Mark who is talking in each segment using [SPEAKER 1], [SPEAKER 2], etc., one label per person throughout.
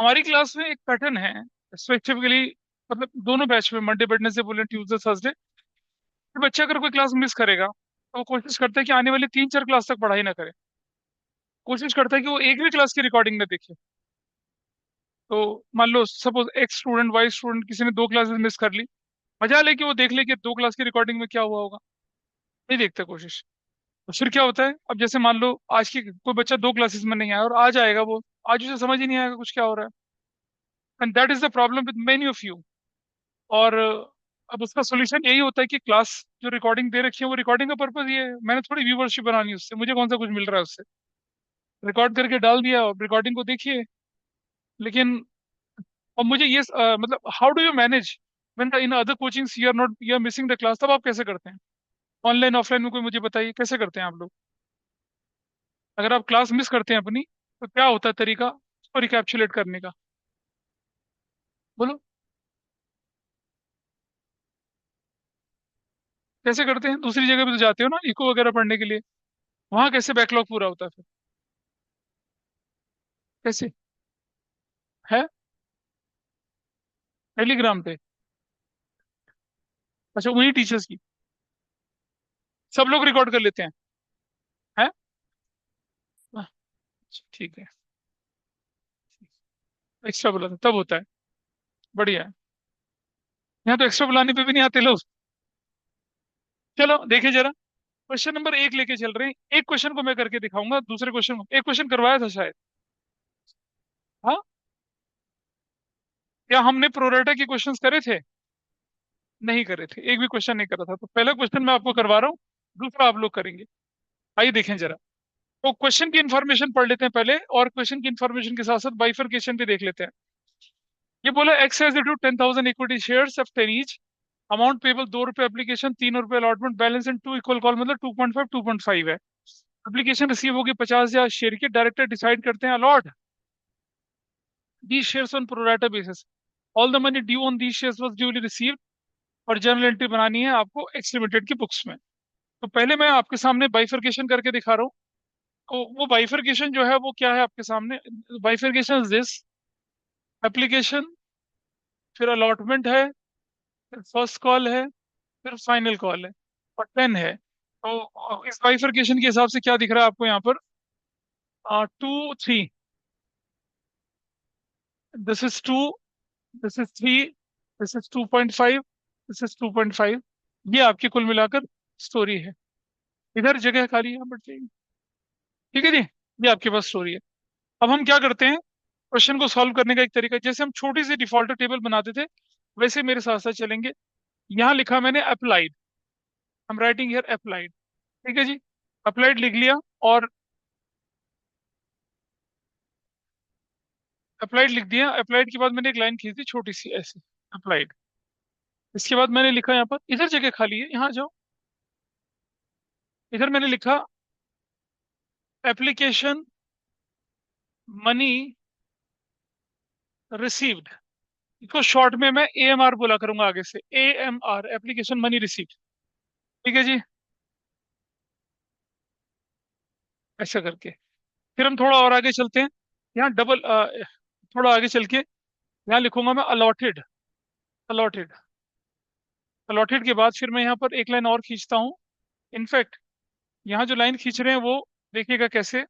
[SPEAKER 1] हमारी क्लास में एक पैटर्न है स्पेसिफिकली, मतलब दोनों बैच में मंडे वेडनेसडे बोले ट्यूसडे थर्सडे। फिर बच्चा अगर कोई क्लास मिस करेगा तो वो कोशिश करता है कि आने वाली 3-4 क्लास तक पढ़ाई ना करे। कोशिश करता है कि वो एक भी क्लास की रिकॉर्डिंग ना देखे। तो मान लो सपोज एक स्टूडेंट वाई स्टूडेंट किसी ने 2 क्लासेस मिस कर ली, मजा ले कि वो देख ले कि 2 क्लास की रिकॉर्डिंग में क्या हुआ होगा। नहीं देखता कोशिश। तो फिर क्या होता है, अब जैसे मान लो आज की कोई बच्चा 2 क्लासेस में नहीं आया और आज आएगा वो, आज उसे समझ ही नहीं आएगा कुछ क्या हो रहा है। And that is the problem with many of you. और अब उसका सोल्यूशन यही होता है कि क्लास जो रिकॉर्डिंग दे रखी है वो रिकॉर्डिंग का पर्पज ये है, मैंने थोड़ी व्यूवरशिप बनानी है उससे, मुझे कौन सा कुछ मिल रहा है उससे। रिकॉर्ड करके डाल दिया और रिकॉर्डिंग को देखिए। लेकिन अब मुझे ये मतलब how do you manage when in other coachings you are not, you are missing the class, तब आप कैसे करते हैं? ऑनलाइन ऑफलाइन में कोई मुझे बताइए कैसे करते हैं आप लोग? अगर आप क्लास मिस करते हैं अपनी, तो क्या होता है तरीका उसको रिकैप्चुलेट करने का? बोलो। कैसे करते हैं? दूसरी जगह पे तो जाते हो ना इको वगैरह पढ़ने के लिए, वहां कैसे बैकलॉग पूरा होता है फिर? कैसे है? टेलीग्राम पे? अच्छा, वही टीचर्स की सब लोग रिकॉर्ड कर लेते हैं? हैं? अच्छा, ठीक है। एक्स्ट्रा बुलाते तब होता है। बढ़िया है। यहाँ तो एक्स्ट्रा बुलाने पे भी नहीं आते लोग। चलो देखे जरा। क्वेश्चन नंबर 1 लेके चल रहे हैं, एक क्वेश्चन को मैं करके दिखाऊंगा, दूसरे क्वेश्चन को, एक क्वेश्चन करवाया था शायद। हाँ, क्या हमने प्रोरेटा के क्वेश्चंस करे थे? नहीं करे थे, एक भी क्वेश्चन नहीं करा था। तो पहला क्वेश्चन मैं आपको करवा रहा हूँ, दूसरा आप लोग करेंगे। आइए देखें जरा। तो क्वेश्चन की इन्फॉर्मेशन पढ़ लेते हैं पहले, और क्वेश्चन की इन्फॉर्मेशन के साथ साथ बाइफरकेशन भी देख लेते हैं। ये बोला X has issued 10,000 equity shares of 10 each. Amount payable ₹2 application, ₹3 allotment, balance in two equal call, मतलब 2.5 2.5 है। एप्लीकेशन रिसीव होगी 50,000 शेयर की। डायरेक्टर डिसाइड करते हैं allot the shares on pro rata basis. All the money due on the shares was duly received. और journal entry बनानी है आपको एक्स लिमिटेड की बुक्स में। तो पहले मैं आपके सामने बाइफरकेशन करके दिखा रहा हूँ। तो वो बाइफरकेशन जो है वो क्या है आपके सामने? बाइफरकेशन दिस: एप्लीकेशन, फिर अलॉटमेंट है, फिर फर्स्ट कॉल है, फिर फाइनल कॉल है, और 10 है। तो इस बाइफरकेशन के हिसाब से क्या दिख रहा है आपको यहाँ पर? 2 3, this is 2, this is 3, this is 2.5, this is 2.5। ये आपकी कुल मिलाकर स्टोरी है। इधर जगह खाली है, बट ठीक है जी। ये आपके पास स्टोरी है। अब हम क्या करते हैं, क्वेश्चन को सॉल्व करने का एक तरीका, जैसे हम छोटी सी डिफॉल्ट टेबल बनाते थे वैसे मेरे साथ साथ चलेंगे। यहाँ लिखा मैंने अप्लाइड, हम राइटिंग हियर अप्लाइड। ठीक है जी, अप्लाइड लिख लिया। और अप्लाइड लिख दिया। अप्लाइड के बाद मैंने एक लाइन खींच दी छोटी सी ऐसे, अप्लाइड। इसके बाद मैंने लिखा यहाँ पर, इधर जगह खाली है, यहाँ जाओ। इधर मैंने लिखा एप्लीकेशन मनी रिसीव्ड। इसको शॉर्ट में मैं AMR बोला करूंगा आगे से, AMR, एप्लीकेशन मनी रिसीव्ड। ठीक है जी, ऐसा करके फिर हम थोड़ा और आगे चलते हैं। यहाँ डबल थोड़ा आगे चल के यहाँ लिखूंगा मैं अलॉटेड। अलॉटेड, अलॉटेड के बाद फिर मैं यहाँ पर एक लाइन और खींचता हूँ। इनफैक्ट यहाँ जो लाइन खींच रहे हैं वो देखिएगा कैसे,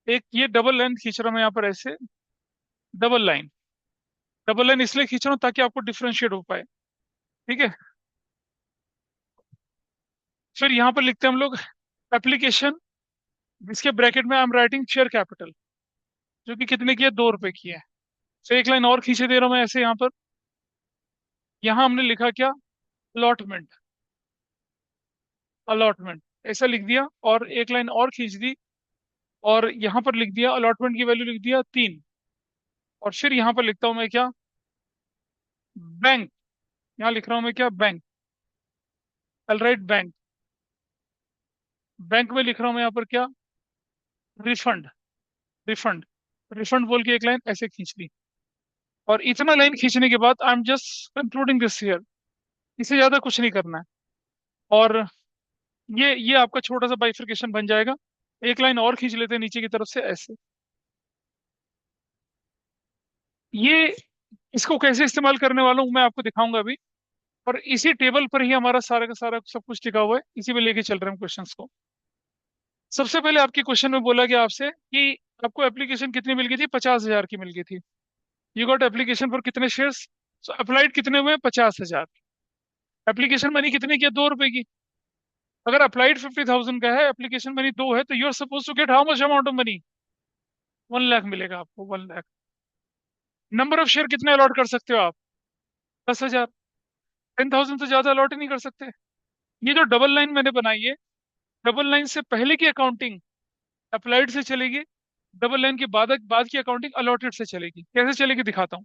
[SPEAKER 1] एक ये डबल लाइन खींच रहा हूँ मैं यहाँ पर ऐसे, डबल लाइन। डबल लाइन इसलिए खींच रहा हूँ ताकि आपको डिफ्रेंशिएट हो पाए। ठीक है। फिर यहाँ पर लिखते हैं हम लोग एप्लीकेशन, जिसके ब्रैकेट में I am writing share capital, जो कि कितने की है, ₹2 की है। फिर एक लाइन और खींचे दे रहा हूँ मैं ऐसे यहाँ पर। यहाँ हमने लिखा क्या? अलॉटमेंट। अलॉटमेंट ऐसा लिख दिया, और एक लाइन और खींच दी, और यहाँ पर लिख दिया अलॉटमेंट की वैल्यू लिख दिया 3। और फिर यहाँ पर लिखता हूँ मैं क्या? बैंक। यहाँ लिख रहा हूँ मैं क्या? बैंक। आई राइट बैंक। बैंक में लिख रहा हूँ मैं यहाँ पर क्या? रिफंड। रिफंड। रिफंड बोल के एक लाइन ऐसे खींच ली। और इतना लाइन खींचने के बाद I am just concluding this here. इससे ज्यादा कुछ नहीं करना है। और ये आपका छोटा सा बाइफिकेशन बन जाएगा। एक लाइन और खींच लेते हैं नीचे की तरफ से ऐसे। ये इसको कैसे इस्तेमाल करने वाला हूँ मैं आपको दिखाऊंगा अभी। और इसी टेबल पर ही हमारा सारा का सारा सब कुछ टिका हुआ है, इसी पे लेके चल रहे हैं क्वेश्चंस को। सबसे पहले आपके क्वेश्चन में बोला गया आपसे कि आपको एप्लीकेशन कितनी मिल गई थी, 50,000 की मिल गई थी। यू गॉट एप्लीकेशन फॉर कितने शेयर्स, अप्लाइड कितने हुए, 50,000। एप्लीकेशन मनी कितने की है, 2 रुपए की। अगर अप्लाइड 50,000 का है, एप्लीकेशन मनी 2 है, तो you are suppose to get how much amount of money, 1 lakh मिलेगा आपको, 1 लाख। नंबर ऑफ शेयर कितने अलॉट कर सकते हो आप, 10,000। 10,000 से ज्यादा अलॉट ही नहीं कर सकते। ये जो डबल लाइन मैंने बनाई है, डबल लाइन से पहले की अकाउंटिंग अप्लाइड से चलेगी, डबल लाइन के बाद बाद की अकाउंटिंग अलॉटेड से चलेगी। कैसे चलेगी दिखाता हूँ।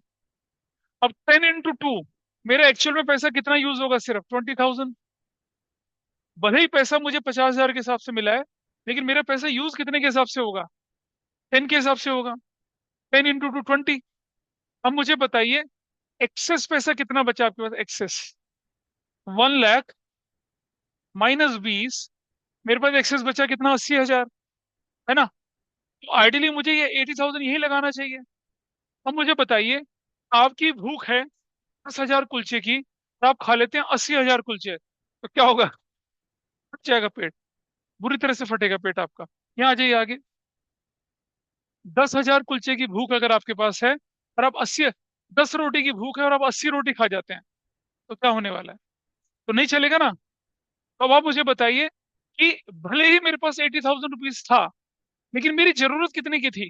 [SPEAKER 1] अब 10 into 2, मेरा एक्चुअल में पैसा कितना यूज होगा, सिर्फ 20,000। भले ही पैसा मुझे 50,000 के हिसाब से मिला है, लेकिन मेरा पैसा यूज कितने के हिसाब से होगा, 10 के हिसाब से होगा। 10 into 2, 20। अब मुझे बताइए, एक्सेस पैसा कितना बचा आपके पास, एक्सेस 1 लाख -20। मेरे पास एक्सेस बचा कितना, 80,000, है ना। तो आइडियली मुझे ये 80,000 यही लगाना चाहिए। अब मुझे बताइए, आपकी भूख है 10,000 कुलचे की, तो आप खा लेते हैं 80,000 कुलचे, तो क्या होगा, फट जाएगा पेट, बुरी तरह से फटेगा पेट आपका। यहाँ आ जाइए आगे। 10,000 कुलचे की भूख अगर आपके पास है, और आप 80, 10 रोटी की भूख है और आप 80 रोटी खा जाते हैं, तो क्या होने वाला है, तो नहीं चलेगा ना। तो अब आप मुझे बताइए कि भले ही मेरे पास 80,000 रुपीज था, लेकिन मेरी जरूरत कितने की थी,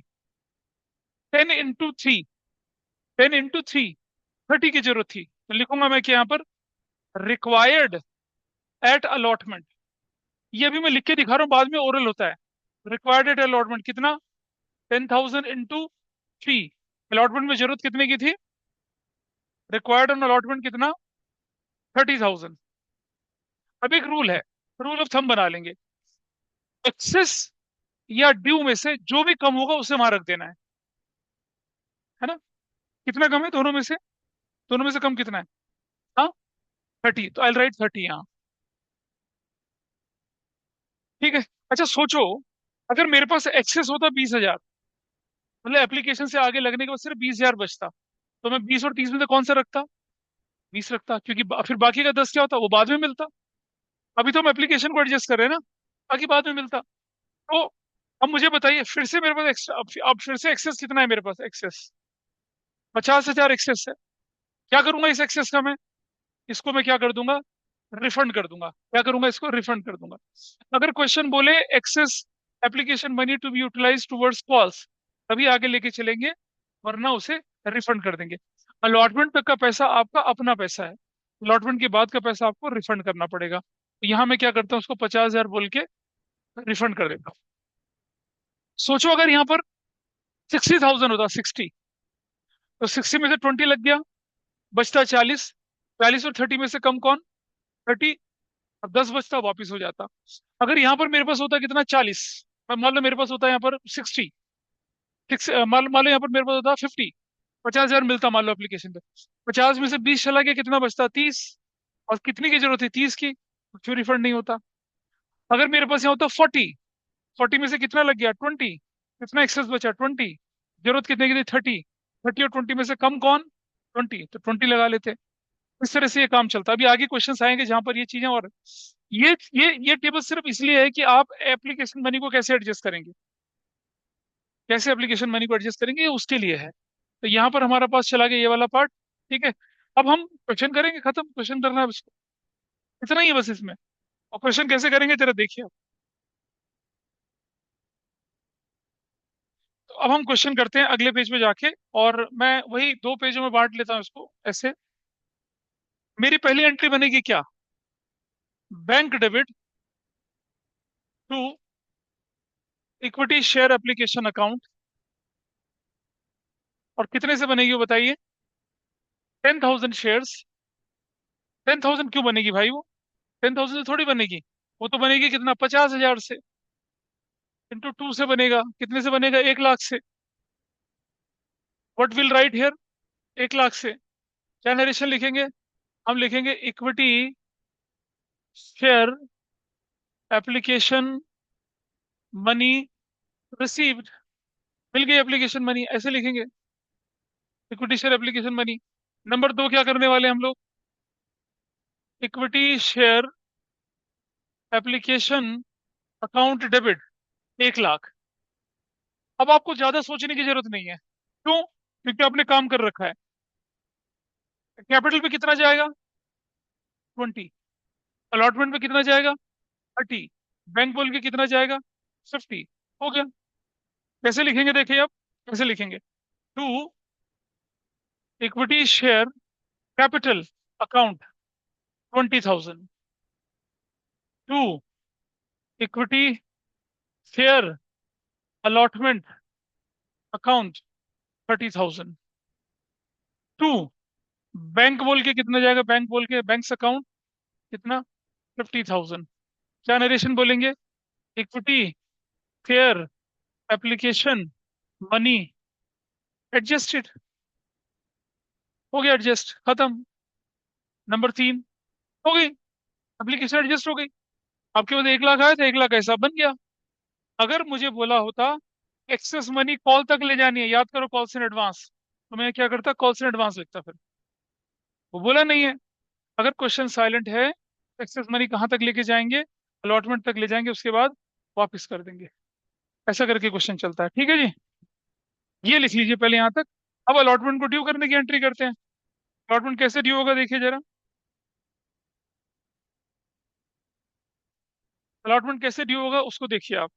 [SPEAKER 1] 10 into 3। 10 into 3, 30 की जरूरत थी। तो लिखूंगा मैं कि यहाँ पर रिक्वायर्ड एट अलॉटमेंट। ये अभी मैं लिख के दिखा रहा हूँ, बाद में ओरल होता है। रिक्वायर्ड एट अलॉटमेंट कितना, 10,000 into 3। अलॉटमेंट में जरूरत कितने की थी, रिक्वायर्ड ऑन अलॉटमेंट कितना, 30,000। अब एक रूल है, रूल ऑफ थंब बना लेंगे। एक्सेस या ड्यू में से जो भी कम होगा उसे वहां रख देना है ना। कितना कम है दोनों में से, दोनों में से कम कितना है, हाँ 30, तो आई राइट 30 यहाँ। ठीक है। अच्छा सोचो, अगर मेरे पास एक्सेस होता 20,000, मतलब एप्लीकेशन से आगे लगने के बाद सिर्फ 20,000 बचता, तो मैं 20 और 30 में से कौन सा रखता, 20 रखता, क्योंकि फिर बाकी का 10 क्या होता, वो बाद में मिलता। अभी तो हम एप्लीकेशन को एडजस्ट कर रहे हैं ना, बाकी बाद में मिलता। तो अब मुझे बताइए, फिर से मेरे पास एक्स्ट्रा, अब फिर से एक्सेस कितना है मेरे पास, एक्सेस 50,000 एक्सेस है। क्या करूंगा इस एक्सेस का मैं, इसको मैं क्या कर दूंगा, रिफंड कर दूंगा। क्या करूंगा, इसको रिफंड कर दूंगा। अगर क्वेश्चन बोले excess application money to be utilise towards calls, तभी आगे लेके चलेंगे, वरना उसे रिफंड कर देंगे। अलॉटमेंट तक का पैसा आपका अपना पैसा है, अलॉटमेंट के बाद का पैसा आपको रिफंड करना पड़ेगा। तो यहाँ मैं क्या करता हूँ, उसको 50,000 बोल के रिफंड कर देता हूँ। सोचो अगर यहाँ पर 60,000 होता, 60, तो 60 में से 20 लग गया, बचता 40। 40 और 30 में से कम कौन, 30। अब 10 बचता, वापिस हो जाता। अगर यहाँ पर मेरे पास होता कितना, 40, मान लो मेरे पास होता यहाँ पर 60, मान लो यहाँ पर मेरे पास होता 50, 50,000 मिलता मान लो एप्लीकेशन पे। 50 में से 20 चला गया, कितना बचता, 30। और कितनी की जरूरत थी, 30 की, क्यों रिफंड नहीं होता। अगर मेरे पास यहाँ होता 40, 40 में से कितना लग गया, 20, कितना एक्सेस बचा, 20। जरूरत कितने की थी, 30। 30 और 20 में से कम कौन, 20, तो 20 लगा लेते। इस तरह से ये काम चलता है। अभी आगे क्वेश्चंस आएंगे जहां पर ये चीजें, और ये टेबल सिर्फ इसलिए है कि आप एप्लीकेशन मनी को कैसे एडजस्ट करेंगे, कैसे एप्लीकेशन मनी को एडजस्ट करेंगे, ये उसके लिए है। तो यहाँ पर हमारा पास चला गया ये वाला पार्ट। ठीक है। अब हम क्वेश्चन करेंगे, खत्म, क्वेश्चन करना है उसको, इतना ही है बस इसमें। और क्वेश्चन कैसे करेंगे जरा देखिए आप। तो अब हम क्वेश्चन करते हैं अगले पेज पे जाके, और मैं वही 2 पेजों में बांट लेता हूँ इसको ऐसे। मेरी पहली एंट्री बनेगी क्या, bank debit to equity share application account. और कितने से बनेगी वो बताइए, 10,000 शेयर्स। 10,000 क्यों बनेगी भाई वो, 10,000 से थोड़ी बनेगी, वो तो बनेगी कितना, 50,000 से। इंटू 2 से बनेगा, कितने से बनेगा, 1 लाख से। What will write here, 1 lakh से क्या नरेशन लिखेंगे, हम लिखेंगे equity share application money received. मिल गई एप्लीकेशन मनी, ऐसे लिखेंगे। Equity share application money. Number दो क्या करने वाले हम लोग, equity share application account debit 1 lakh. अब आपको ज्यादा सोचने की जरूरत नहीं है, क्यों? क्योंकि आपने काम कर रखा है। कैपिटल पे कितना जाएगा? 20। अलॉटमेंट पे कितना जाएगा? 30। बैंक बोल के कितना जाएगा? 50। हो गया। कैसे लिखेंगे देखिए आप, कैसे लिखेंगे। To equity share capital account 20,000। To equity share allotment account 30,000। To bank बोल के कितना जाएगा, बैंक बोल के बैंक्स अकाउंट कितना? 50,000। क्या नरेशन बोलेंगे? Equity share application money adjusted. हो गया एडजस्ट, खत्म। नंबर तीन हो गई, एप्लीकेशन एडजस्ट हो गई। आपके पास 1 लाख आया था, 1 लाख ऐसा बन गया। अगर मुझे बोला होता एक्सेस मनी कॉल तक ले जानी है, याद करो कॉल्स इन एडवांस, तो मैं क्या करता, कॉल्स इन एडवांस लिखता फिर। वो बोला नहीं है। अगर क्वेश्चन साइलेंट है, एक्सेस मनी कहाँ तक लेके जाएंगे? अलॉटमेंट तक ले जाएंगे, उसके बाद वापस कर देंगे। ऐसा करके क्वेश्चन चलता है, ठीक है जी। ये लिख लीजिए पहले यहाँ तक। अब अलॉटमेंट को ड्यू करने की एंट्री करते हैं। अलॉटमेंट कैसे ड्यू होगा देखिए जरा। अलॉटमेंट कैसे ड्यू होगा उसको देखिए आप।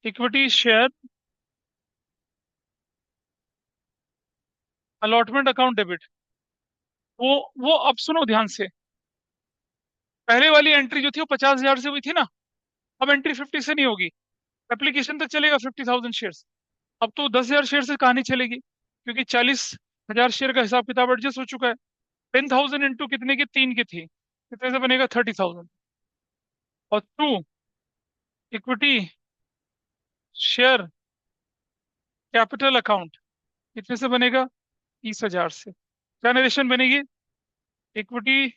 [SPEAKER 1] Equity share allotment account debit. वो अब सुनो ध्यान से। पहले वाली एंट्री जो थी वो 50,000 से हुई थी ना। अब एंट्री 50 से नहीं होगी। एप्लीकेशन तक चलेगा 50,000 शेयर। अब तो 10,000 शेयर से कहानी चलेगी, क्योंकि 40,000 शेयर का हिसाब किताब एडजस्ट हो चुका है। 10,000 इंटू कितने की, 3 की थी, कितने से बनेगा? 30,000। और to equity share capital account कितने से बनेगा? 30,000 से। क्या नरेशन बनेगी? Equity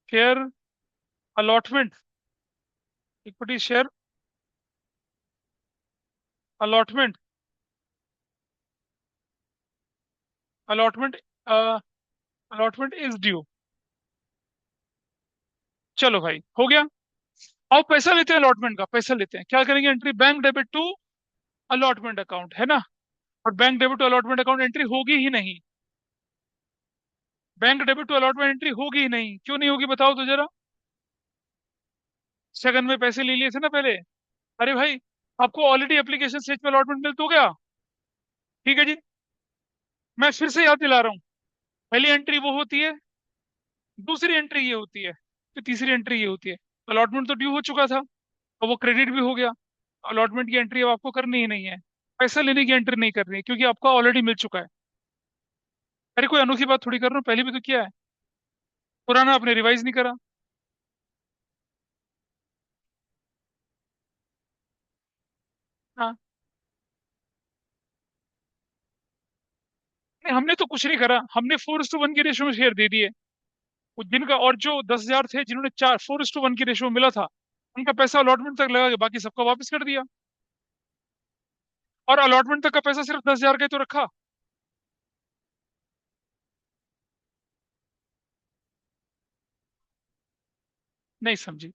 [SPEAKER 1] share allotment, equity share allotment, allotment allotment is due. चलो भाई हो गया। अब पैसा लेते हैं, अलॉटमेंट का पैसा लेते हैं। क्या करेंगे? Entry bank debit to allotment account, है ना। और bank debit to allotment account entry होगी ही नहीं। Bank debit to allotment entry होगी ही नहीं, क्यों नहीं होगी बताओ तो जरा। सेकंड में पैसे ले लिए थे ना पहले। अरे भाई, आपको ऑलरेडी एप्लीकेशन स्टेज पे अलॉटमेंट मिल तो गया। ठीक है जी। मैं फिर से याद दिला रहा हूँ। पहली एंट्री वो होती है, दूसरी एंट्री ये होती है, फिर तीसरी एंट्री ये होती है। अलॉटमेंट तो ड्यू हो चुका था और वो क्रेडिट भी हो गया। अलॉटमेंट की एंट्री अब आपको करनी ही नहीं है। पैसा लेने की एंट्री नहीं करनी है, क्योंकि आपको ऑलरेडी मिल चुका है। अरे कोई अनोखी बात थोड़ी कर रहा हूँ, पहले भी तो किया है। पुराना आपने रिवाइज नहीं करा। हाँ। नहीं, हमने तो कुछ नहीं करा, हमने 4:1 की रेशो में शेयर दे दिए। वो जिनका, और जो 10,000 थे जिन्होंने 4:1 की रेशो में मिला था, उनका पैसा अलॉटमेंट तक लगा के बाकी सबका वापस कर दिया। और अलॉटमेंट तक का पैसा सिर्फ 10,000 का ही तो रखा। नहीं समझी।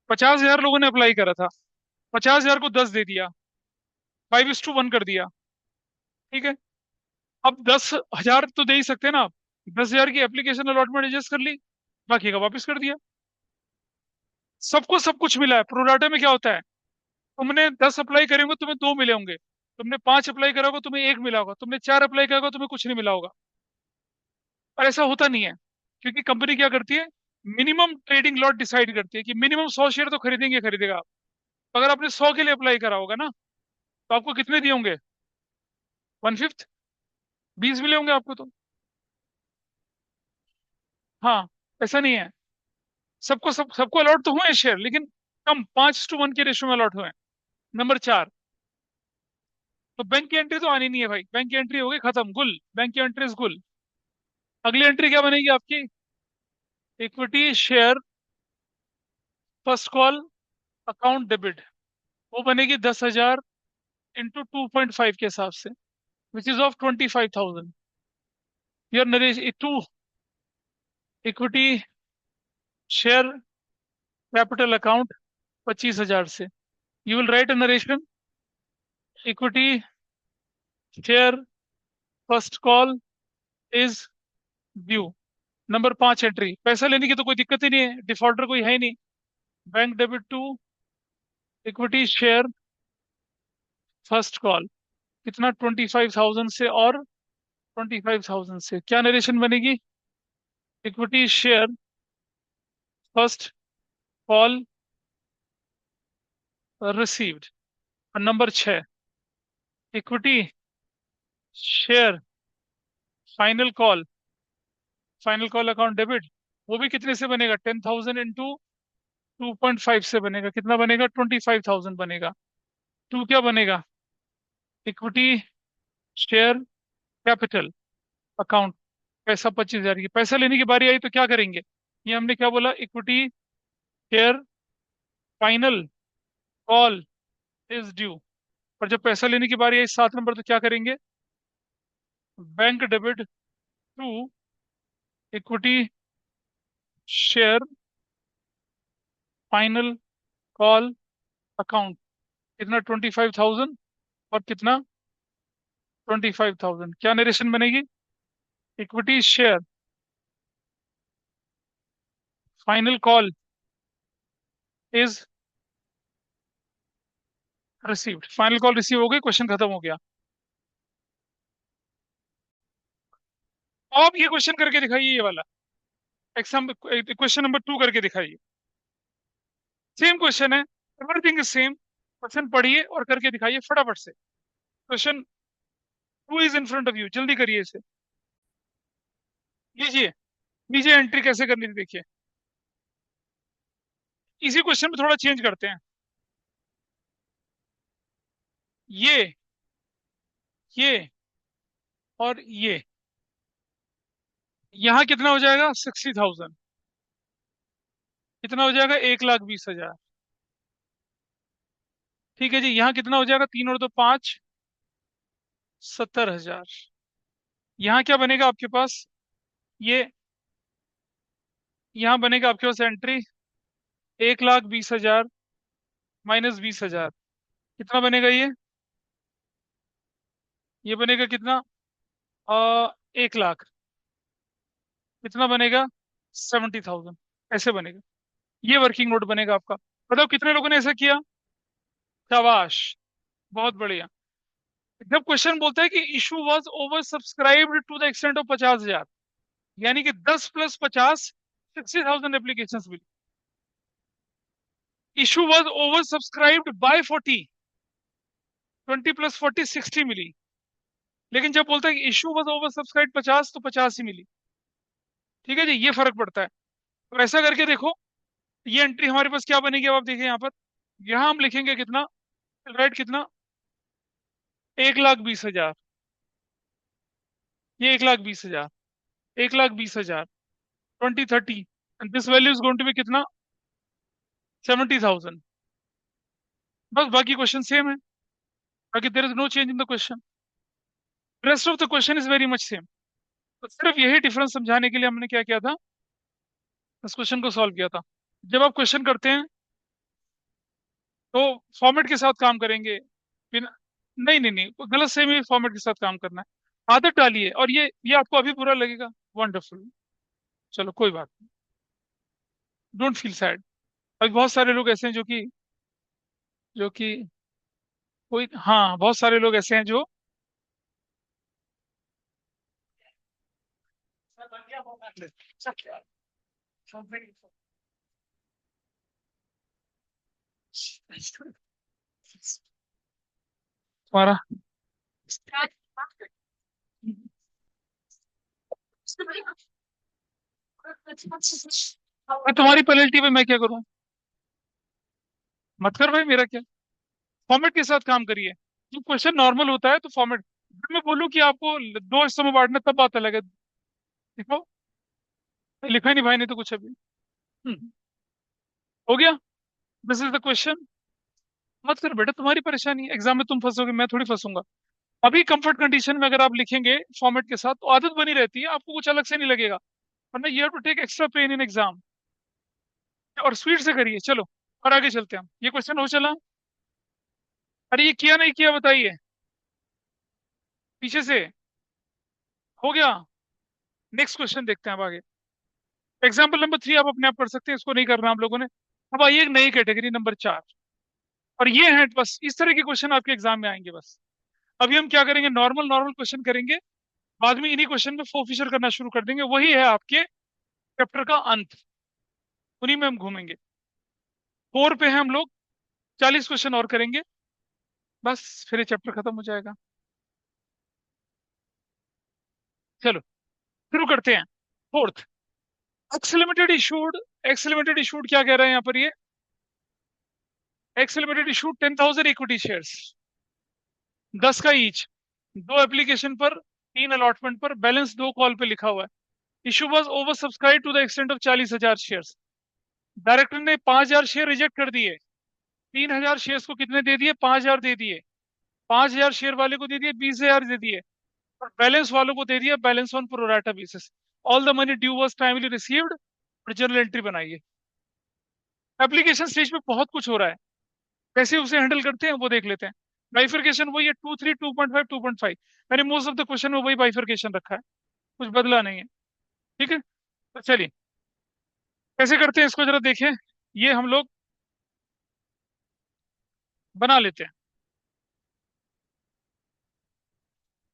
[SPEAKER 1] 50,000 लोगों ने अप्लाई करा था, 50,000 को 10 दे दिया, 5:1 कर दिया। ठीक है। अब 10,000 तो दे ही सकते हैं ना आप। 10,000 की एप्लीकेशन अलॉटमेंट एडजस्ट कर ली, बाकी का वापस कर दिया। सबको सब कुछ मिला है। प्रोराटा में क्या होता है, तुमने 10 अप्लाई करे होंगे, तुम्हें 2 मिले होंगे। तुमने 5 अप्लाई करा होगा, तुम्हें 1 मिला होगा। तुमने 4 अप्लाई करा होगा, तुम्हें कुछ नहीं मिला होगा। और ऐसा होता नहीं है, क्योंकि कंपनी क्या करती है, मिनिमम ट्रेडिंग लॉट डिसाइड करती है कि मिनिमम 100 शेयर तो खरीदेंगे खरीदेगा आप। तो अगर आपने 100 के लिए अप्लाई करा होगा ना, तो आपको कितने दिए होंगे? 1/5, 20 मिले होंगे आपको तो। हाँ। ऐसा नहीं है। सबको अलॉट तो हुए हैं शेयर, लेकिन कम, 5:1 के रेशो में अलॉट हुए हैं। नंबर 4, तो बैंक की एंट्री तो आनी नहीं है भाई। बैंक की एंट्री हो गई, खत्म, गुल। बैंक की एंट्री इज गुल। अगली एंट्री क्या बनेगी आपकी? Equity share first call account debit. वो बनेगी 10,000 इंटू 2.5 के हिसाब से, which is of 25,000। Your narration to equity share capital account 25,000 से। You will write a narration, equity share first call is due. Number 5 entry, पैसा लेने की तो कोई दिक्कत ही नहीं है, डिफॉल्टर कोई है ही नहीं। Bank debit to equity share first call, कितना 25,000 से और 25,000 से, क्या नरेशन बनेगी? Equity share first call received. और number 6, equity share final call account debit, वो भी कितने से बनेगा? 10,000 इंटू 2.5 से बनेगा, कितना बनेगा? 25,000 बनेगा। टू क्या बनेगा? इक्विटी शेयर कैपिटल अकाउंट, पैसा 25,000 की, पैसा लेने की बारी आई तो क्या करेंगे? ये हमने क्या बोला? Equity share final call is due. और जब पैसा लेने की बारी आई 7 नंबर, तो क्या करेंगे? Bank debit to equity share final call account, कितना? 25,000 और कितना? 25,000। क्या नरेशन बनेगी? Equity share final call is received. Final call receive हो गई, क्वेश्चन खत्म हो गया। अब आप ये क्वेश्चन करके दिखाइए, ये वाला एग्जाम क्वेश्चन नंबर 2 करके दिखाइए। सेम क्वेश्चन है, एवरीथिंग इज सेम। क्वेश्चन पढ़िए और करके दिखाइए फटाफट से। Question 2 is in front of you, जल्दी करिए इसे। लीजिए, लीजिए एंट्री कैसे करनी थी देखिए। इसी क्वेश्चन में थोड़ा चेंज करते हैं। ये ये और ये, यहाँ कितना हो जाएगा? 60,000। कितना हो जाएगा? 1,20,000। ठीक है जी, यहाँ कितना हो जाएगा? 3 और 2 5, 70,000। यहाँ क्या बनेगा आपके पास? ये यहाँ बनेगा आपके पास एंट्री 1,20,000 माइनस 20,000, कितना बनेगा ये बनेगा कितना? 1 लाख। कितना बनेगा? 70,000। ऐसे बनेगा, ये वर्किंग नोट बनेगा आपका। बताओ कितने लोगों ने ऐसा किया? शाबाश, बहुत बढ़िया। जब क्वेश्चन बोलता है कि issue was over subscribed to the extent of 50,000, यानी कि 10 + 50, 60,000 एप्लीकेशन मिली। Issue was over subscribed by 40, 20 + 40, 60 मिली। लेकिन जब बोलता है कि इशू वाज ओवर सब्सक्राइब्ड 50, तो 50 ही मिली। ठीक है जी, ये फर्क पड़ता है। तो ऐसा करके देखो, ये एंट्री हमारे पास क्या बनेगी? अब आप देखिए यहाँ पर, यहाँ हम लिखेंगे कितना? राइट, कितना? 1,20,000। ये 1,20,000, 1,20,000, 2030, and this value is going to be कितना? 70,000। बस बाकी क्वेश्चन सेम है, बाकी there is no change in the question. Rest of the question is very much same. तो सिर्फ यही डिफरेंस समझाने के लिए हमने क्या किया था, इस क्वेश्चन को सॉल्व किया था। जब आप क्वेश्चन करते हैं तो फॉर्मेट के साथ काम करेंगे, बिना, नहीं नहीं नहीं, गलत से भी फॉर्मेट के साथ काम करना है। आदत डालिए, और ये आपको अभी बुरा लगेगा। वंडरफुल, चलो कोई बात नहीं, डोंट फील सैड। अभी बहुत सारे लोग ऐसे हैं जो कि कोई, हाँ, बहुत सारे लोग ऐसे हैं जो तुम्हारा, मैं तुम्हारी पेनल्टी पे मैं क्या करूं? मत कर भाई, मेरा क्या। फॉर्मेट के साथ काम करिए। जो क्वेश्चन नॉर्मल होता है तो फॉर्मेट, मैं बोलूं कि आपको दो हिस्सों में बांटना, तब बात अलग है। देखो, लिखा ही नहीं भाई ने तो कुछ अभी। हम्म, हो गया। This is the question. मत कर बेटा, तुम्हारी परेशानी है, एग्जाम में तुम फंसोगे, मैं थोड़ी फंसूंगा। अभी कंफर्ट कंडीशन में अगर आप लिखेंगे फॉर्मेट के साथ तो आदत बनी रहती है, आपको कुछ अलग से नहीं लगेगा। वरना you have to take extra pain in exam. और स्पीड से करिए, चलो। और आगे चलते हैं हम, ये क्वेश्चन हो चला। अरे ये किया नहीं किया बताइए, पीछे से। हो गया। नेक्स्ट क्वेश्चन देखते हैं अब आगे। एग्जाम्पल नंबर 3 आप अपने आप कर सकते हैं, इसको नहीं करना हम लोगों ने। अब आइए एक नई कैटेगरी नंबर 4। और ये है, बस इस तरह के क्वेश्चन आपके एग्जाम में आएंगे बस। अभी हम क्या करेंगे, नॉर्मल नॉर्मल क्वेश्चन करेंगे। बाद में इन्हीं क्वेश्चन में फोर फिशर करना शुरू कर देंगे, वही है आपके चैप्टर का अंत। उन्हीं में हम घूमेंगे। 4 पे हैं हम लोग। 40 क्वेश्चन और करेंगे, बस फिर ये चैप्टर खत्म हो जाएगा। चलो शुरू करते हैं। Fourth, x limited issued. X limited issued क्या कह रहा है यहाँ पर ये। X limited issued 10,000 equity shares, 10 का ईच, दो एप्लीकेशन पर, तीन अलॉटमेंट पर, बैलेंस दो कॉल पे लिखा हुआ है। Issue was over subscribe to the extent of 40,000 shares. Director ने 5,000 शेयर रिजेक्ट कर दिए। 3,000 शेयर्स को कितने दे दिए, 5,000 दे दिए। 5,000 शेयर वाले को दे दिए, 20,000 दे दिए। और बैलेंस वालों को दे दिया balance on pro rata basis. All the money due was timely received. और जर्नल एंट्री बनाइए। एप्लीकेशन स्टेज पे बहुत कुछ हो रहा है, कैसे उसे हैंडल करते हैं वो देख लेते हैं। बाइफर्केशन वही है, 2 3 2.5 2.5। मैंने मोस्ट ऑफ द क्वेश्चन में वही बाइफर्केशन रखा है, कुछ बदला नहीं है। ठीक है, तो चलिए कैसे करते हैं इसको जरा देखें। ये हम लोग बना लेते हैं।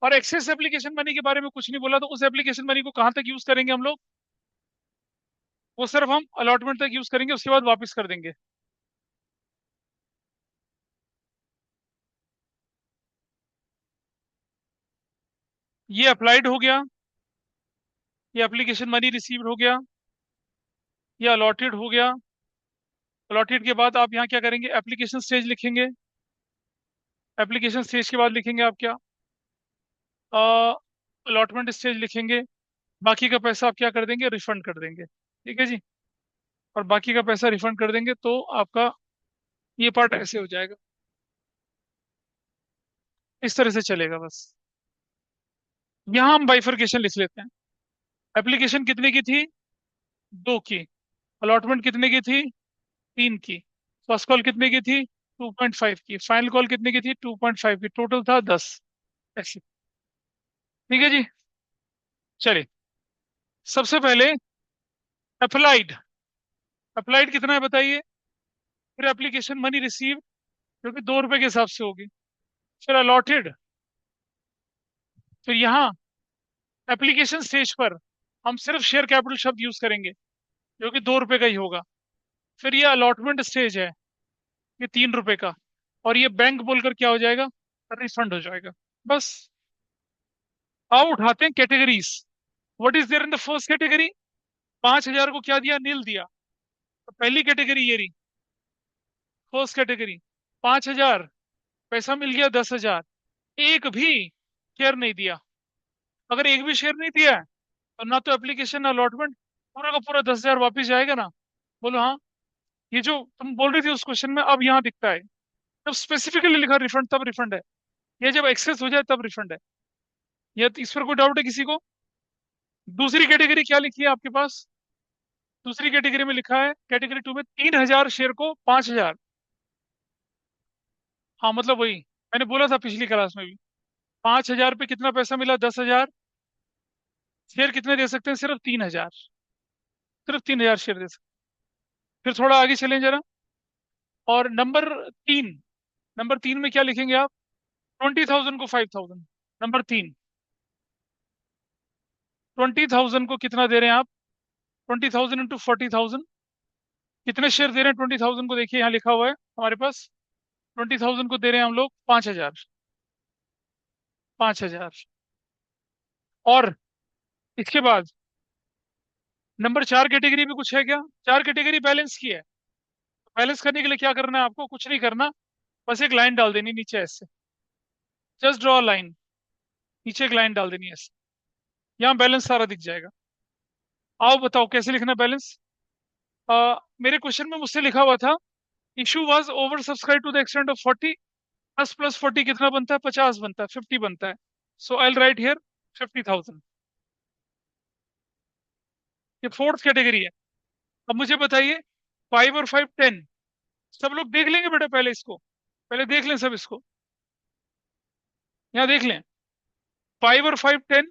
[SPEAKER 1] और एक्सेस एप्लीकेशन मनी के बारे में कुछ नहीं बोला, तो उस एप्लीकेशन मनी को कहाँ तक यूज करेंगे हम लोग। वो सिर्फ हम अलॉटमेंट तक यूज करेंगे, उसके बाद वापस कर देंगे। ये अप्लाइड हो गया, ये एप्लीकेशन मनी रिसीव्ड हो गया, ये अलॉटेड हो गया। अलॉटेड के बाद आप यहाँ क्या करेंगे, एप्लीकेशन स्टेज लिखेंगे। एप्लीकेशन स्टेज के बाद लिखेंगे आप क्या, अलॉटमेंट स्टेज लिखेंगे। बाकी का पैसा आप क्या कर देंगे, रिफंड कर देंगे। ठीक है जी। और बाकी का पैसा रिफंड कर देंगे तो आपका ये पार्ट ऐसे हो जाएगा। इस तरह से चलेगा बस। यहाँ हम बाइफर्केशन लिख लेते हैं। एप्लीकेशन कितने की थी, 2 की। अलॉटमेंट कितने की थी, 3 की। फर्स्ट कॉल कितने की थी, 2.5 की। फाइनल कॉल कितने की थी, 2.5 की। टोटल था 10। ऐसे। ठीक है जी। चलिए, सबसे पहले अप्लाइड। अप्लाइड कितना है बताइए। फिर एप्लीकेशन मनी रिसीव, जो कि 2 रुपए के हिसाब से होगी। फिर अलॉटेड। फिर यहाँ एप्लीकेशन स्टेज पर हम सिर्फ शेयर कैपिटल शब्द यूज करेंगे, जो कि 2 रुपए का ही होगा। फिर ये अलॉटमेंट स्टेज है, ये 3 रुपए का। और ये बैंक बोलकर क्या हो जाएगा, रिफंड हो जाएगा। बस। आओ उठाते हैं categories. What is there in the first category. 5,000 को क्या दिया, नील दिया। तो पहली कैटेगरी ये रही, फर्स्ट कैटेगरी। 5,000, पैसा मिल गया 10,000। एक भी शेयर नहीं दिया। अगर एक भी शेयर नहीं दिया है, तो ना तो एप्लीकेशन ना अलॉटमेंट, पूरा का पूरा 10,000 वापिस जाएगा ना। बोलो हाँ। ये जो तुम बोल रही थी उस क्वेश्चन में अब यहाँ दिखता है। जब स्पेसिफिकली लिखा रिफंड तब रिफंड है। ये जब एक्सेस हो जाए तब रिफंड है। ये इस पर कोई डाउट है किसी को। दूसरी कैटेगरी क्या लिखी है आपके पास। दूसरी कैटेगरी में लिखा है, कैटेगरी 2 में 3,000 शेयर को 5,000। हाँ मतलब वही मैंने बोला था पिछली क्लास में भी। 5,000 पे कितना पैसा मिला, 10,000। शेयर कितने दे सकते हैं, सिर्फ 3,000। सिर्फ 3,000 शेयर दे सकते हैं। फिर थोड़ा आगे चलें जरा। और नंबर 3, नंबर 3 में क्या लिखेंगे आप, 20,000 को 5,000। नंबर 3, 20,000 को कितना दे रहे हैं आप, 20,000 इंटू 40,000। कितने शेयर दे रहे हैं 20,000 को, देखिए यहाँ लिखा हुआ है हमारे पास। 20,000 को दे रहे हैं हम लोग 5,000। 5,000। और इसके बाद नंबर 4 कैटेगरी में कुछ है क्या, 4 कैटेगरी बैलेंस की है। बैलेंस करने के लिए क्या करना है आपको, कुछ नहीं करना। बस एक लाइन डाल देनी नीचे ऐसे। Just draw line. नीचे एक लाइन डाल देनी है ऐसे। यहाँ बैलेंस सारा दिख जाएगा। आओ बताओ कैसे लिखना बैलेंस। मेरे क्वेश्चन में मुझसे लिखा हुआ था issue was over subscribe to the extent of 40, 10 + 40 कितना बनता है? 50 बनता है, 50 बनता है। सो आई राइट हियर 50,000। ये फोर्थ कैटेगरी है। अब मुझे बताइए, 5 और 5 10। सब लोग देख लेंगे बेटा, पहले इसको, पहले देख लें सब इसको, यहाँ देख लें। 5 और 5 10,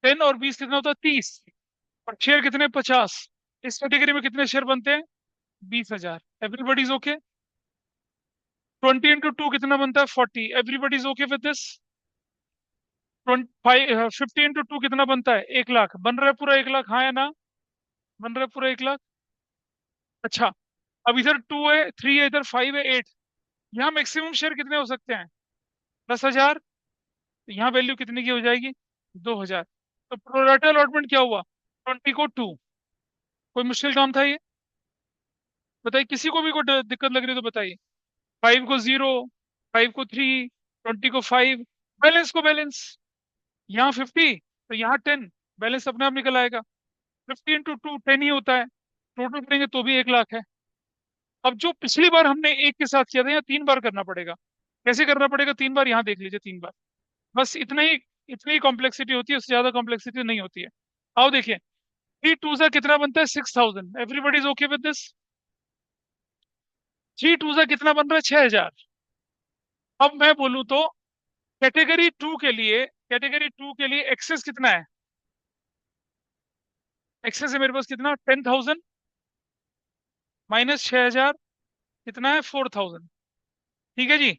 [SPEAKER 1] 10 और 20 कितना होता है? 30। और शेयर कितने? 50। इस कैटेगरी में कितने शेयर बनते हैं? 20,000। Everybody is okay. 20 × 2 कितना बनता है? 40। Everybody is okay with this. 50 × 2 कितना बनता है? 1 लाख। बन रहा है पूरा 1 लाख, हाँ या ना? बन रहा है पूरा 1 लाख। अच्छा, अब इधर 2 है, 3 है, इधर 5 है, 8। यहाँ मैक्सिमम शेयर कितने हो सकते हैं? 10,000। तो यहाँ वैल्यू कितने की हो जाएगी? 2,000। तो प्रोरेटा अलॉटमेंट क्या हुआ? 20 को 2। कोई मुश्किल काम था ये? बताइए, किसी को भी कोई दिक्कत लग रही है तो बताइए। 5 को 0, 5 को 3, 20 को 5। बैलेंस को बैलेंस, यहाँ 50 तो यहाँ 10। बैलेंस अपने आप निकल आएगा। 50 × 2 10 ही होता है। टोटल करेंगे तो भी 1 लाख है। अब जो पिछली बार हमने एक के साथ किया था, यहाँ 3 बार करना पड़ेगा। कैसे करना पड़ेगा 3 बार? यहाँ देख लीजिए, 3 बार। बस इतना ही, इतनी ही कॉम्प्लेक्सिटी होती है, उससे ज्यादा कॉम्प्लेक्सिटी नहीं होती है। आओ देखिए, 3 2 सा कितना बनता है? 6,000। Everybody is okay with this. 3 2 सा कितना बन रहा है? 6,000। अब मैं बोलूं तो कैटेगरी टू के लिए एक्सेस कितना है? एक्सेस है मेरे पास कितना? 10,000 -6,000 कितना है? 4,000। ठीक है जी।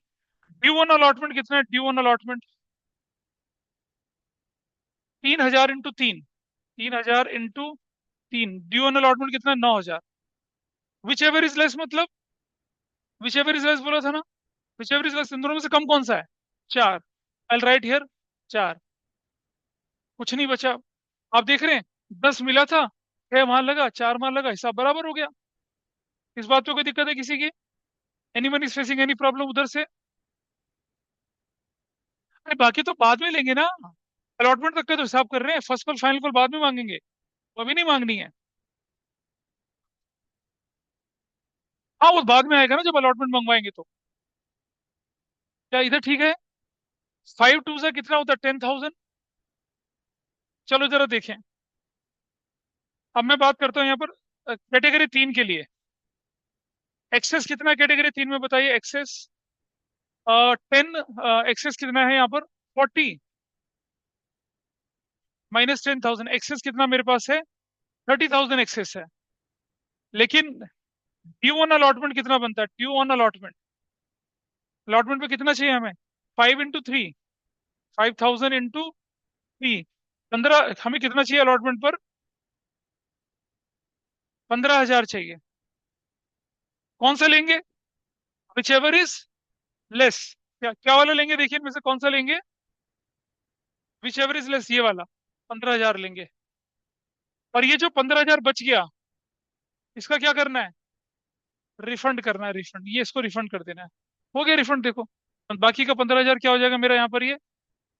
[SPEAKER 1] ड्यू ऑन अलॉटमेंट कितना है? Due on allotment 3,000 × 3। 3,000 × 3 due on allotment कितना? 9,000। विच एवर इज लेस मतलब, विच एवर इज लेस बोला था ना? विच एवर इज लेस, इन दोनों में से कम कौन सा है? 4। आई राइट हियर 4। कुछ नहीं बचा। आप देख रहे हैं, 10 मिला था, 6 वहां लगा, 4 वहां लगा, हिसाब बराबर हो गया। इस बात पे कोई दिक्कत है किसी की? Any one is facing any problem उधर से? अरे बाकी तो बाद में लेंगे ना। अलॉटमेंट तक का तो हिसाब कर रहे हैं, फर्स्ट कॉल फाइनल कॉल बाद में मांगेंगे, वो अभी नहीं मांगनी है। हाँ, वो बाद में आएगा ना जब अलॉटमेंट मंगवाएंगे तो। क्या इधर ठीक है? 5 2 सा कितना होता है? 10,000। चलो जरा देखें। अब मैं बात करता हूँ यहाँ पर कैटेगरी 3 के लिए। एक्सेस कितना है कैटेगरी 3 में? बताइए एक्सेस। 10। एक्सेस कितना है यहाँ पर? 40 -10,000। एक्सेस कितना मेरे पास है? 30,000 एक्सेस है। लेकिन ड्यू ऑन अलॉटमेंट कितना बनता है? ड्यू ऑन अलॉटमेंट, अलॉटमेंट पे कितना चाहिए हमें? 5 × 3, 5,000 × 3। 15, हमें कितना चाहिए अलॉटमेंट पर? 15,000 चाहिए। कौन सा लेंगे? Which ever is less. क्या क्या वाला लेंगे? देखिए इनमें से कौन सा लेंगे? विच एवर इज लेस, ये वाला। 15,000 लेंगे। और ये जो 15,000 बच गया, इसका क्या करना है? रिफंड करना है, रिफंड। ये इसको रिफंड कर देना है। हो गया रिफंड, देखो। बाकी का 15,000 क्या हो जाएगा मेरा यहाँ पर? ये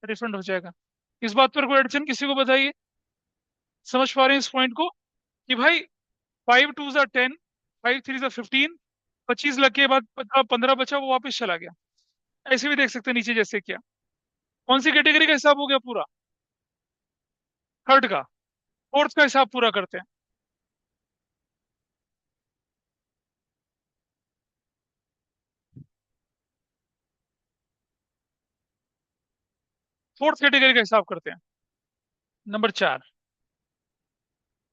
[SPEAKER 1] रिफंड हो जाएगा। इस बात पर कोई अड़चन किसी को? बताइए, समझ पा रहे हैं इस पॉइंट को? कि भाई 5 2 सा 10, 5 3 सा 15, 25 लग के बाद 15 बचा, वो वापस चला गया। ऐसे भी देख सकते हैं नीचे जैसे क्या। कौन सी कैटेगरी का हिसाब हो गया पूरा? थर्ड का। फोर्थ का हिसाब पूरा करते हैं। फोर्थ कैटेगरी का हिसाब करते हैं। नंबर 4,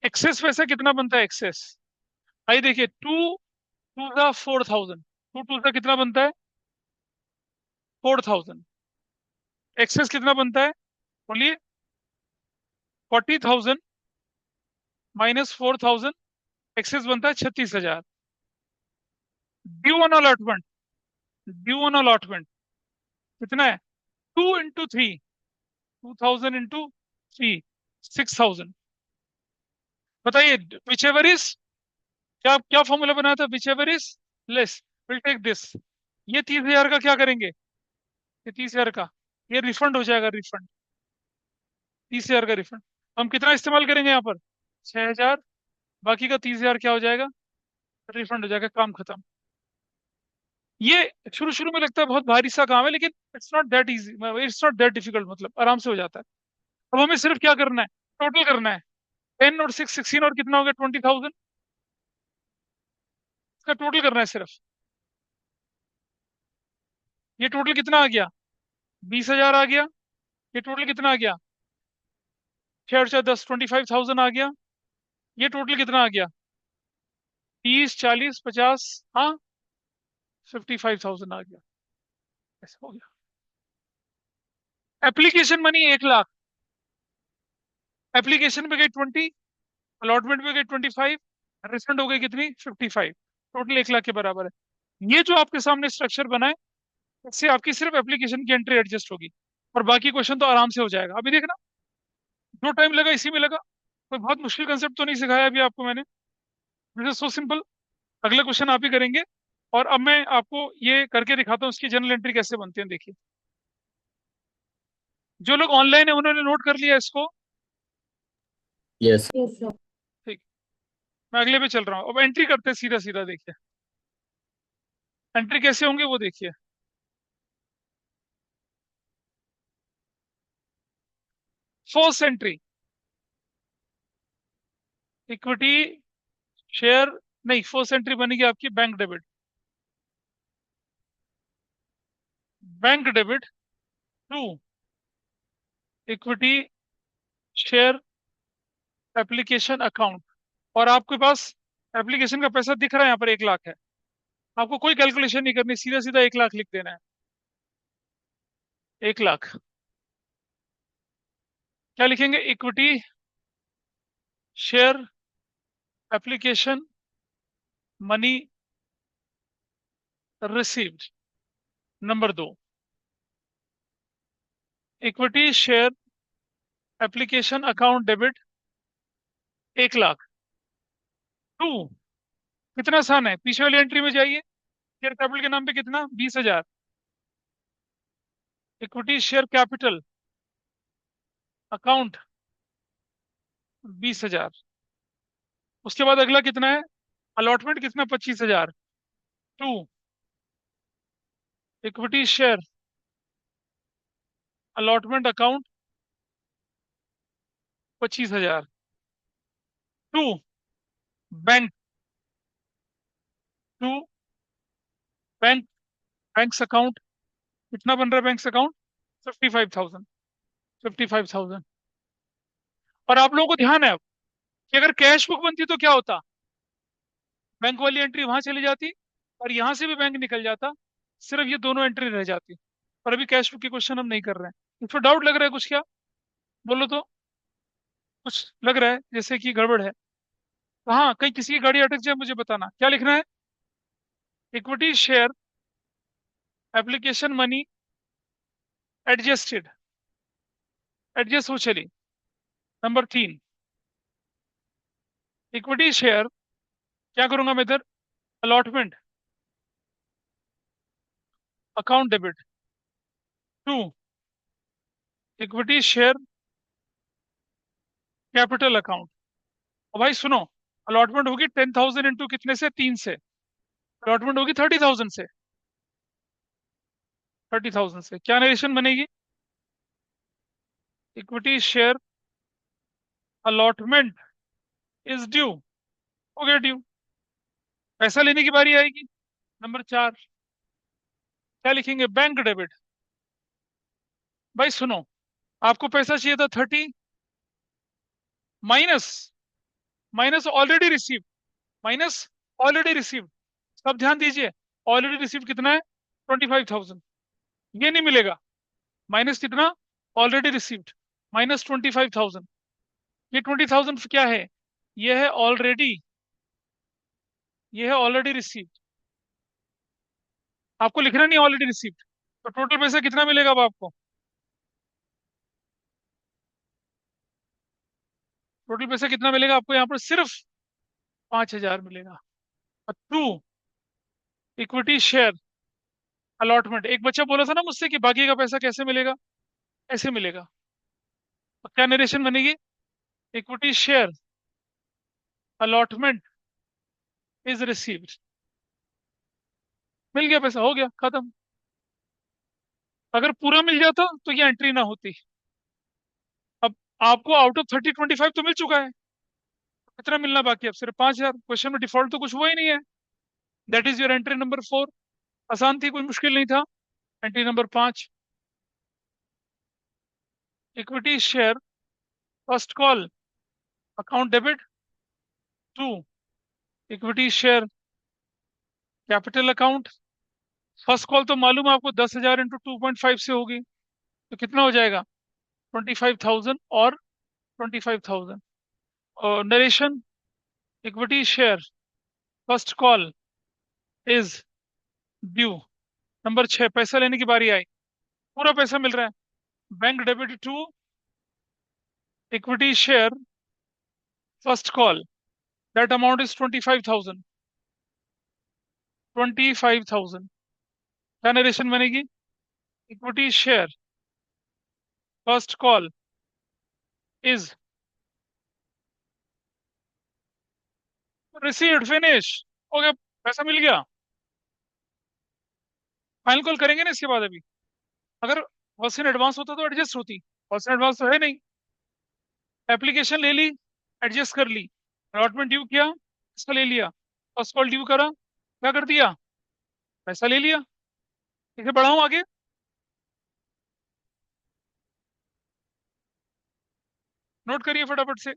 [SPEAKER 1] एक्सेस पैसा कितना बनता है? एक्सेस, आइए देखिए। 2 2 सा 4,000। 2 2 सा कितना बनता है? 4,000। एक्सेस कितना बनता है? बोलिए। 40,000 -4,000। एक्सेस बनता है 36,000। Due on allotment, due on allotment कितना है? 2 × 3, 2,000 × 3, 6,000। बताइए विच एवर इज, क्या क्या फॉर्मूला बनाया था? Whichever is less, will take this. ये 30,000 का क्या करेंगे? ये 30,000 का, ये रिफंड हो जाएगा, रिफंड। 30,000 का रिफंड। हम कितना इस्तेमाल करेंगे यहाँ पर? 6,000। बाकी का 30,000 क्या हो जाएगा? रिफंड हो जाएगा, काम खत्म। ये शुरू शुरू में लगता है बहुत भारी सा काम है, लेकिन it's not that easy, it's not that difficult, मतलब आराम से हो जाता है। अब हमें सिर्फ क्या करना है, टोटल करना है। 10 और 6 16 और कितना हो गया, 20,000। इसका टोटल करना है सिर्फ। ये टोटल कितना आ गया, 20,000 आ गया। ये टोटल कितना आ गया, 6 और 4 10, 25,000 आ गया। ये टोटल कितना आ गया, 30 40 50, हाँ 55,000 आ गया। ऐसा हो गया। एप्लीकेशन मनी 1 लाख, एप्लीकेशन पे गई 20, अलॉटमेंट पे गई 25, रिफंड हो गई कितनी, 55। टोटल 1 लाख के बराबर है। ये जो आपके सामने स्ट्रक्चर बना है, इससे आपकी सिर्फ एप्लीकेशन की एंट्री एडजस्ट होगी, और बाकी क्वेश्चन तो आराम से हो जाएगा। अभी देखना, जो टाइम लगा इसी में लगा। कोई बहुत मुश्किल कंसेप्ट तो नहीं सिखाया अभी आपको मैंने, दिस इज सो सिंपल। अगला क्वेश्चन आप ही करेंगे। और अब मैं आपको ये करके दिखाता हूँ इसकी जनरल एंट्री कैसे बनती है, देखिए। जो लोग ऑनलाइन है उन्होंने नोट कर लिया इसको।
[SPEAKER 2] यस।
[SPEAKER 1] ठीक, मैं अगले पे चल रहा हूँ। अब एंट्री करते हैं सीधा सीधा, देखिए एंट्री कैसे होंगे वो देखिए। फर्स्ट एंट्री, इक्विटी शेयर, नहीं फर्स्ट एंट्री बनेगी आपकी bank debit. Bank debit to equity share application account. और आपके पास एप्लीकेशन का पैसा दिख रहा है, यहाँ पर 1 लाख है। आपको कोई कैलकुलेशन नहीं करनी, सीधा सीधा 1 लाख लिख देना है। 1 लाख क्या लिखेंगे, equity share application money received. Number 2, equity share application account debit 1 lakh to, कितना आसान है, पीछे वाली एंट्री में जाइए। शेयर कैपिटल के नाम पे कितना, 20,000, इक्विटी शेयर कैपिटल अकाउंट 20,000। उसके बाद अगला कितना है, अलॉटमेंट कितना, 25,000 to equity share allotment account 25,000 to bank, to bank, banks account कितना बन रहा है, बैंक्स अकाउंट 55,000, 55,000। और आप लोगों को ध्यान है अब कि अगर कैश बुक बनती तो क्या होता, बैंक वाली एंट्री वहां चली जाती और यहां से भी बैंक निकल जाता, सिर्फ ये दोनों एंट्री रह जाती। पर अभी कैश बुक की क्वेश्चन हम नहीं कर रहे हैं। इसको डाउट लग रहा है कुछ क्या, बोलो तो। कुछ लग रहा है जैसे कि गड़बड़ है, तो हाँ कहीं किसी की गाड़ी अटक जाए मुझे बताना। क्या लिखना है, equity share application money adjusted, adjust हो चली। नंबर 3, इक्विटी शेयर, क्या करूंगा मैं इधर, allotment account debit to equity share capital account. और भाई सुनो, अलॉटमेंट होगी 10,000 इंटू कितने से, 3 से। अलॉटमेंट होगी 30,000 से, 30,000 से क्या नरेशन बनेगी, equity share allotment is due, हो गया ड्यू, पैसा लेने की बारी आएगी। नंबर 4, क्या लिखेंगे, बैंक डेबिट। भाई सुनो, आपको पैसा चाहिए था 30, minus, minus already receive, minus already receive. सब ध्यान दीजिए, ऑलरेडी रिसीव कितना है, 25,000। ये नहीं मिलेगा, माइनस कितना, ऑलरेडी रिसीव्ड, माइनस 25,000। ये 20,000 क्या है, ये है ऑलरेडी, ये है ऑलरेडी रिसीव्ड। आपको लिखना नहीं ऑलरेडी रिसीव्ड। तो टोटल पैसा कितना मिलेगा अब आपको, टोटल पैसा कितना मिलेगा आपको यहाँ पर, सिर्फ 5,000 मिलेगा। और टू इक्विटी शेयर अलॉटमेंट, एक बच्चा बोला था ना मुझसे कि बाकी का पैसा कैसे मिलेगा, ऐसे मिलेगा। और क्या नरेशन बनेगी, equity share allotment is received. मिल गया पैसा, हो गया खत्म। अगर पूरा मिल जाता तो ये एंट्री ना होती। अब आपको आउट ऑफ 30 25 तो मिल चुका है। कितना मिलना बाकी है? अब सिर्फ 5,000। क्वेश्चन में डिफॉल्ट तो कुछ हुआ ही नहीं है। That is your entry number 4। आसान थी, कोई मुश्किल नहीं था। Entry number 5, equity share first call account debit to equity share capital account. First call तो मालूम है आपको, 10,000 इंटू 2.5 से होगी। तो कितना हो जाएगा? 25,000 और 25,000। और narration, equity share first call is due. Number 6, पैसा लेने की बारी आई। पूरा पैसा मिल रहा है। Bank debit to equity share first call, that amount is 25,000। 25,000। क्या नरेशन बनेगी? Equity share first call is received, finish. हो गया, पैसा मिल गया। फाइनल कॉल करेंगे ना इसके बाद अभी। अगर फर्स्ट इन एडवांस होता तो एडजस्ट होती। फर्स्ट इन एडवांस तो है नहीं। एप्लीकेशन ले ली, एडजस्ट कर ली। अलॉटमेंट ड्यू किया, इसका ले लिया। फर्स्ट कॉल ड्यू करा, क्या कर दिया? पैसा ले लिया। इसे बढ़ाऊं आगे? नोट करिए फटाफट से।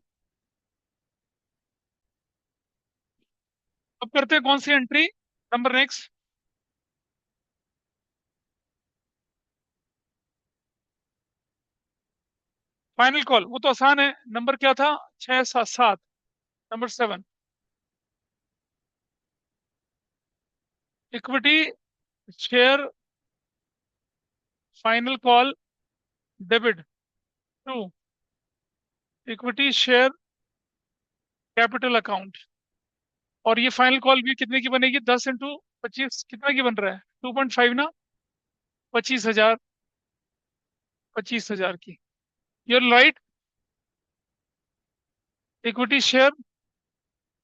[SPEAKER 1] अब करते हैं कौन सी entry, number next. Final call, वो तो आसान है। नंबर क्या था? 6 7 7। Number 7, equity share final call debit to equity share capital account. और ये फाइनल कॉल भी कितने की बनेगी? 10 इंटू 25 कितना की बन रहा है? 2.5 ना। 25,000। 25,000 की। You're right. Equity share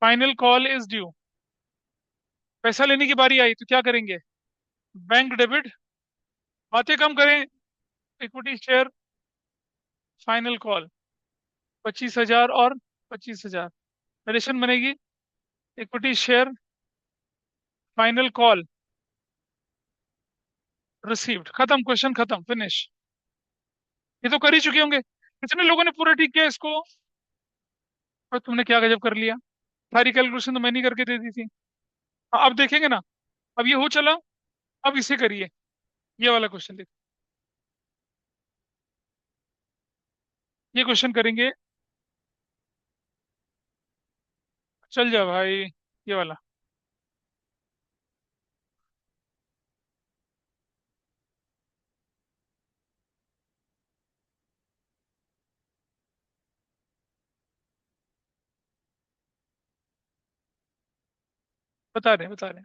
[SPEAKER 1] final call is due. पैसा लेने की बारी आई तो क्या करेंगे? बैंक डेबिट, बातें कम करें। इक्विटी शेयर फाइनल कॉल 25,000 और 25,000। नरेशन बनेगी, equity share final call received. खत्म, क्वेश्चन खत्म, फिनिश। ये तो कर ही चुके होंगे। कितने लोगों ने पूरा ठीक किया इसको? और तुमने क्या गजब कर लिया। सारी कैलकुलेशन तो मैंने ही करके दे दी थी। हाँ, अब देखेंगे ना। अब ये हो चला। अब इसे करिए। ये वाला क्वेश्चन देखो। ये क्वेश्चन करेंगे। चल जा भाई। ये वाला बता रहे हैं।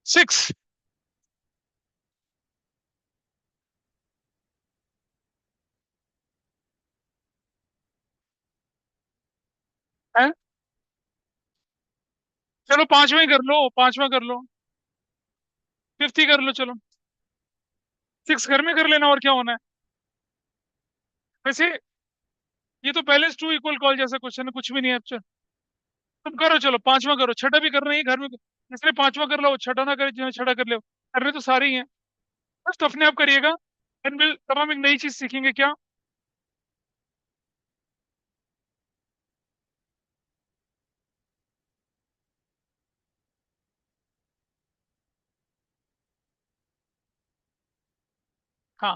[SPEAKER 1] 6 है। चलो पांचवा ही कर लो, पांचवा कर लो। फिफ्थ ही कर लो चलो। 6 घर में कर लेना, और क्या होना है। वैसे ये तो पहले टू इक्वल कॉल जैसा क्वेश्चन है, कुछ भी नहीं है। चल तुम करो, चलो पांचवा करो। छठा भी करना ही घर में। इसलिए पांचवा कर लो, छठा ना करे जो छठा कर ले। करने तो सारे ही हैं। बस तो अपने आप करिएगा। तब हम एक नई चीज सीखेंगे क्या। हाँ,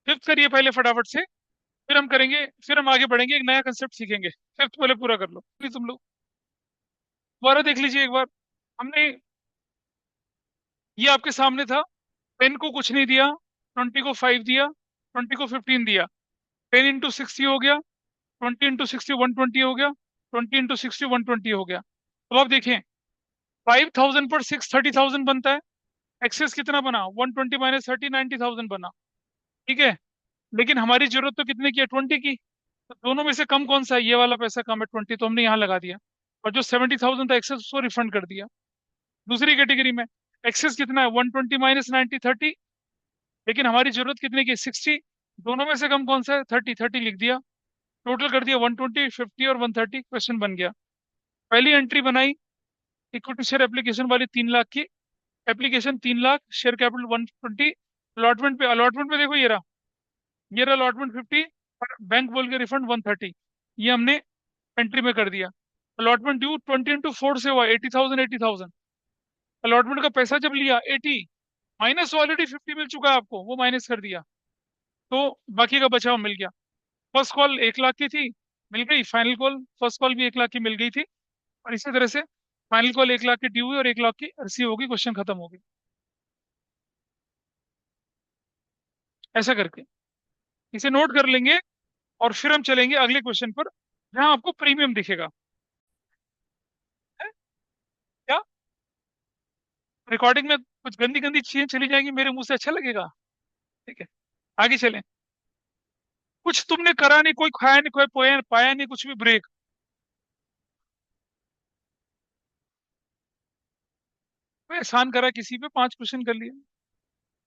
[SPEAKER 1] फिफ्थ करिए पहले फटाफट से। फिर हम करेंगे, फिर हम आगे बढ़ेंगे, एक नया कंसेप्ट सीखेंगे। फिफ्थ पहले पूरा कर लो प्लीज तुम लोग। दोबारा देख लीजिए एक बार। हमने, ये आपके सामने था। 10 को कुछ नहीं दिया, 20 को 5 दिया, 20 को 15 दिया। 10 इंटू 60 हो गया, 20 × 60 120 हो गया, 20 × 60 120 हो गया। अब आप देखें, 5,000 पर 6 30,000 बनता है। एक्सेस कितना बना? 120 माइनस 30 90,000 बना। ठीक है, लेकिन हमारी जरूरत तो कितने की है? 20 की। तो दोनों में से कम कौन सा है? ये वाला पैसा कम है, 20, तो हमने यहाँ लगा दिया। और जो 70,000 था एक्सेस, उसको रिफंड कर दिया। दूसरी कैटेगरी में एक्सेस कितना है? 120 माइनस 90 30, लेकिन हमारी जरूरत कितने की? 60। दोनों में से कम कौन सा है? 30, 30 लिख दिया। टोटल कर दिया 120 50 और 130, क्वेश्चन बन गया। पहली एंट्री बनाई, इक्विटी शेयर एप्लीकेशन वाली 3 लाख की। Application 3 lakh, share capital 120। Allotment पे देखो, ये रहा अलॉटमेंट 50, और बैंक बोल के रिफंड 130। ये हमने एंट्री में कर दिया। अलॉटमेंट ड्यू 20 × 4 से हुआ 80,000 80,000। अलॉटमेंट का पैसा जब लिया 80, माइनस ऑलरेडी 50 मिल चुका है आपको, वो माइनस कर दिया, तो बाकी का बचाव मिल गया। फर्स्ट कॉल 1 लाख की थी, मिल गई। फाइनल कॉल फर्स्ट कॉल भी 1 लाख की मिल गई थी। और इसी तरह से फाइनल कॉल 1 लाख की ड्यू हुई और 1 लाख की रिसीव होगी, क्वेश्चन खत्म हो गई। ऐसा करके इसे नोट कर लेंगे, और फिर हम चलेंगे अगले क्वेश्चन पर, जहां आपको प्रीमियम दिखेगा। है? क्या रिकॉर्डिंग में कुछ गंदी गंदी चीजें चली जाएंगी मेरे मुंह से? अच्छा लगेगा? ठीक है, आगे चलें। कुछ तुमने करा नहीं, कोई खाया नहीं, कोई पोया पाया नहीं, कुछ भी ब्रेक। कोई एहसान करा किसी पे, 5 क्वेश्चन कर लिए।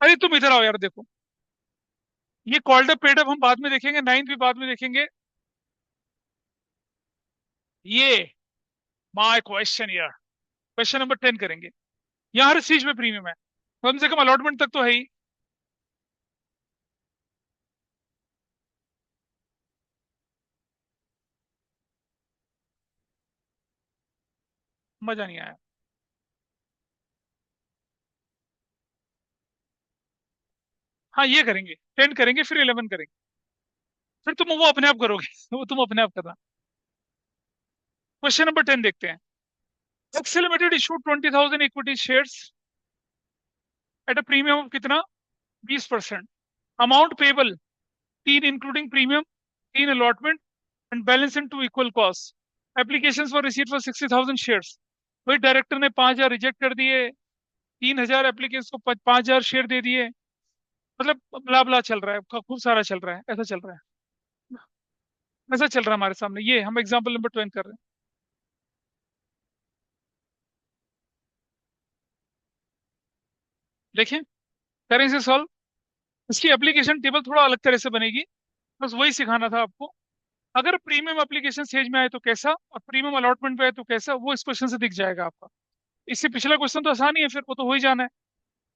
[SPEAKER 1] अरे तुम इधर आओ यार, देखो। ये कॉल्ड अप पेड अप हम बाद में देखेंगे, नाइन्थ भी बाद में देखेंगे। ये माय क्वेश्चन यार, क्वेश्चन नंबर 10 करेंगे। यहाँ हर चीज में प्रीमियम है, कम से कम अलॉटमेंट तक तो है ही। मजा नहीं आया। हाँ, ये करेंगे, 10 करेंगे, फिर 11 करेंगे। फिर तुम वो अपने आप करोगे वो तुम अपने आप करना। क्वेश्चन नंबर 10 देखते हैं। Excel limited issue 20,000 equity shares at a premium of कितना? 20%। Amount payable 3 including premium, 3 allotment, and balance in 2 equal कॉस्ट। Application for receipt for 60,000 shares. वही डायरेक्टर ने 5,000 रिजेक्ट कर दिए, 3,000 एप्लीकेशन को 5,000 शेयर दे दिए। मतलब ब्ला ब्ला चल रहा है, खूब सारा चल रहा है, ऐसा चल रहा है। ऐसा चल रहा है हमारे सामने, ये हम एग्जाम्पल नंबर 12 कर रहे हैं। देखें, करें इसे सॉल्व। इसकी एप्लीकेशन टेबल थोड़ा अलग तरह से बनेगी, बस वही सिखाना था आपको। अगर प्रीमियम एप्लीकेशन स्टेज में आए तो कैसा, और प्रीमियम अलॉटमेंट पे आए तो कैसा, वो इस क्वेश्चन से दिख जाएगा आपका। इससे पिछला क्वेश्चन तो आसान ही है, फिर वो तो हो ही जाना है।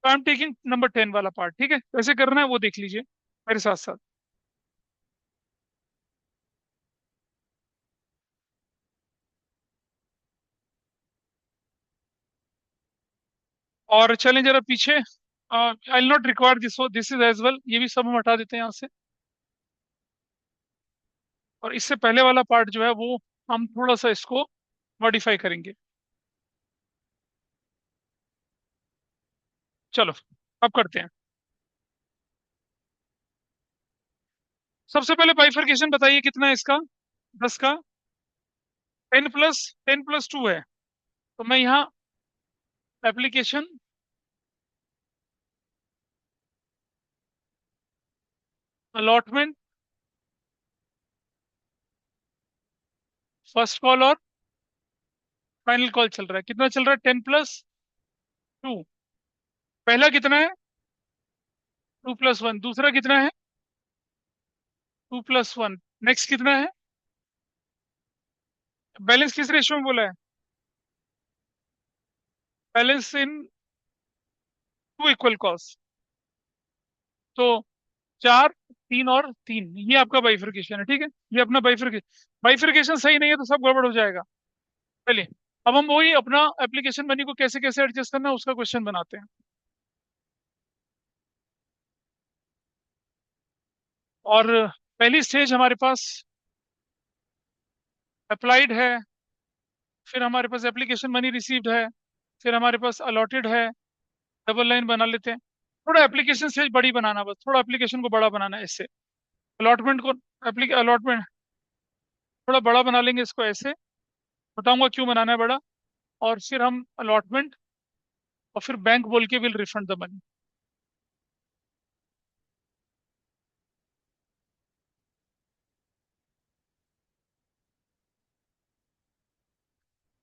[SPEAKER 1] तो आई एम टेकिंग नंबर 10 वाला पार्ट, ठीक है? कैसे करना है वो देख लीजिए मेरे साथ साथ। और चलें जरा पीछे। I will not require this, this is as well, ये भी सब हम हटा देते हैं यहाँ से। और इससे पहले वाला पार्ट जो है वो हम थोड़ा सा इसको मॉडिफाई करेंगे। चलो, अब करते हैं। सबसे पहले बाइफरकेशन बताइए, कितना है इसका? 10 का। 10 + 2 है, तो मैं यहाँ एप्लीकेशन अलॉटमेंट फर्स्ट कॉल और फाइनल कॉल चल रहा है। कितना चल रहा है? 10 + 2। पहला कितना है? 2 + 1। दूसरा कितना है? 2 + 1। नेक्स्ट कितना है? बैलेंस किस रेशियो में बोला है? Balance in 2 equal cost. तो 4 3 और 3, ये आपका बाइफरकेशन है, ठीक है? ये अपना बाइफरकेशन। बाइफरकेशन सही नहीं है तो सब गड़बड़ हो जाएगा। चलिए, अब हम वही अपना एप्लीकेशन मनी को कैसे कैसे एडजस्ट करना है उसका क्वेश्चन बनाते हैं। और पहली स्टेज हमारे पास अप्लाइड है, फिर हमारे पास एप्लीकेशन मनी रिसीव्ड है, फिर हमारे पास अलॉटेड है। डबल लाइन बना लेते हैं। थोड़ा एप्लीकेशन स्टेज बड़ी बनाना, बस थोड़ा एप्लीकेशन को बड़ा बनाना है इससे। अलॉटमेंट को, अलॉटमेंट थोड़ा बड़ा बना लेंगे इसको ऐसे, बताऊंगा क्यों बनाना है बड़ा। और फिर हम अलॉटमेंट, और फिर बैंक बोल के विल रिफंड द मनी।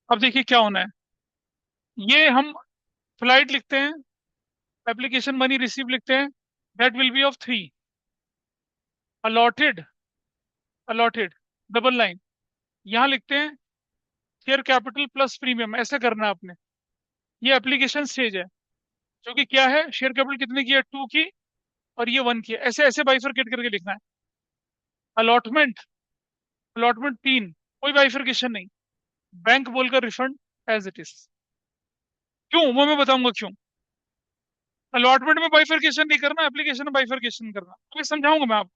[SPEAKER 1] अब देखिए क्या होना है। ये हम फ्लाइट लिखते हैं, एप्लीकेशन मनी रिसीव लिखते हैं, that will B of 3। Allotted, allotted, double line, यहाँ लिखते हैं शेयर कैपिटल प्लस प्रीमियम, ऐसे करना है आपने। ये एप्लीकेशन स्टेज है, जो कि क्या है, शेयर कैपिटल कितने की है, 2 की, और ये 1 की है, ऐसे ऐसे बाइफरकेट करके लिखना है। अलॉटमेंट, अलॉटमेंट 3, कोई बाइफरकेशन नहीं, बैंक बोलकर रिफंड एज इट इज। क्यों, वो मैं बताऊंगा क्यों। अलॉटमेंट में बाइफरकेशन नहीं करना, एप्लीकेशन में बाइफरकेशन करना, अभी समझाऊंगा मैं आपको।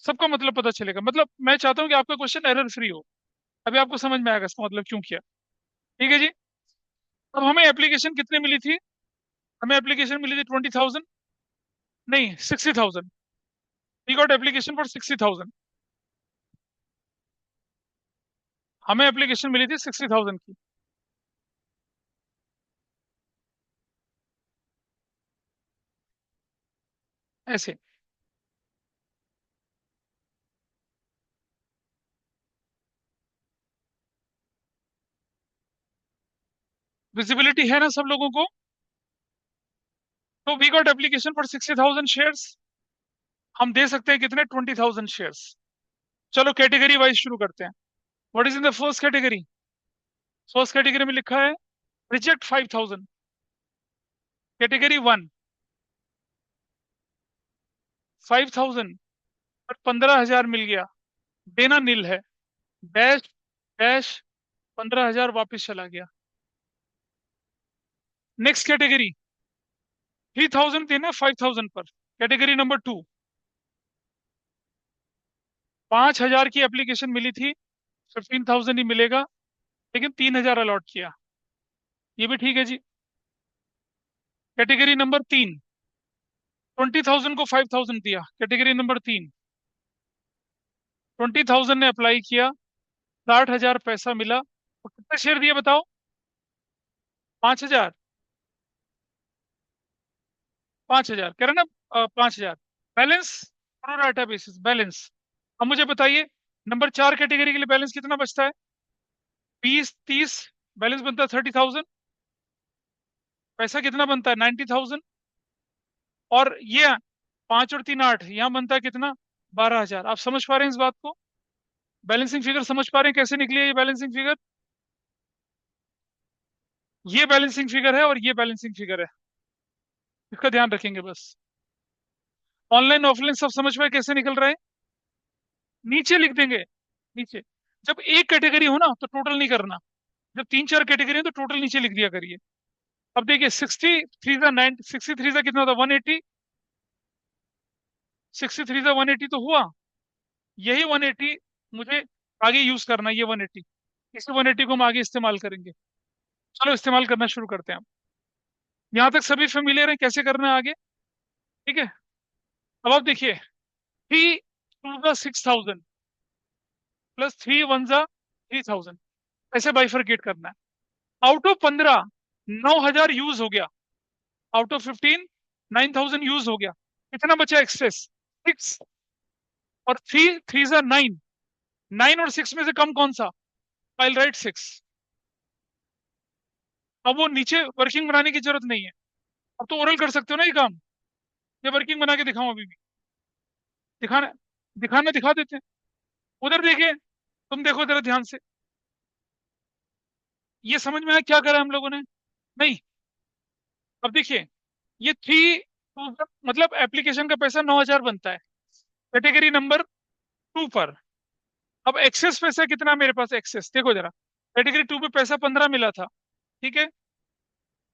[SPEAKER 1] सबका मतलब पता चलेगा, मतलब मैं चाहता हूँ कि आपका क्वेश्चन एरर फ्री हो। अभी आपको समझ में आएगा इसका मतलब क्यों किया। ठीक है जी। अब हमें एप्लीकेशन कितने मिली थी, हमें एप्लीकेशन मिली थी 20,000, नहीं 60,000। We got application for 60,000। हमें एप्लीकेशन मिली थी 60,000 की, ऐसे। विजिबिलिटी है ना सब लोगों को। तो we got application for 60,000 shares. हम दे सकते हैं कितने, 20,000 शेयर्स। चलो कैटेगरी वाइज शुरू करते हैं। What is in the first category. First category में लिखा है रिजेक्ट 5,000। कैटेगरी 1, 5,000 और 15,000 मिल गया, देना नील है, डैश डैश, 15,000 वापस चला गया। नेक्स्ट कैटेगरी, 3,000 देना 5,000 पर। कैटेगरी नंबर 2, 5,000 की एप्लीकेशन मिली थी, 15,000 ही मिलेगा, लेकिन 3,000 अलॉट किया, ये भी ठीक है जी। कैटेगरी नंबर 3, 20,000 को 5,000 दिया। कैटेगरी नंबर 3, 20,000 ने अप्लाई किया, 60,000 पैसा मिला, और कितने शेयर दिए बताओ, 5,000। 5,000 कह रहे ना, 5,000 बैलेंस, प्रोराटा बेसिस बैलेंस। अब मुझे बताइए, नंबर 4 कैटेगरी के लिए बैलेंस कितना बचता है, 20, 30, बैलेंस बनता है 30,000, पैसा कितना बनता है 90,000। और ये 5 और 3 8, यहाँ बनता है कितना, 12,000। आप समझ पा रहे हैं इस बात को, बैलेंसिंग फिगर समझ पा रहे हैं कैसे निकली है ये बैलेंसिंग फिगर। ये बैलेंसिंग फिगर है और ये बैलेंसिंग फिगर है, इसका ध्यान रखेंगे बस। ऑनलाइन ऑफलाइन सब समझ पाए कैसे निकल रहा है। नीचे लिख देंगे, नीचे। जब एक कैटेगरी हो ना तो टोटल नहीं करना, जब 3 4 कैटेगरी है तो टोटल नीचे लिख दिया करिए। अब देखिए 63 कितना होता, 180। 63 तो हुआ, यही 180 मुझे आगे यूज करना है, ये 180, इस 180 को हम आगे इस्तेमाल करेंगे। चलो इस्तेमाल करना शुरू करते हैं हम। यहाँ तक सभी फेमिलियर हैं कैसे करना है आगे। ठीक है। अब आप देखिए, 3 2 6,000 प्लस 3 1 3,000, ऐसे बाइफरकेट करना है। आउट ऑफ 15, 9,000 यूज हो गया। आउट ऑफ 15, 9,000 यूज हो गया। कितना बचा एक्सेस, 6। और 3 3 9, 9 और 6 में से कम कौन सा, आई राइट 6। अब वो नीचे वर्किंग बनाने की जरूरत नहीं है, अब तो ओरल कर सकते हो ना ये काम। ये वर्किंग बना के दिखाऊं अभी भी, दिखाना, दिखाना दिखा देते हैं। उधर देखिए, तुम देखो जरा ध्यान से, ये समझ में आया क्या करा हम लोगों ने, नहीं। अब देखिए, ये मतलब एप्लीकेशन का पैसा 9,000 बनता है कैटेगरी नंबर 2 पर। अब एक्सेस पैसा कितना मेरे पास, एक्सेस देखो जरा। कैटेगरी 2 पे पैसा 15 मिला था, ठीक है।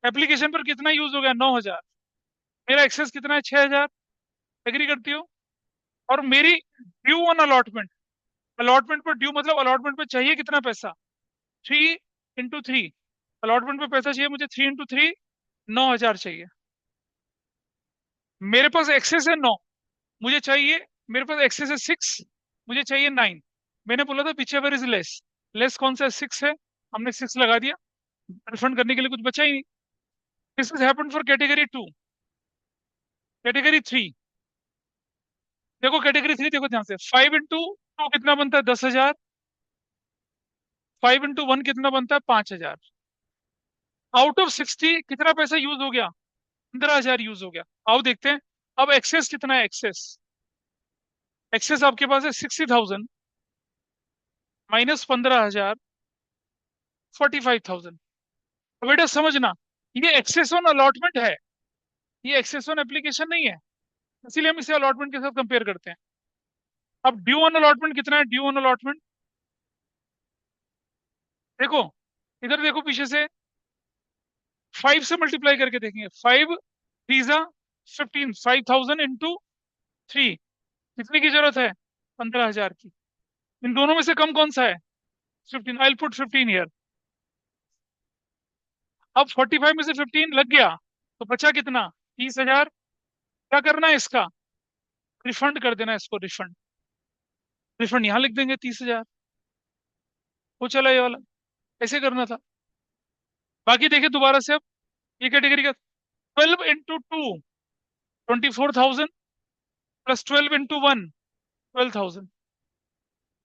[SPEAKER 1] एप्लीकेशन पर कितना यूज हो गया, 9,000। मेरा एक्सेस कितना है, 6,000। एग्री करती हो। और मेरी ड्यू ऑन अलॉटमेंट, अलॉटमेंट पर ड्यू मतलब अलॉटमेंट पे चाहिए कितना पैसा, 3 × 3। अलॉटमेंट पे पैसा चाहिए मुझे 3 × 3, 9,000 चाहिए। मेरे पास एक्सेस है 9, मुझे चाहिए, मेरे पास एक्सेस है 6, मुझे चाहिए 9। मैंने बोला था पीछे इज लेस। लेस कौन सा है? 6 है। हमने 6 लगा दिया। रिफंड करने के लिए कुछ बचा ही नहीं। This is happened for category 2। Category 3, देखो कैटेगरी 3, देखो ध्यान से। 5 इंटू 2 कितना बनता है? 10,000। 5 इंटू 1 कितना बनता है? 5,000। आउट ऑफ 60 कितना पैसा यूज हो गया? 15,000 यूज हो गया। आओ देखते हैं। अब एक्सेस कितना है? एक्सेस, एक्सेस आपके पास है 60,000 माइनस 15,000, 45,000। अब बेटा समझना, ये एक्सेस ऑन अलॉटमेंट है, ये एक्सेस ऑन एप्लीकेशन नहीं है। इसीलिए हम इसे अलॉटमेंट के साथ कंपेयर करते हैं। अब ड्यू ऑन अलॉटमेंट कितना है? ड्यू ऑन अलॉटमेंट देखो, इधर देखो पीछे से। 5 से मल्टीप्लाई करके देखेंगे। 5 3 जा 15, 5,000 इंटू 3। कितने की जरूरत है? 15,000 की। इन दोनों में से कम कौन सा है? 15। I put 15 year. अब 45 में से 15 लग गया, तो बचा कितना? 30,000। क्या करना है इसका? रिफंड कर देना है इसको, रिफंड। रिफंड यहां लिख देंगे 30,000। वो चला ये वाला। ऐसे करना था। बाकी देखिए दोबारा से अब, ये कैटेगरी का 12 into 2 24,000 plus 12 into 1 12,000।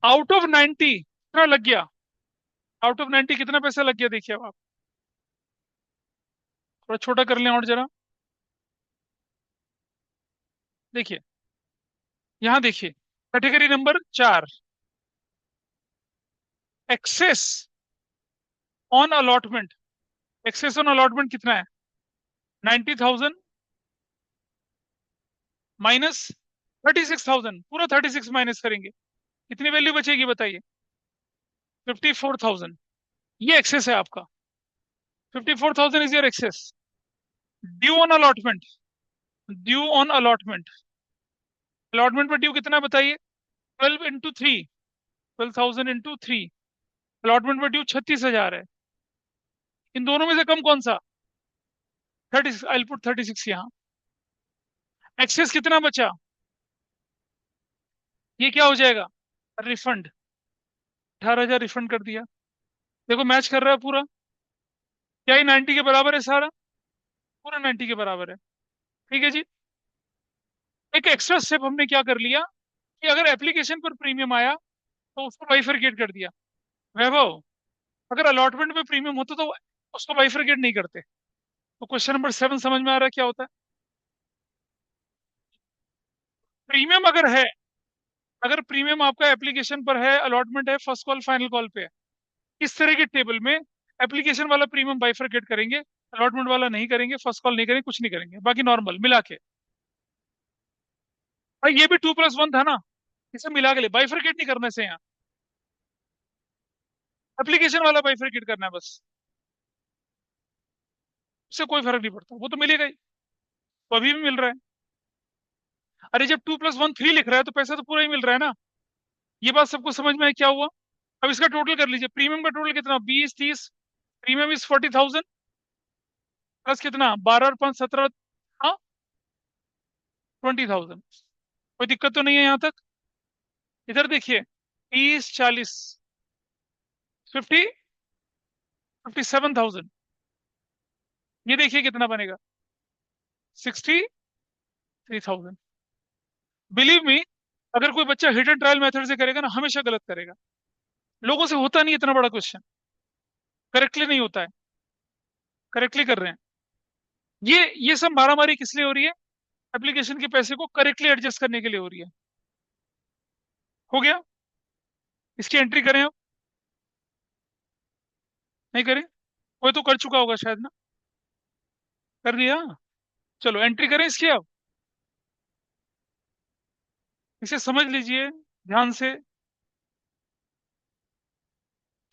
[SPEAKER 1] Out of 90 कितना लग गया? आउट ऑफ 90 कितना पैसा लग गया? देखिए अब आप थोड़ा छोटा कर लें और जरा। देखिए, यहां देखिए, category number 4, excess on allotment. Excess on allotment कितना है? 90,000 माइनस 36,000। पूरा 36 माइनस करेंगे, कितनी वैल्यू बचेगी बताइए? 54,000। ये एक्सेस है आपका। 54,000 is your excess. Due on allotment, due on allotment. Allotment पर ड्यू कितना है बताइए? 12 इंटू 3, 12,000 इंटू 3। अलॉटमेंट पर ड्यू 36,000 है। इन दोनों में से कम कौन सा? 36। आई पुट 36 यहाँ। एक्सेस कितना बचा? ये क्या हो जाएगा? रिफंड। 18,000 रिफंड कर दिया। देखो मैच कर रहा है पूरा। क्या ये 90 के बराबर है सारा? पूरा 90 के बराबर है। ठीक है जी। एक एक्स्ट्रा स्टेप हमने क्या कर लिया, कि अगर एप्लीकेशन पर प्रीमियम आया तो उसको बाइफरकेट कर दिया। वैभव, अगर अलॉटमेंट में प्रीमियम होता तो उसको बाइफरकेट नहीं करते। तो क्वेश्चन नंबर 7 समझ में आ रहा है क्या होता है? प्रीमियम अगर है, अगर प्रीमियम आपका एप्लीकेशन पर है, अलॉटमेंट है, फर्स्ट कॉल फाइनल कॉल पे है, इस तरह के टेबल में एप्लीकेशन वाला प्रीमियम बाइफरकेट करेंगे, अलॉटमेंट वाला नहीं करेंगे, फर्स्ट कॉल नहीं करेंगे, कुछ नहीं करेंगे, बाकी नॉर्मल मिला के। भाई ये भी 2+1 था ना, इसे मिला के ले, बाइफरकेट नहीं करने से यहाँ। एप्लीकेशन वाला बाइफरकेट करना है बस, उससे कोई फर्क नहीं पड़ता, वो तो मिलेगा ही। तो अभी भी मिल रहा है। अरे जब 2+1 3 लिख रहा है तो पैसा तो पूरा ही मिल रहा है ना। ये बात सबको समझ में है क्या हुआ? अब इसका टोटल कर लीजिए। प्रीमियम का टोटल कितना? 20 30। प्रीमियम इज 40,000 प्लस कितना? 12 और 5 17। हाँ, 20,000। कोई दिक्कत तो नहीं है यहाँ तक? इधर देखिए, 30 40, 57,000। ये देखिए कितना बनेगा? 63,000। बिलीव मी, अगर कोई बच्चा हिट एंड ट्रायल मेथड से करेगा ना, हमेशा गलत करेगा। लोगों से होता नहीं इतना बड़ा क्वेश्चन, करेक्टली नहीं होता है। करेक्टली कर रहे हैं। ये सब मारामारी किस लिए हो रही है? एप्लीकेशन के पैसे को करेक्टली एडजस्ट करने के लिए हो रही है। हो गया? इसकी एंट्री करें अब? नहीं करें? कोई तो कर चुका होगा शायद ना। कर दिया? चलो एंट्री करें इसकी अब। इसे समझ लीजिए ध्यान से।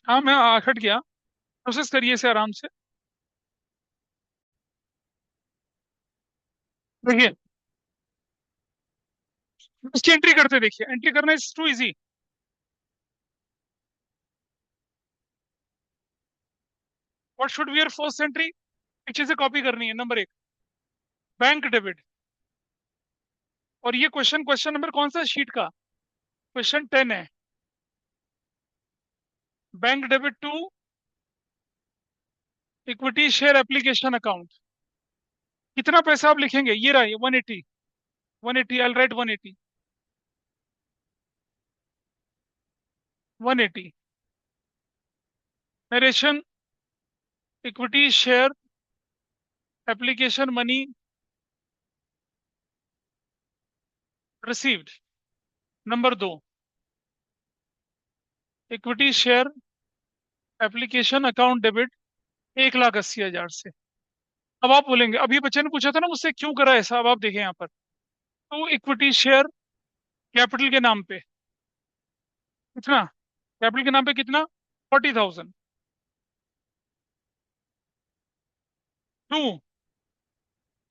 [SPEAKER 1] हाँ, मैं हट गया। प्रोसेस करिए इसे आराम से। देखिए, इसकी एंट्री करते देखिए। एंट्री करना is too easy. What should be your first entry? पीछे से कॉपी करनी है। Number 1, bank debit. और ये क्वेश्चन, क्वेश्चन नंबर कौन सा शीट का? क्वेश्चन 10 है। Bank debit to equity share application account. कितना पैसा आप लिखेंगे? ये रहा, 180। 180, I write 180। 180। Narration, equity share application money received. Number दो, equity share application account debit 1,80,000 से। अब आप बोलेंगे, अभी बच्चे ने पूछा था ना मुझसे क्यों करा ऐसा, अब आप देखें यहाँ पर। तो इक्विटी शेयर कैपिटल के नाम पे कितना? कैपिटल के नाम पे कितना? 40,000। टू,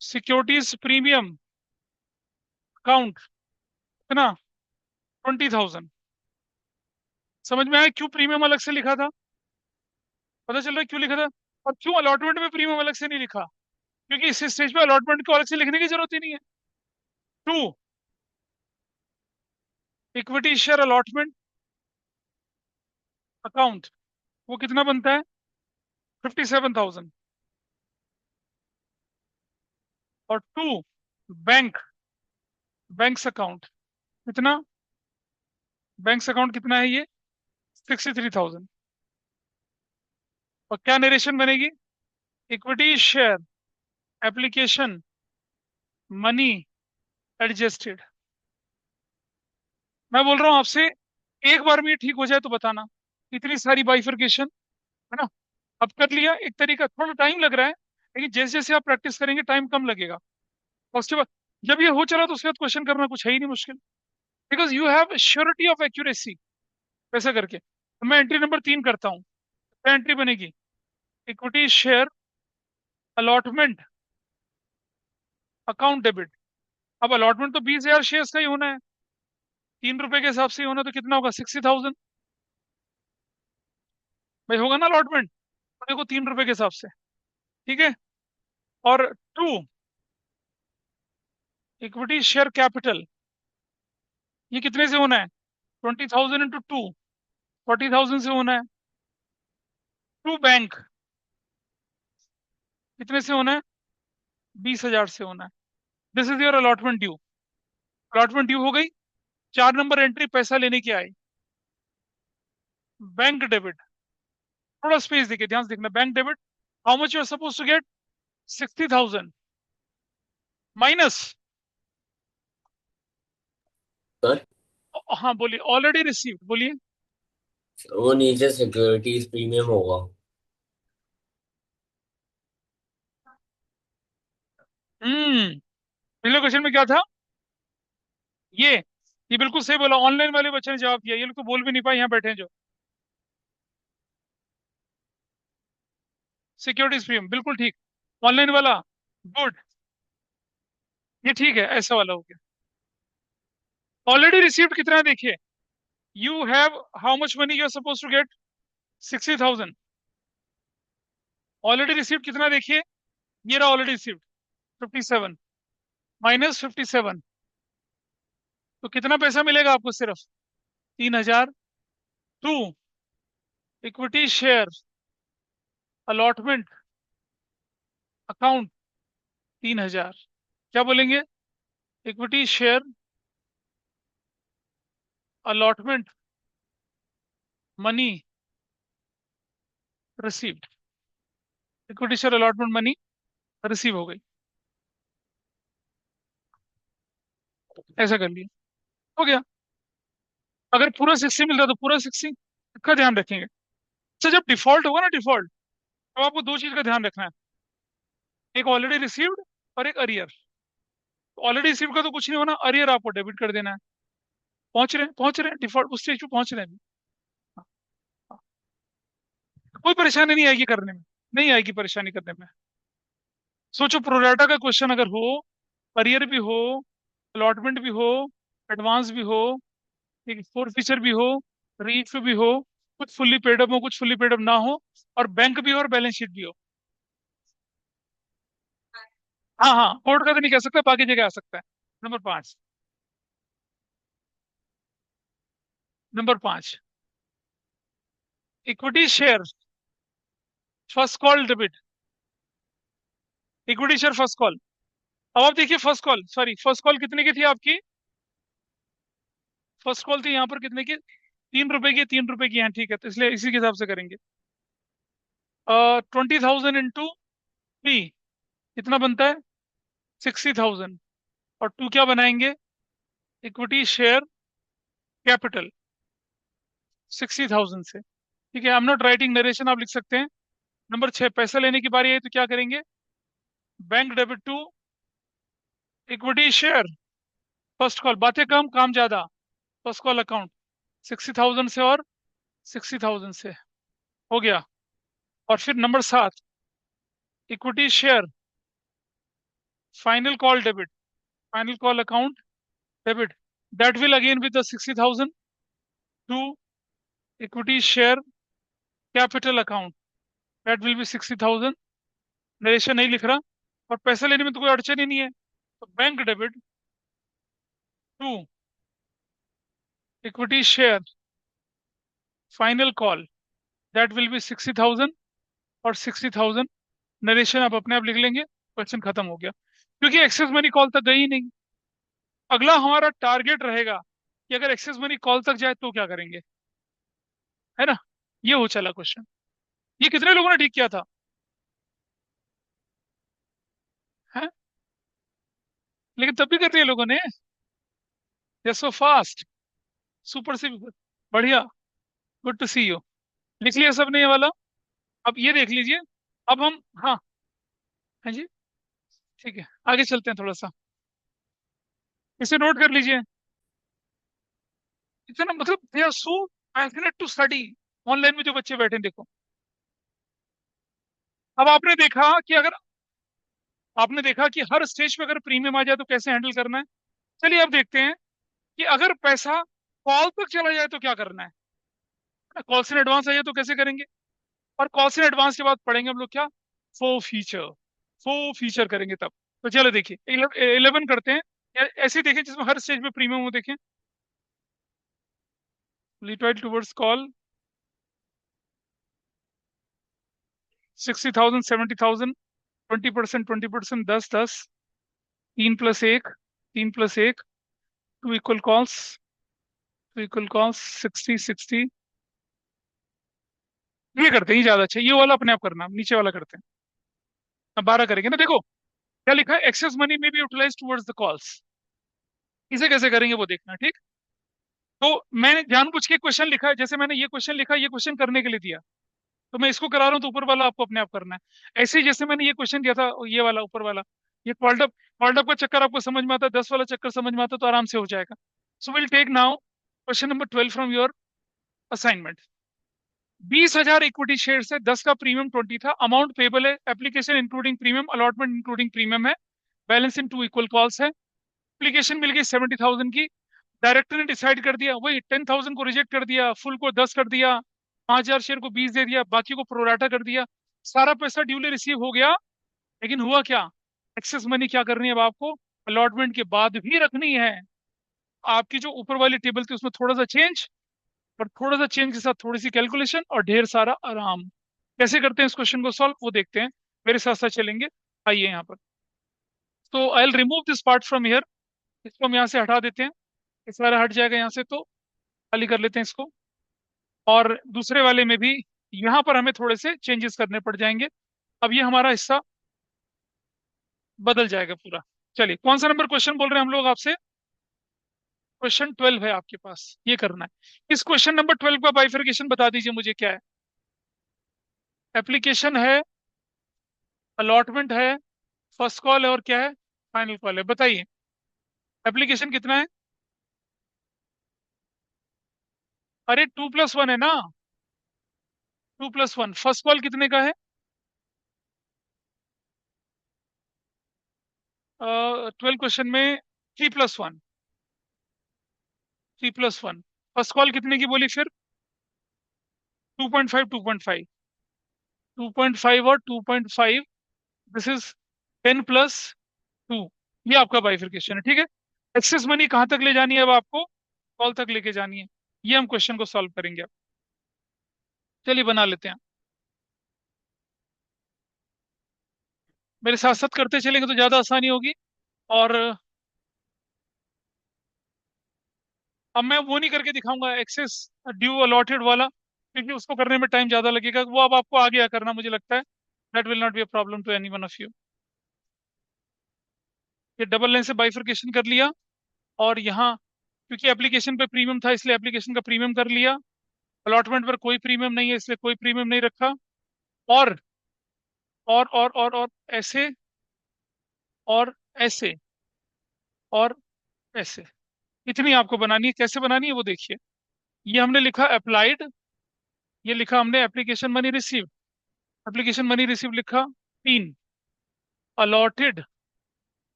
[SPEAKER 1] सिक्योरिटीज प्रीमियम अकाउंट कितना? 20,000। समझ में आया क्यों प्रीमियम अलग से लिखा था? पता चल रहा है क्यों लिखा था? और क्यों अलॉटमेंट में प्रीमियम अलग से नहीं लिखा? क्योंकि इस स्टेज पे अलॉटमेंट को अलग से लिखने की जरूरत ही नहीं है। To, equity share allotment account, वो कितना बनता है? 57,000। और टू, बैंक, बैंक्स अकाउंट कितना? बैंक्स अकाउंट कितना है ये? 63,000। और क्या नरेशन बनेगी? Equity share application money adjusted. मैं बोल रहा हूं आपसे, एक बार में ये ठीक हो जाए तो बताना। इतनी सारी बाइफर्केशन, है ना? अब कर लिया एक तरीका, थोड़ा टाइम लग रहा है, लेकिन जैसे जैसे आप प्रैक्टिस करेंगे टाइम कम लगेगा। और उसके बाद जब ये हो चला तो उसके बाद क्वेश्चन करना कुछ है ही नहीं मुश्किल, because you have surety of accuracy. वैसा करके तो मैं एंट्री नंबर 3 करता हूँ। क्या एंट्री बनेगी? Equity share allotment account debit. अब अलॉटमेंट तो 20,000 शेयर्स का ही होना है, 3 रुपए के हिसाब से ही होना, तो कितना होगा? 60,000। भाई होगा ना अलॉटमेंट? तो देखो 3 रुपए के हिसाब से, ठीक है। और टू, इक्विटी शेयर कैपिटल, ये कितने से होना है? 20,000 इंटू टू, 40,000 से होना है। टू, बैंक, कितने से होना है? 20,000 से होना है। This is your allotment due. Allotment due हो गई। 4 नंबर एंट्री पैसा लेने की आई। बैंक डेबिट, थोड़ा स्पेस देखिए, ध्यान से देखना। Bank debit, how much you are suppose to get? 60,000 minus,
[SPEAKER 2] sir,
[SPEAKER 1] हाँ बोलिए, ऑलरेडी रिसीव्ड, बोलिए।
[SPEAKER 2] वो नीचे सिक्योरिटीज प्रीमियम होगा।
[SPEAKER 1] पिछले क्वेश्चन में क्या था? ये ये बिल्कुल सही बोला, ऑनलाइन वाले बच्चे ने जवाब दिया, ये लोग तो बोल भी नहीं पाए यहाँ बैठे हैं जो। सिक्योरिटीज प्रीमियम बिल्कुल ठीक, ऑनलाइन वाला गुड, ये ठीक है, ऐसा वाला हो गया। ऑलरेडी रिसीव्ड कितना है देखिए, you have how much money you are suppose to get? 60,000। Already received कितना देखिए, ये रहा ऑलरेडी रिसीव्ड, 57 माइनस 57, तो कितना पैसा मिलेगा आपको? सिर्फ 3,000। To, equity share allotment account 3,000। क्या बोलेंगे? Equity share allotment money received. Equity share allotment money receive हो गई, ऐसा कर लिया, हो गया। अगर पूरा 60 मिल रहा तो पूरा 60 का ध्यान रखेंगे। अच्छा, जब डिफॉल्ट होगा ना, डिफॉल्ट, तो आपको दो चीज का ध्यान रखना है, एक ऑलरेडी रिसीव्ड और एक अरियर। ऑलरेडी रिसीव्ड का तो कुछ नहीं होना, अरियर आपको डेबिट कर देना है। पहुंच रहे हैं डिफॉल्ट उस स्टेज पे पहुंच रहे हैं अभी। हाँ, हाँ। कोई परेशानी नहीं आएगी करने में, नहीं आएगी परेशानी करने में। सोचो प्रोराटा का क्वेश्चन अगर हो, अरियर भी हो, अलॉटमेंट भी हो, एडवांस भी हो, एक फोर फीचर भी हो, रीफ भी हो, कुछ फुल्ली पेड अप हो कुछ फुल्ली पेड अप ना हो, और बैंक भी हो और बैलेंस शीट भी हो। हाँ हाँ, कोर्ट का तो नहीं कह सकता, बाकी जगह आ सकता है। Number 5, number 5, equity share first call debit, equity share first call. अब आप देखिए first call, sorry first call कितने की थी आपकी? फर्स्ट कॉल थी यहाँ पर कितने की? 3 रुपए की, 3 रुपए की है, ठीक है, तो इसलिए इसी के हिसाब से करेंगे। 20,000 इंटू 3 कितना बनता है? 60,000। और टू क्या बनाएंगे? इक्विटी शेयर कैपिटल 60,000 से। ठीक है, I am not writing narration, आप लिख सकते हैं। नंबर 6, पैसा लेने की बारी आई तो क्या करेंगे? Bank debit to equity share first call, बातें कम काम ज्यादा। फर्स्ट कॉल अकाउंट 60,000 से और 60,000 से हो गया। और फिर number 7, equity share final call debit, final call account debit, that will again with the 60,000 to equity share capital account, that will be 60,000। Narration नहीं लिख रहा। और पैसा लेने में तो कोई अड़चन ही नहीं है, तो bank debit to equity share final call, that will be 60,000 और 60,000। नरेशन आप अपने आप लिख लेंगे, क्वेश्चन खत्म हो गया। क्योंकि एक्सेस मनी कॉल तक गई ही नहीं। अगला हमारा टारगेट रहेगा कि अगर एक्सेस मनी कॉल तक जाए तो क्या करेंगे, है ना। ये हो चला क्वेश्चन। ये कितने लोगों ने ठीक किया था? है? लेकिन तब भी कर दिया लोगों ने। सो फास्ट, सुपर से बढ़िया, गुड टू सी यू। लिख लिया सबने ये वाला? अब ये देख लीजिए। अब हम, हाँ, हाँ जी, ठीक है, आगे चलते हैं थोड़ा सा। इसे नोट कर लीजिए। इतना मतलब they are so passionate to study. Online में जो बच्चे बैठे हैं देखो। अब आपने देखा कि हर स्टेज पे अगर प्रीमियम आ जाए तो कैसे हैंडल करना है। चलिए अब देखते हैं कि अगर पैसा कॉल तक चला जाए तो क्या करना है। कॉल से एडवांस आ जाए तो कैसे करेंगे। और कॉल से एडवांस के बाद पढ़ेंगे हम लोग क्या? फो फीचर, फो फीचर करेंगे तब। तो चलो देखिए 11 करते हैं, या ऐसे देखें जिसमें हर स्टेज पे प्रीमियम हो, देखें। लिटवाइड towards call 60,000 70,000, 20%, 20%, 10 10, 3 + 1, 3 + 1, to equal calls 60 60। ये करते हैं, ये ज्यादा अच्छा है। ये वाला अपने आप करना, नीचे वाला करते हैं। अब 12 करेंगे ना, देखो क्या लिखा है, एक्सेस मनी में be utilise towards the calls. इसे कैसे करेंगे वो देखना, ठीक। तो मैंने जानबूझ के क्वेश्चन लिखा है, जैसे मैंने ये क्वेश्चन लिखा, ये क्वेश्चन करने के लिए दिया, तो मैं इसको करा रहा हूँ, तो ऊपर वाला आपको अपने आप करना है। ऐसे ही जैसे मैंने ये क्वेश्चन दिया था, ये वाला ऊपर वाला, ये कॉल्ड अप का चक्कर आपको समझ में आता है, 10 वाला चक्कर समझ में आता है, तो आराम से हो जाएगा। So will take now question number 12 from your assignment. 20,000 equity share है, 10 का प्रीमियम 20 था, अमाउंट पेबल है, application including premium, allotment including premium है, balance in two equal calls है। एप्लीकेशन मिल गई 70,000 की। डायरेक्टर ने डिसाइड कर दिया, वही 10,000 को रिजेक्ट कर दिया, फुल को 10 कर दिया, 5,000 शेयर को 20 दे दिया, बाकी को प्रोराटा कर दिया। सारा पैसा ड्यूली रिसीव हो गया। लेकिन हुआ क्या? एक्सेस मनी क्या करनी है अब आपको? अलॉटमेंट के बाद भी रखनी है। आपकी जो ऊपर वाली टेबल थी उसमें थोड़ा सा चेंज, और थोड़ा सा चेंज के साथ थोड़ी सी कैलकुलेशन और ढेर सारा आराम। कैसे करते हैं इस क्वेश्चन को सॉल्व, वो देखते हैं। मेरे साथ साथ चलेंगे। आइए यहाँ पर। तो I will remove this part from here. इसको हम यहाँ से हटा देते हैं। ये सारा हट जाएगा यहाँ से, तो खाली कर लेते हैं इसको। और दूसरे वाले में भी यहाँ पर हमें थोड़े से चेंजेस करने पड़ जाएंगे। अब ये हमारा हिस्सा बदल जाएगा पूरा। चलिए, कौन सा नंबर क्वेश्चन बोल रहे हैं हम लोग आपसे? क्वेश्चन 12 है आपके पास, ये करना है। इस क्वेश्चन नंबर 12 का बाइफर्केशन बता दीजिए मुझे क्या है। एप्लीकेशन है, अलॉटमेंट है, फर्स्ट कॉल है, और क्या है? फाइनल कॉल है। बताइए एप्लीकेशन कितना है? अरे 2 + 1 है ना। 2 + 1, फर्स्ट कॉल कितने का है? 12 क्वेश्चन में 3 + 1, 3 + 1। फर्स्ट कॉल कितने की बोली फिर? 2.5, 2.5, 2.5 और 2.5, दिस इज 10 + 2। ये आपका बाइफिकेशन है, ठीक है। एक्सेस मनी कहाँ तक ले जानी है अब आपको? कॉल तक लेके जानी है। ये हम क्वेश्चन को सॉल्व करेंगे अब। चलिए बना लेते हैं। मेरे साथ साथ करते चलेंगे तो ज्यादा आसानी होगी। और अब मैं वो नहीं करके दिखाऊंगा एक्सेस ड्यू अलॉटेड वाला, क्योंकि उसको करने में टाइम ज्यादा लगेगा। वो अब आपको आ गया करना, मुझे लगता है that will not be a problem to any one of you. ये डबल लाइन से बाइफरकेशन कर लिया, और यहाँ क्योंकि एप्लीकेशन पे प्रीमियम था इसलिए एप्लीकेशन का प्रीमियम कर लिया। अलॉटमेंट पर कोई प्रीमियम नहीं है इसलिए कोई प्रीमियम नहीं रखा। और और ऐसे, और ऐसे, और ऐसे। इतनी आपको बनानी है। कैसे बनानी है वो देखिए। ये हमने लिखा अप्लाइड, ये लिखा हमने application money receive, application money receive लिखा 3, अलॉटेड,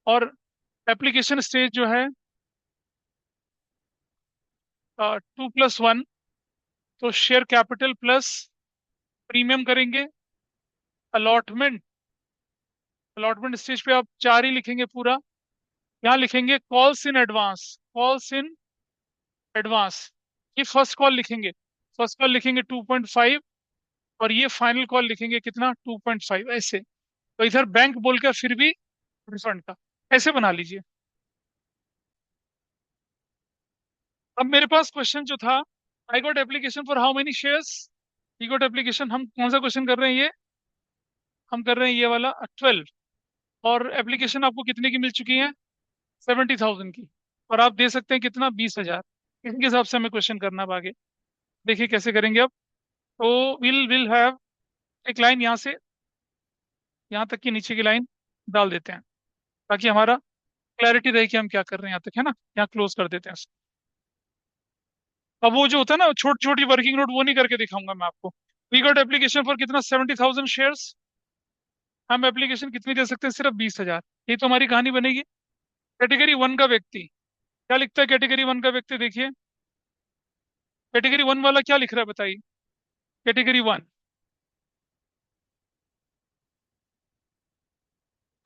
[SPEAKER 1] और एप्लीकेशन स्टेज जो है 2+1, तो शेयर कैपिटल प्लस प्रीमियम करेंगे। अलॉटमेंट, अलॉटमेंट स्टेज पे आप 4 ही लिखेंगे पूरा। यहाँ लिखेंगे calls in advance, calls in advance. ये फर्स्ट कॉल लिखेंगे, फर्स्ट कॉल लिखेंगे 2.5, और ये फाइनल कॉल लिखेंगे कितना, 2.5 ऐसे। तो इधर बैंक बोलकर फिर भी रिफंड का ऐसे बना लीजिए। अब मेरे पास क्वेश्चन जो था, I got application for how many shares, E got application, हम कौन सा क्वेश्चन कर रहे हैं ये, हम कर रहे हैं ये वाला 12। और एप्लीकेशन आपको कितने की मिल चुकी है, 70,000 की। और आप दे सकते हैं कितना, 20,000। इनके हिसाब से हमें क्वेश्चन करना अब आगे। देखिए कैसे करेंगे अब। तो विल विल हैव एक लाइन यहाँ से यहाँ तक की नीचे की लाइन डाल देते हैं, ताकि हमारा क्लैरिटी रहे कि हम क्या कर रहे हैं यहाँ तक, है ना। यहाँ क्लोज कर देते हैं इसको। अब वो जो होता है ना छोटी छोटी वर्किंग नोट, वो नहीं करके दिखाऊंगा मैं आपको। वी गॉट एप्लीकेशन फॉर कितना, 70,000 शेयर्स। हम एप्लीकेशन कितनी दे सकते हैं, सिर्फ 20,000। ये तो हमारी कहानी बनेगी। कैटेगरी वन का व्यक्ति क्या लिखता है, कैटेगरी वन का व्यक्ति देखिए, कैटेगरी वन वाला क्या लिख रहा है बताइए। Category one,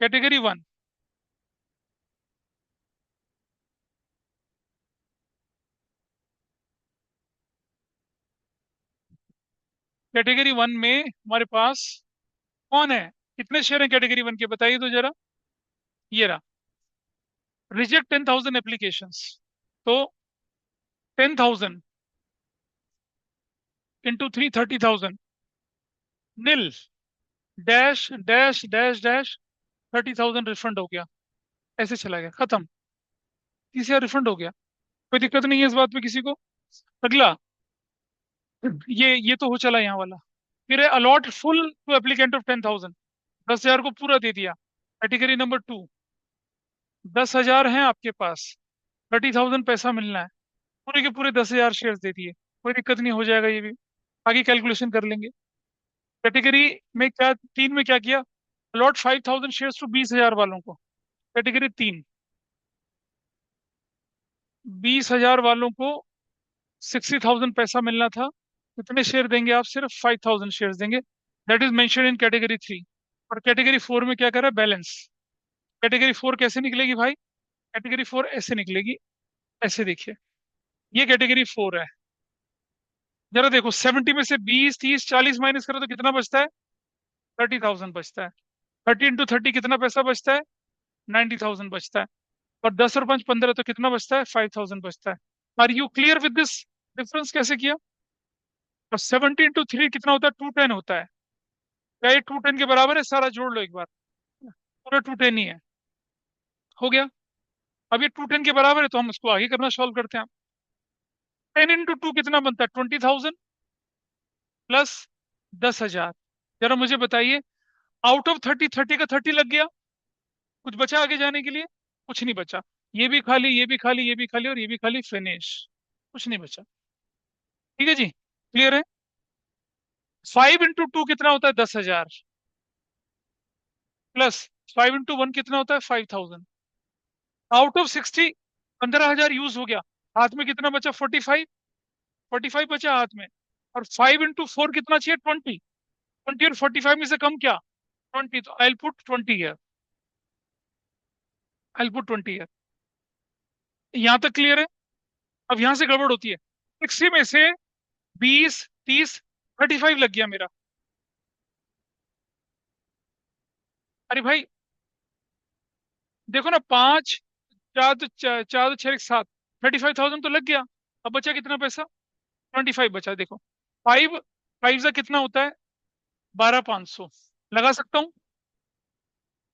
[SPEAKER 1] category one, category one में हमारे पास कौन है, कितने शेयर हैं कैटेगरी वन के बताइए तो जरा। ये रहा, रिजेक्ट 10,000 एप्लीकेशन। तो 10,000 into 3, 30,000, nil, dash dash dash dash, 30,000 refund हो गया। ऐसे चला गया, खत्म। 30,000 रिफंड हो गया। कोई दिक्कत नहीं है इस बात पे किसी को। अगला, ये तो हो चला यहाँ वाला। फिर है allot full to applicant of 10,000, 10,000 को पूरा दे दिया। कैटेगरी नंबर टू, 10,000 है आपके पास, 30,000 पैसा मिलना है, पूरे के पूरे 10,000 शेयर दे दिए। कोई दिक्कत नहीं, हो जाएगा ये भी, आगे कैलकुलेशन कर लेंगे। कैटेगरी में क्या, तीन में क्या किया, अलॉट 5,000 शेयर टू 20,000 वालों को। कैटेगरी तीन, 20,000 वालों को 60,000 पैसा मिलना था। कितने शेयर देंगे आप, सिर्फ 5,000 शेयर देंगे। That is mention in category three. और कैटेगरी फोर में क्या करा, बैलेंस। कैटेगरी फोर कैसे निकलेगी भाई, कैटेगरी फोर ऐसे निकलेगी, ऐसे देखिए। ये कैटेगरी फोर है। जरा देखो, 70 में से 20, 30, 40 माइनस करो तो कितना बचता है, 30,000 बचता है। 30 into 30 कितना पैसा बचता है, 90,000 बचता है। और 10 और 5 15, तो कितना बचता है, 5,000 बचता है। Are you clear with this difference कैसे किया। और 70 into 3 कितना होता है, 210 होता है। क्या ये 210 के बराबर है, सारा जोड़ लो एक बार, पूरा 210 ही है। हो गया। अब ये 210 के बराबर है तो हम इसको आगे करना, सॉल्व करते हैं। 10 into 2 कितना बनता है, 20,000 प्लस 10,000। जरा मुझे बताइए, आउट ऑफ 30, 30 का 30 लग गया, कुछ बचा आगे जाने के लिए, कुछ नहीं बचा। ये भी खाली, ये भी खाली, ये भी खाली, और ये भी खाली, फिनिश। कुछ नहीं बचा। ठीक है जी, क्लियर है। 5 into 2 कितना होता है, 10,000, प्लस 5 into 1 कितना होता है, 5,000। आउट ऑफ 60, 15,000 यूज हो गया। हाथ में कितना बचा, 45, 45 बचा हाथ में। और 5 into 4 कितना चाहिए, 20, 20 और 45 में से कम क्या, 20। तो आई पुट 20 है, आई पुट 20 है। यहाँ तक क्लियर है। अब यहाँ से गड़बड़ होती है। 60 में से 20, 30, 35 लग गया मेरा। अरे भाई देखो ना, पांच, चार तो छह, 7, 35,000 तो लग गया। अब बचा कितना पैसा? 25 बचा, देखो। फाइव, फाइव का कितना होता है? 12,500। लगा सकता हूँ?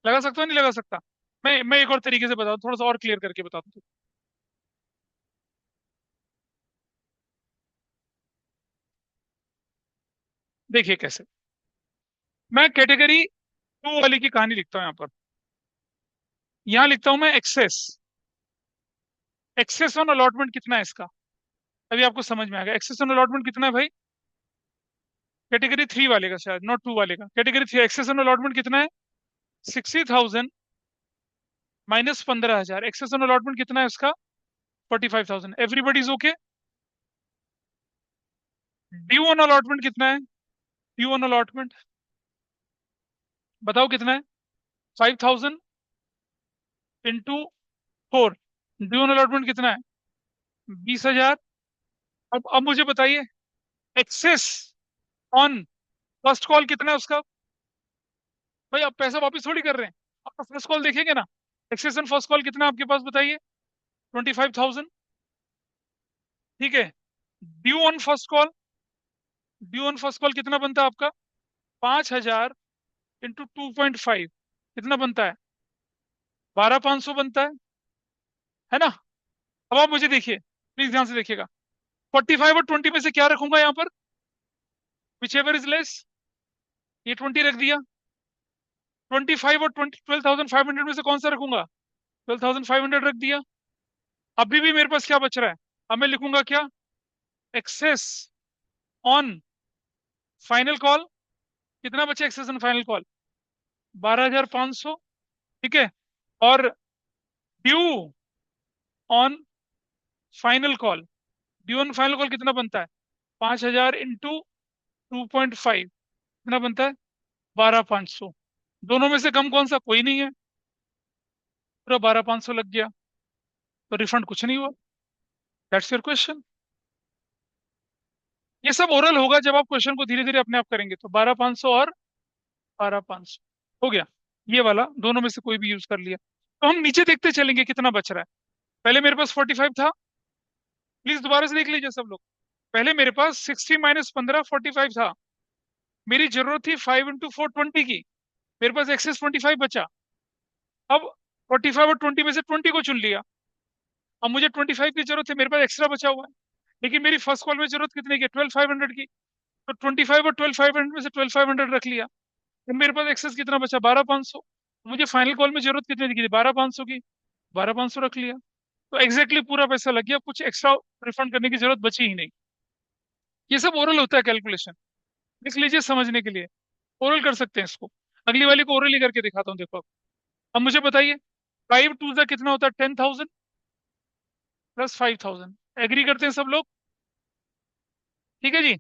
[SPEAKER 1] लगा सकता हूँ नहीं लगा सकता? मैं एक और तरीके से बताऊँ, थोड़ा सा और क्लियर करके बताता हूँ। देखिए कैसे। मैं कैटेगरी टू वाली की कहानी लिखता हूँ यहाँ पर। यहाँ लिखता हूँ मैं एक्सेस। एक्सेस ऑन अलॉटमेंट कितना है इसका? अभी आपको समझ में आ गया एक्सेस ऑन अलॉटमेंट कितना है भाई। कैटेगरी थ्री वाले का, शायद नॉट टू वाले का, category three excess on allotment कितना है? 60,000 माइनस 15,000। एक्सेस ऑन अलॉटमेंट कितना है उसका? 45,000। Everybody is okay. Due on allotment कितना है? ड्यू ऑन अलॉटमेंट बताओ कितना है? 5,000 इंटू 4। ड्यू ऑन अलॉटमेंट कितना है? 20,000। अब मुझे बताइए, एक्सेस ऑन फर्स्ट कॉल कितना है उसका? भाई आप पैसा वापस थोड़ी कर रहे हैं, आप तो फर्स्ट कॉल देखेंगे ना। एक्सेस ऑन फर्स्ट कॉल कितना है आपके पास, बताइए? 25,000। ठीक है। Due on first call, due on first call कितना बनता है आपका? 5,000 इंटू 2.5 कितना बनता है? 12,500 बनता है ना? अब आप मुझे देखिए, प्लीज ध्यान से देखिएगा। 45 और 20 में से क्या रखूंगा यहाँ पर? Which ever is less. ये 20 रख दिया। 25 और 20, 12,500 में से कौन सा रखूंगा? 12,500 रख दिया। अभी भी मेरे पास क्या बच रहा है? अब मैं लिखूंगा क्या? Excess on final call. कितना बचे एक्सेस ऑन फाइनल कॉल? 12,500। ठीक है। और due on final call, due on final call कितना बनता है? 5,000 इंटू 2.5 कितना बनता है? 12,500। दोनों में से कम कौन सा? कोई नहीं है। पूरा 12,500 लग गया। तो रिफंड कुछ नहीं हुआ। That's your question. ये सब ओरल होगा, जब आप क्वेश्चन को धीरे धीरे अपने आप करेंगे। तो 12,500 और 12,500 हो गया। ये वाला दोनों में से कोई भी यूज कर लिया। तो हम नीचे देखते चलेंगे कितना बच रहा है। पहले मेरे पास 45 था। प्लीज दोबारा से देख लीजिए सब लोग। पहले मेरे पास 60 माइनस 15 45 था। मेरी जरूरत थी 5 इंटू 4 20 की। मेरे पास एक्सेस 25 बचा। अब 45 और 20 में से 20 को चुन लिया। अब मुझे 25 की जरूरत है, मेरे पास एक्स्ट्रा बचा हुआ है। लेकिन मेरी फर्स्ट कॉल में जरूरत कितने की? 12,500 की। तो 25 और 12,500 में से 12,500 रख लिया। तो मेरे पास एक्सेस कितना बचा? 12,500। मुझे फाइनल कॉल में जरूरत कितने की थी? 12,500 की। 12,500 रख लिया। तो एग्जैक्टली पूरा पैसा लग गया, कुछ एक्स्ट्रा रिफंड करने की जरूरत बची ही नहीं। ये सब ओरल होता है कैलकुलेशन। लिख लीजिए समझने के लिए। ओरल कर सकते हैं इसको। अगली वाली को ओरल ही करके दिखाता हूँ, देखो। अब मुझे बताइए, 5 टू ज़ा कितना होता है? 10,000 प्लस 5,000। एग्री करते हैं सब लोग? ठीक है जी।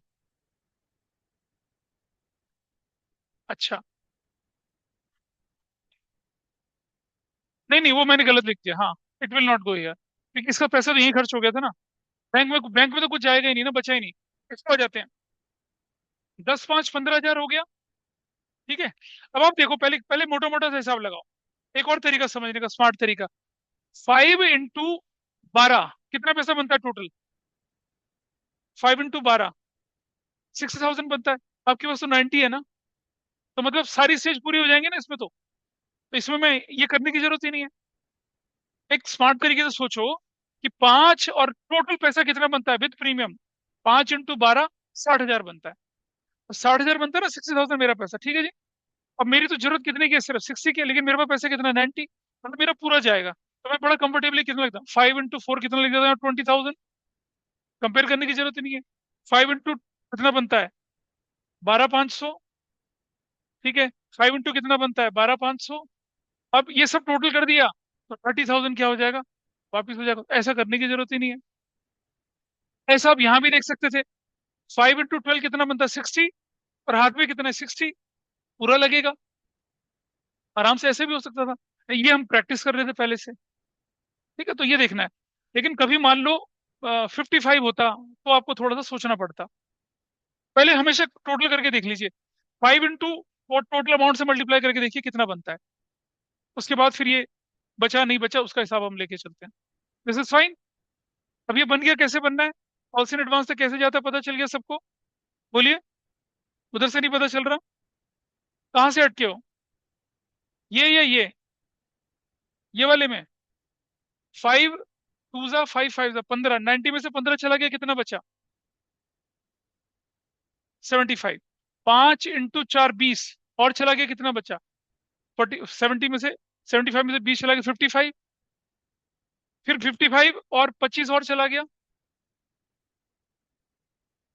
[SPEAKER 1] अच्छा। नहीं नहीं, वो मैंने गलत लिख दिया, हाँ। It will not go here, क्योंकि इसका पैसा तो यहीं खर्च हो गया था ना। बैंक में तो कुछ जाएगा ही नहीं ना, बचा ही नहीं। इसको आ जाते हैं। 10, 5, 15,000 हो गया। ठीक है। अब आप देखो, पहले पहले मोटा मोटा सा हिसाब लगाओ। एक और तरीका समझने का, स्मार्ट तरीका। 5 इंटू 12 कितना पैसा बनता है टोटल? 5 इंटू 12 60,000 बनता है। आपके पास तो 90 है ना। तो मतलब सारी स्टेज पूरी हो जाएंगे ना इसमें तो इसमें मैं ये करने की जरूरत ही नहीं है। एक स्मार्ट तरीके से सोचो कि 5 और टोटल पैसा कितना बनता है विद प्रीमियम? 5 इंटू 12 60,000 बनता है। तो 60,000 बनता है ना, 60,000 मेरा पैसा, ठीक है जी। अब मेरी तो जरूरत कितने की है? सिर्फ 60 की है, लेकिन मेरे पास पैसा कितना? 90। मतलब मेरा पूरा जाएगा। तो मैं बड़ा कंफर्टेबली कितना लगता हूँ, 5 इंटू 4 कितना लिख देता हूँ? 20,000। कंपेयर करने की जरूरत ही नहीं है। 5 इंटू कितना बनता है? 12,500। ठीक है। 5 इंटू कितना बनता है? 12,500। अब ये सब टोटल कर दिया तो 30,000 क्या हो जाएगा? वापिस हो जाएगा। ऐसा करने की जरूरत ही नहीं है। ऐसा आप यहाँ भी देख सकते थे। 5 इंटू 12 कितना बनता है? 60। और हाथ में कितना है? 60। पूरा लगेगा। आराम से ऐसे भी हो सकता था। ये हम प्रैक्टिस कर रहे थे पहले से। ठीक है, तो ये देखना है। लेकिन कभी मान लो 55 होता तो आपको थोड़ा सा सोचना पड़ता। पहले हमेशा टोटल करके देख लीजिए, 5 इंटू और टोटल अमाउंट से मल्टीप्लाई करके देखिए कितना बनता है। उसके बाद फिर ये बचा नहीं बचा उसका हिसाब हम लेके चलते हैं। This is fine. अब ये बन गया, कैसे बनना है, पॉलिसी इन एडवांस तक कैसे जाता है पता चल गया सबको। बोलिए, उधर से नहीं पता चल रहा? कहाँ से अटके हो? ये ये वाले में 5 2 जा 5 5 जा 15, 90 में से 15 चला गया, कितना बचा? 75। 5 इंटू 4 20, और चला गया, कितना बचा? 40। 70 में से 75 में से 20 चला गया, 55। फिर 55 और 25 और चला गया,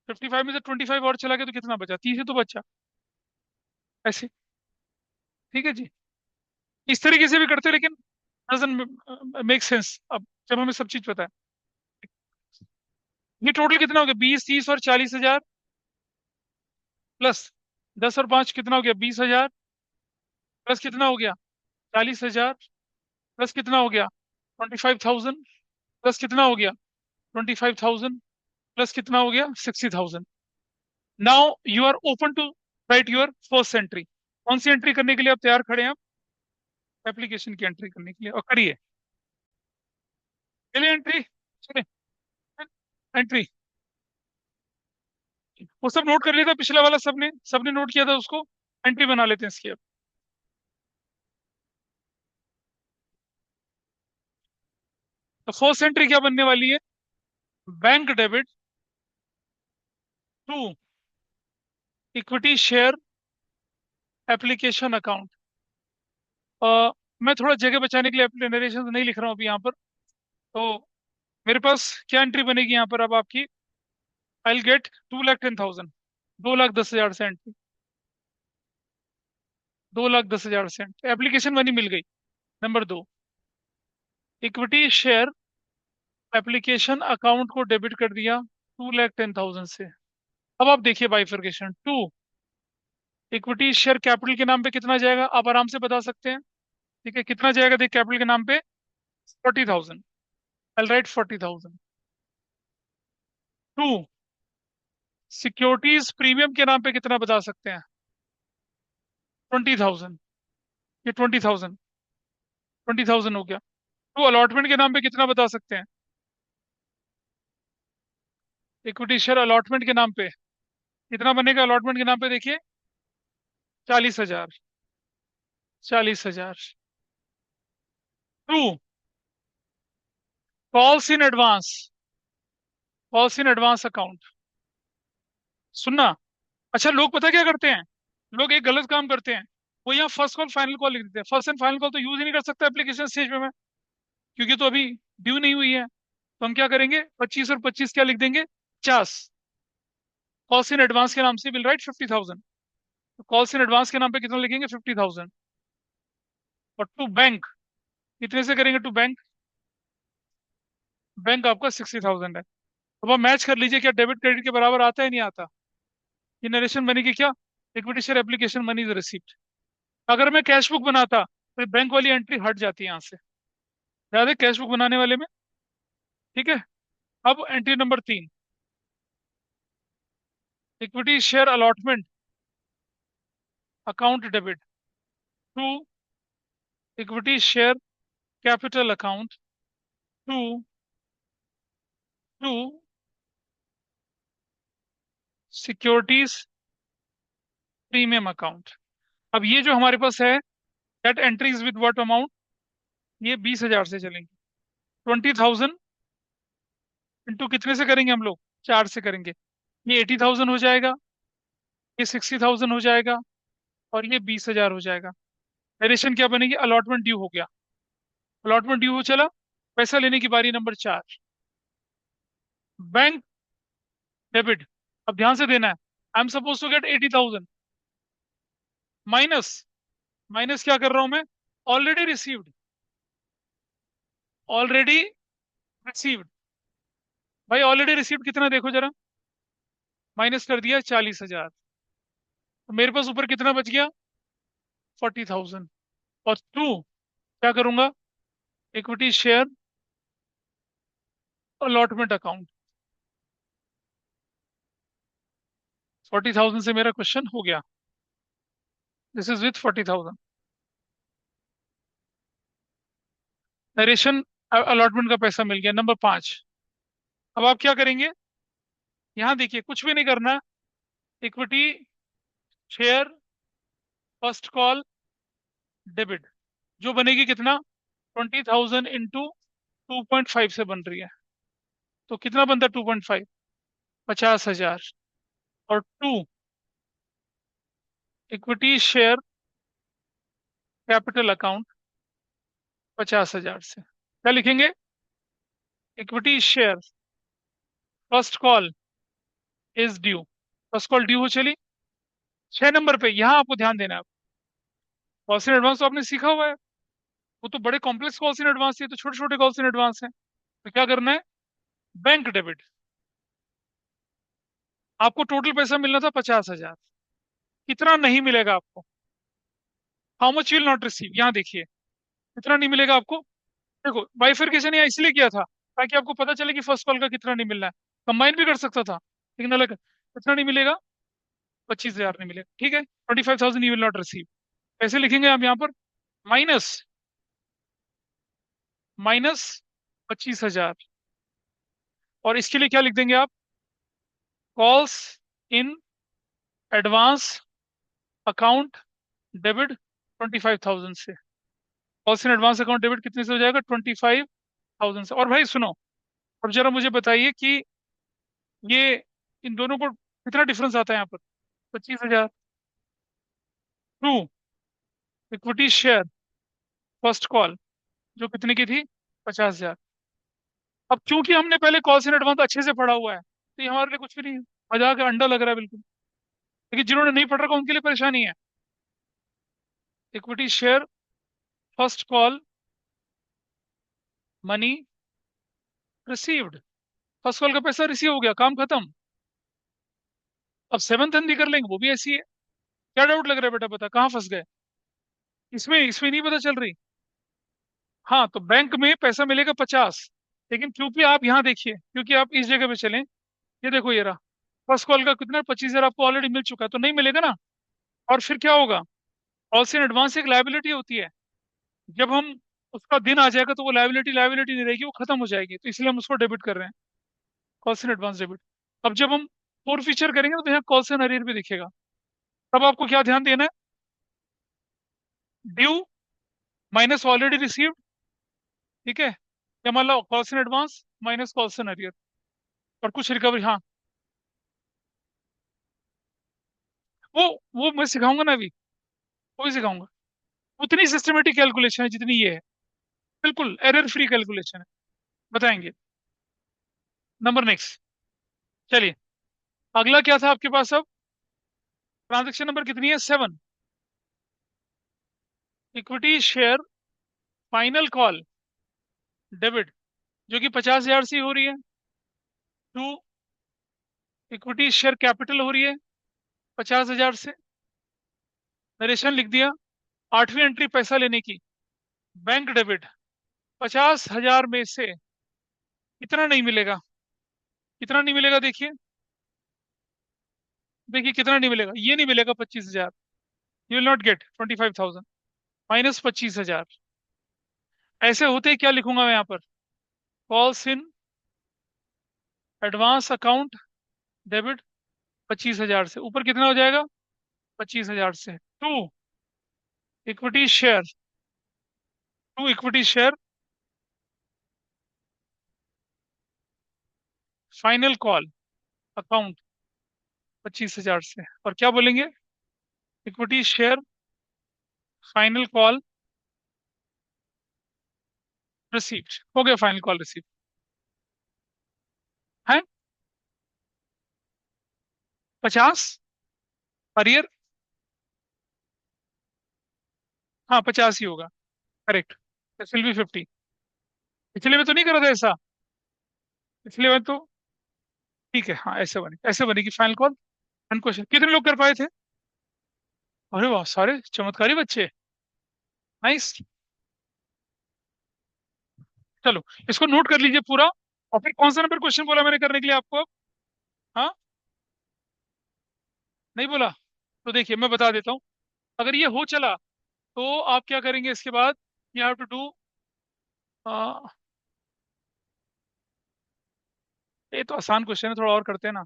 [SPEAKER 1] 55 में से 25 और चला गया, तो कितना बचा? 30 ही तो बचा। ऐसे, ठीक है जी। इस तरीके से भी करते हैं, लेकिन डजंट मेक सेंस अब जब हमें सब चीज पता है। ये टोटल कितना हो गया? 20 30 और 40 हजार, प्लस 10 और 5 कितना हो गया? 20 हजार, प्लस कितना हो गया? 40 हजार, प्लस कितना हो गया? 25,000, प्लस कितना हो गया? 25,000, प्लस कितना हो गया? 60,000। Now you are open to write your first entry. कौन सी एंट्री करने के लिए आप तैयार खड़े हैं? आप एप्लीकेशन की एंट्री करने के लिए, और करिए। चलिए एंट्री, चलिए एंट्री। वो सब नोट कर लिया था पिछला वाला, सबने सबने नोट किया था उसको। एंट्री बना लेते हैं इसकी अब। तो फर्स्ट एंट्री क्या बनने वाली है? Bank debit to equity share application account. मैं थोड़ा जगह बचाने के लिए नरेशन नहीं लिख रहा हूँ अभी यहाँ पर। तो मेरे पास क्या एंट्री बनेगी यहाँ पर अब आपकी? आई विल गेट 2,10,000, 2,10,000 से एंट्री, 2,10,000 से एप्लीकेशन मनी मिल गई। Number 2, equity share application account को डेबिट कर दिया 2,10,000 से। अब आप देखिए bifurcation to, equity share capital के नाम पे कितना जाएगा आप आराम से बता सकते हैं। ठीक है, कितना जाएगा देख कैपिटल के नाम पे? 40,000। आई राइट 40,000। टू, सिक्योरिटीज प्रीमियम के नाम पे कितना बता सकते हैं? 20,000। ये 20,000 हो गया। टू, अलॉटमेंट के नाम पे कितना बता सकते हैं? इक्विटी शेयर अलॉटमेंट के नाम पे कितना बनेगा? अलॉटमेंट के नाम पे देखिए, 40,000, 40,000। To, calls in advance, calls in advance account. सुनना, अच्छा लोग पता क्या करते हैं? लोग एक गलत काम करते हैं। वो यहाँ फर्स्ट कॉल फाइनल कॉल लिख देते हैं। फर्स्ट एंड फाइनल कॉल तो यूज ही नहीं कर सकता एप्लीकेशन स्टेज में मैं, क्योंकि तो अभी ड्यू नहीं हुई है। तो हम क्या करेंगे? 25 और 25 क्या लिख देंगे? 50। कॉल्स इन एडवांस के नाम से विल राइट 50,000। तो कॉल्स इन एडवांस के नाम पे कितना लिखेंगे? 50,000। और टू बैंक कितने से करेंगे? टू बैंक, बैंक आपका 60,000 है। अब आप मैच कर लीजिए, क्या डेबिट क्रेडिट के बराबर आता है नहीं आता? ये नरेशन मनी की क्या? Equity share application money is receipt. अगर मैं कैश बुक बनाता तो बैंक वाली एंट्री हट जाती है यहाँ से, याद है कैश बुक बनाने वाले में? ठीक है। अब entry number 3, equity share allotment account debit to equity share capital account to to securities premium account. अब ये जो हमारे पास है, that entries with what amount? ये 20,000 से चलेंगे। 20,000 इंटू कितने से करेंगे हम लोग? 4 से करेंगे। ये 80,000 हो जाएगा, ये 60,000 हो जाएगा, और ये 20,000 हो जाएगा। वेरिएशन क्या बनेगी? अलॉटमेंट ड्यू हो गया, अलॉटमेंट ड्यू हो चला। पैसा लेने की बारी नंबर 4, बैंक डेबिट। अब ध्यान से देना है। I am suppose to get 80,000, minus, minus क्या कर रहा हूं मैं? Already received, already received. भाई ऑलरेडी रिसीव्ड कितना देखो जरा, माइनस कर दिया 40,000। तो मेरे पास ऊपर कितना बच गया? 40,000। और टू, क्या करूंगा? इक्विटी शेयर अलॉटमेंट अकाउंट 40,000 से मेरा क्वेश्चन हो गया। This is with 40,000। Narration allotment का पैसा मिल गया। नंबर 5। अब आप क्या करेंगे? यहाँ देखिए, कुछ भी नहीं करना। Equity share first call debit, जो बनेगी कितना? 20,000 इंटू 2.5 से बन रही है। तो कितना बनता है? 2.5, 50,000। और 2 इक्विटी शेयर कैपिटल अकाउंट 50,000 से क्या लिखेंगे? Equity share first call is due. First call due हो चली। 6 नंबर पे यहाँ आपको ध्यान देना है। कॉल्स इन एडवांस तो आपने सीखा हुआ है। वो तो बड़े कॉम्प्लेक्स कॉल्स इन एडवांस है, तो छोटे छोटे कॉल्स इन एडवांस है। तो क्या करना है? Bank debit. आपको टोटल पैसा मिलना था 50,000। कितना नहीं मिलेगा आपको? How much will not receive, यहाँ देखिए। कितना नहीं मिलेगा आपको? देखो, बाइफरकेशन यहाँ इसलिए किया था ताकि आपको पता चले कि फर्स्ट कॉल का कितना नहीं मिलना है। कंबाइन भी कर सकता था, लेकिन अलग। कितना नहीं मिलेगा? 25,000 नहीं मिलेगा। ठीक है, 25,000 यू विल नॉट रिसीव। कैसे लिखेंगे आप यहाँ पर? Minus minus 25,000। और इसके लिए क्या लिख देंगे आप? Calls in advance account debit 25,000 से। Calls in advance account debit कितने से हो जाएगा? 25,000 से। और भाई सुनो, अब जरा मुझे बताइए कि ये इन दोनों को कितना डिफरेंस आता है यहाँ पर? 25,000। To equity share first call, जो कितने की थी? 50,000। अब क्योंकि हमने पहले कॉल्स इन एडवांस अच्छे से पढ़ा हुआ है, तो ये हमारे लिए कुछ भी नहीं है। मजाक है, अंडा लग रहा है बिल्कुल। लेकिन जिन्होंने नहीं पढ़ रखा उनके लिए परेशानी है। Equity share first call money received. First call का पैसा रिसीव हो गया, काम खत्म। अब सेवंथ एंड भी कर लेंगे, वो भी ऐसी है। क्या डाउट लग रहा है बेटा? बता, कहाँ फंस गए? इसमें इसमें नहीं पता चल रही। हाँ, तो बैंक में पैसा मिलेगा 50। लेकिन क्योंकि आप यहाँ देखिए, क्योंकि आप इस जगह पे चलें, ये देखो, ये रहा। फर्स्ट कॉल का कितना? 25,000 आपको ऑलरेडी मिल चुका है, तो नहीं मिलेगा ना। और फिर क्या होगा? कॉल्स इन एडवांस एक लायबिलिटी होती है। जब हम उसका दिन आ जाएगा तो वो लायबिलिटी लायबिलिटी नहीं रहेगी, वो खत्म हो जाएगी। तो इसलिए हम उसको डेबिट कर रहे हैं, कॉल्स इन एडवांस डेबिट। अब जब हम फोर फीचर करेंगे तो यहाँ कॉल्स इन अरियर भी दिखेगा। तब आपको क्या ध्यान देना है? Due minus already received. ठीक है, या मान लो calls in advance minus calls in arrear. और कुछ रिकवरी, हाँ। वो वो मैं सिखाऊंगा ना अभी। वो भी सिखाऊंगा। उतनी सिस्टमेटिक कैलकुलेशन है जितनी ये है। बिल्कुल एरर फ्री कैलकुलेशन है। बताएंगे। Number next. चलिए, अगला क्या था आपके पास अब? ट्रांजेक्शन नंबर कितनी है? 7। Equity share final call debit, जो कि 50,000 से हो रही है। टू इक्विटी शेयर कैपिटल हो रही है 50,000 से। नरेशन लिख दिया। 8वीं एंट्री पैसा लेने की, बैंक डेबिट। 50,000 में से कितना नहीं मिलेगा? कितना नहीं मिलेगा? देखिए, देखिए कितना नहीं मिलेगा। ये नहीं मिलेगा 25,000। You will not get 25,000 minus 25,000। ऐसे होते ही क्या लिखूंगा मैं यहाँ पर? Calls in advance account debit 25,000 से। ऊपर कितना हो जाएगा? 25,000 से। Equity share to equity share final call account 25,000 से। और क्या बोलेंगे? Equity share final call received. हो गया फाइनल कॉल रिसीव है। 50 अरियर। हाँ, 50 ही होगा। करेक्ट। This will be 50। पिछले में तो नहीं करा था ऐसा। पिछले में तो ठीक है। हाँ, ऐसे बने, ऐसे बनेगी फाइनल कॉल। एंड क्वेश्चन कितने लोग कर पाए थे? अरे वाह, सारे चमत्कारी बच्चे। नाइस। चलो, इसको नोट कर लीजिए पूरा। और फिर कौन सा नंबर क्वेश्चन बोला मैंने करने के लिए आपको अब? हाँ, नहीं बोला? तो देखिए मैं बता देता हूँ। अगर ये हो चला तो आप क्या करेंगे इसके बाद? यू हैव टू डू, ये तो आसान क्वेश्चन है, थोड़ा और करते हैं ना।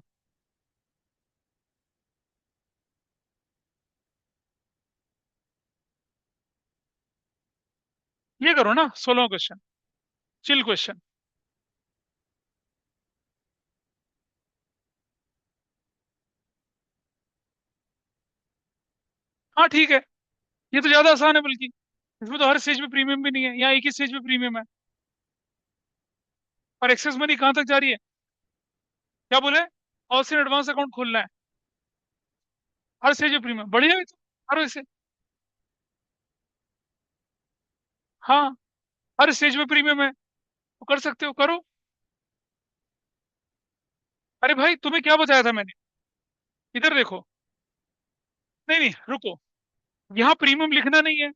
[SPEAKER 1] ये करो ना, 16 क्वेश्चन, चिल क्वेश्चन। हाँ ठीक है, ये तो ज्यादा आसान है बल्कि। इसमें तो हर स्टेज में प्रीमियम भी नहीं है, यहाँ एक ही स्टेज में प्रीमियम है। और एक्सेस मनी कहाँ तक जा रही है? क्या बोले? हाउस इन एडवांस अकाउंट खोलना है, हर स्टेज में प्रीमियम, बढ़िया है तो करो इसे। हाँ, हर स्टेज में प्रीमियम है, तो कर सकते हो, करो। अरे भाई तुम्हें क्या बताया था मैंने? इधर देखो। नहीं नहीं रुको, यहाँ प्रीमियम लिखना नहीं है।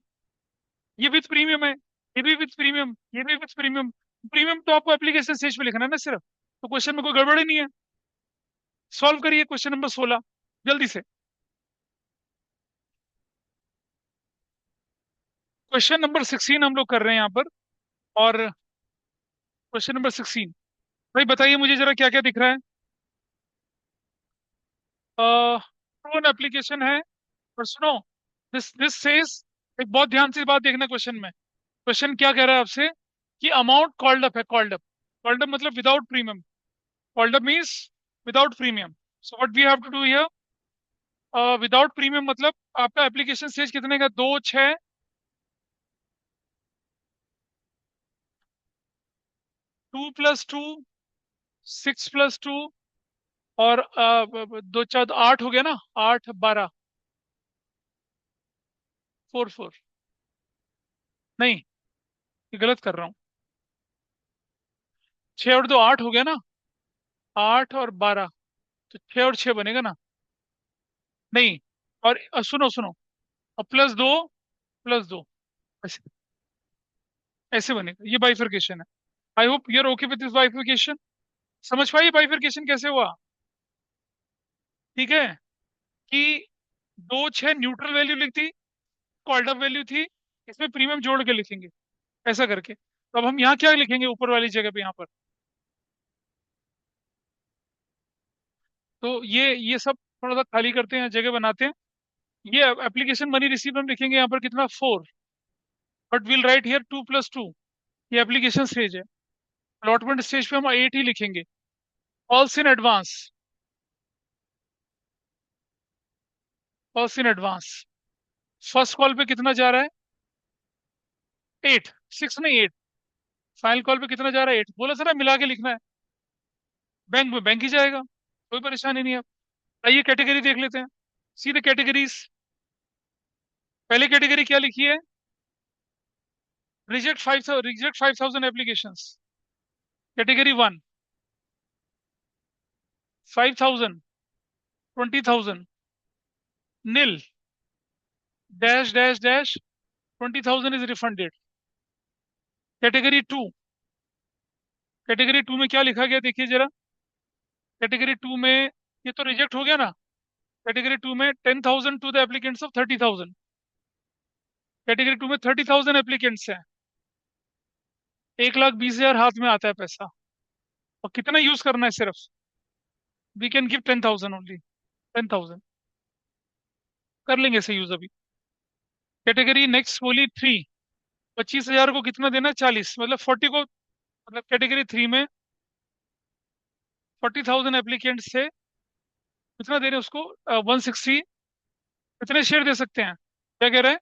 [SPEAKER 1] ये विथ प्रीमियम है, ये भी विथ प्रीमियम, ये भी विथ प्रीमियम। प्रीमियम तो आपको एप्लीकेशन स्टेज पे लिखना है ना सिर्फ, तो क्वेश्चन में कोई गड़बड़ ही नहीं है। सॉल्व करिए क्वेश्चन नंबर 16 जल्दी से। क्वेश्चन नंबर 16 हम लोग कर रहे हैं यहाँ पर। और क्वेश्चन नंबर 16, भाई बताइए मुझे जरा क्या क्या दिख रहा है। फोन एप्लीकेशन है। और सुनो, दिस सेज, एक बहुत ध्यान से बात देखना क्वेश्चन में। क्वेश्चन क्या कह रहा है आपसे कि अमाउंट कॉल्ड अप है, कॉल्ड अप। कॉल्ड अप मतलब without premium. Called up means without premium. So what we have to do here, without premium मतलब आपका एप्लीकेशन स्टेज कितने का, 2, 6, 2+2, 6+2, और 2, 4, 8 हो गया ना, 8, 12, 4, 4। नहीं, ये गलत कर रहा हूँ। 6 और 2, 8 हो गया ना, 8 और 12, तो 6 और 6 बनेगा ना। नहीं, और सुनो सुनो, और +2, +2, ऐसे, ऐसे बनेगा, ये बाइफर्केशन है। I hope you are okay with this bifurcation. समझ पाइए बाइफर्केशन कैसे हुआ? ठीक है, कि 2, 6 न्यूट्रल वैल्यू लिखती, कॉल्ड अप वैल्यू थी, इसमें प्रीमियम जोड़ के लिखेंगे, ऐसा करके। तो अब हम यहाँ क्या लिखेंगे ऊपर वाली जगह पे, यहाँ पर? तो ये सब थोड़ा सा खाली करते हैं, जगह बनाते हैं। ये एप्लीकेशन मनी रिसीव हम लिखेंगे यहाँ पर कितना, 4। But will write here 2+2। ये एप्लीकेशन स्टेज है। अलॉटमेंट स्टेज पे हम 8 ही लिखेंगे। Calls in advance, calls in advance, first call पे कितना जा रहा है? 8, 6 नहीं 8। फाइनल कॉल पे कितना जा रहा है? 8 बोला सर, मिला के लिखना है। बैंक में बैंक ही जाएगा, कोई परेशानी नहीं है। आइए कैटेगरी देख लेते हैं, सीधे कैटेगरीज। पहली कैटेगरी क्या लिखी है? Reject 5,000 application. Category 1, 5,000, 20,000, nil, dash dash dash, 20,000 is refunded. Category 2, category two में क्या लिखा गया देखिए जरा। कैटेगरी टू में, ये तो रिजेक्ट हो गया ना। कैटेगरी टू में 10,000 to the applicants of 30,000। Category two में 30,000 एप्लीकेंट्स हैं, 1,20,000 हाथ में आता है पैसा। और कितना यूज करना है सिर्फ? वी कैन गिव 10,000 ओनली, 10,000 कर लेंगे इसे यूज अभी। कैटेगरी नेक्स्ट बोली 3, 25,000 को कितना देना है, 40, मतलब 40 को, मतलब कैटेगरी 3 में 40,000 एप्लीकेंट से कितना दे रहे हैं उसको, 160। कितने शेयर दे सकते हैं, क्या कह रहे हैं?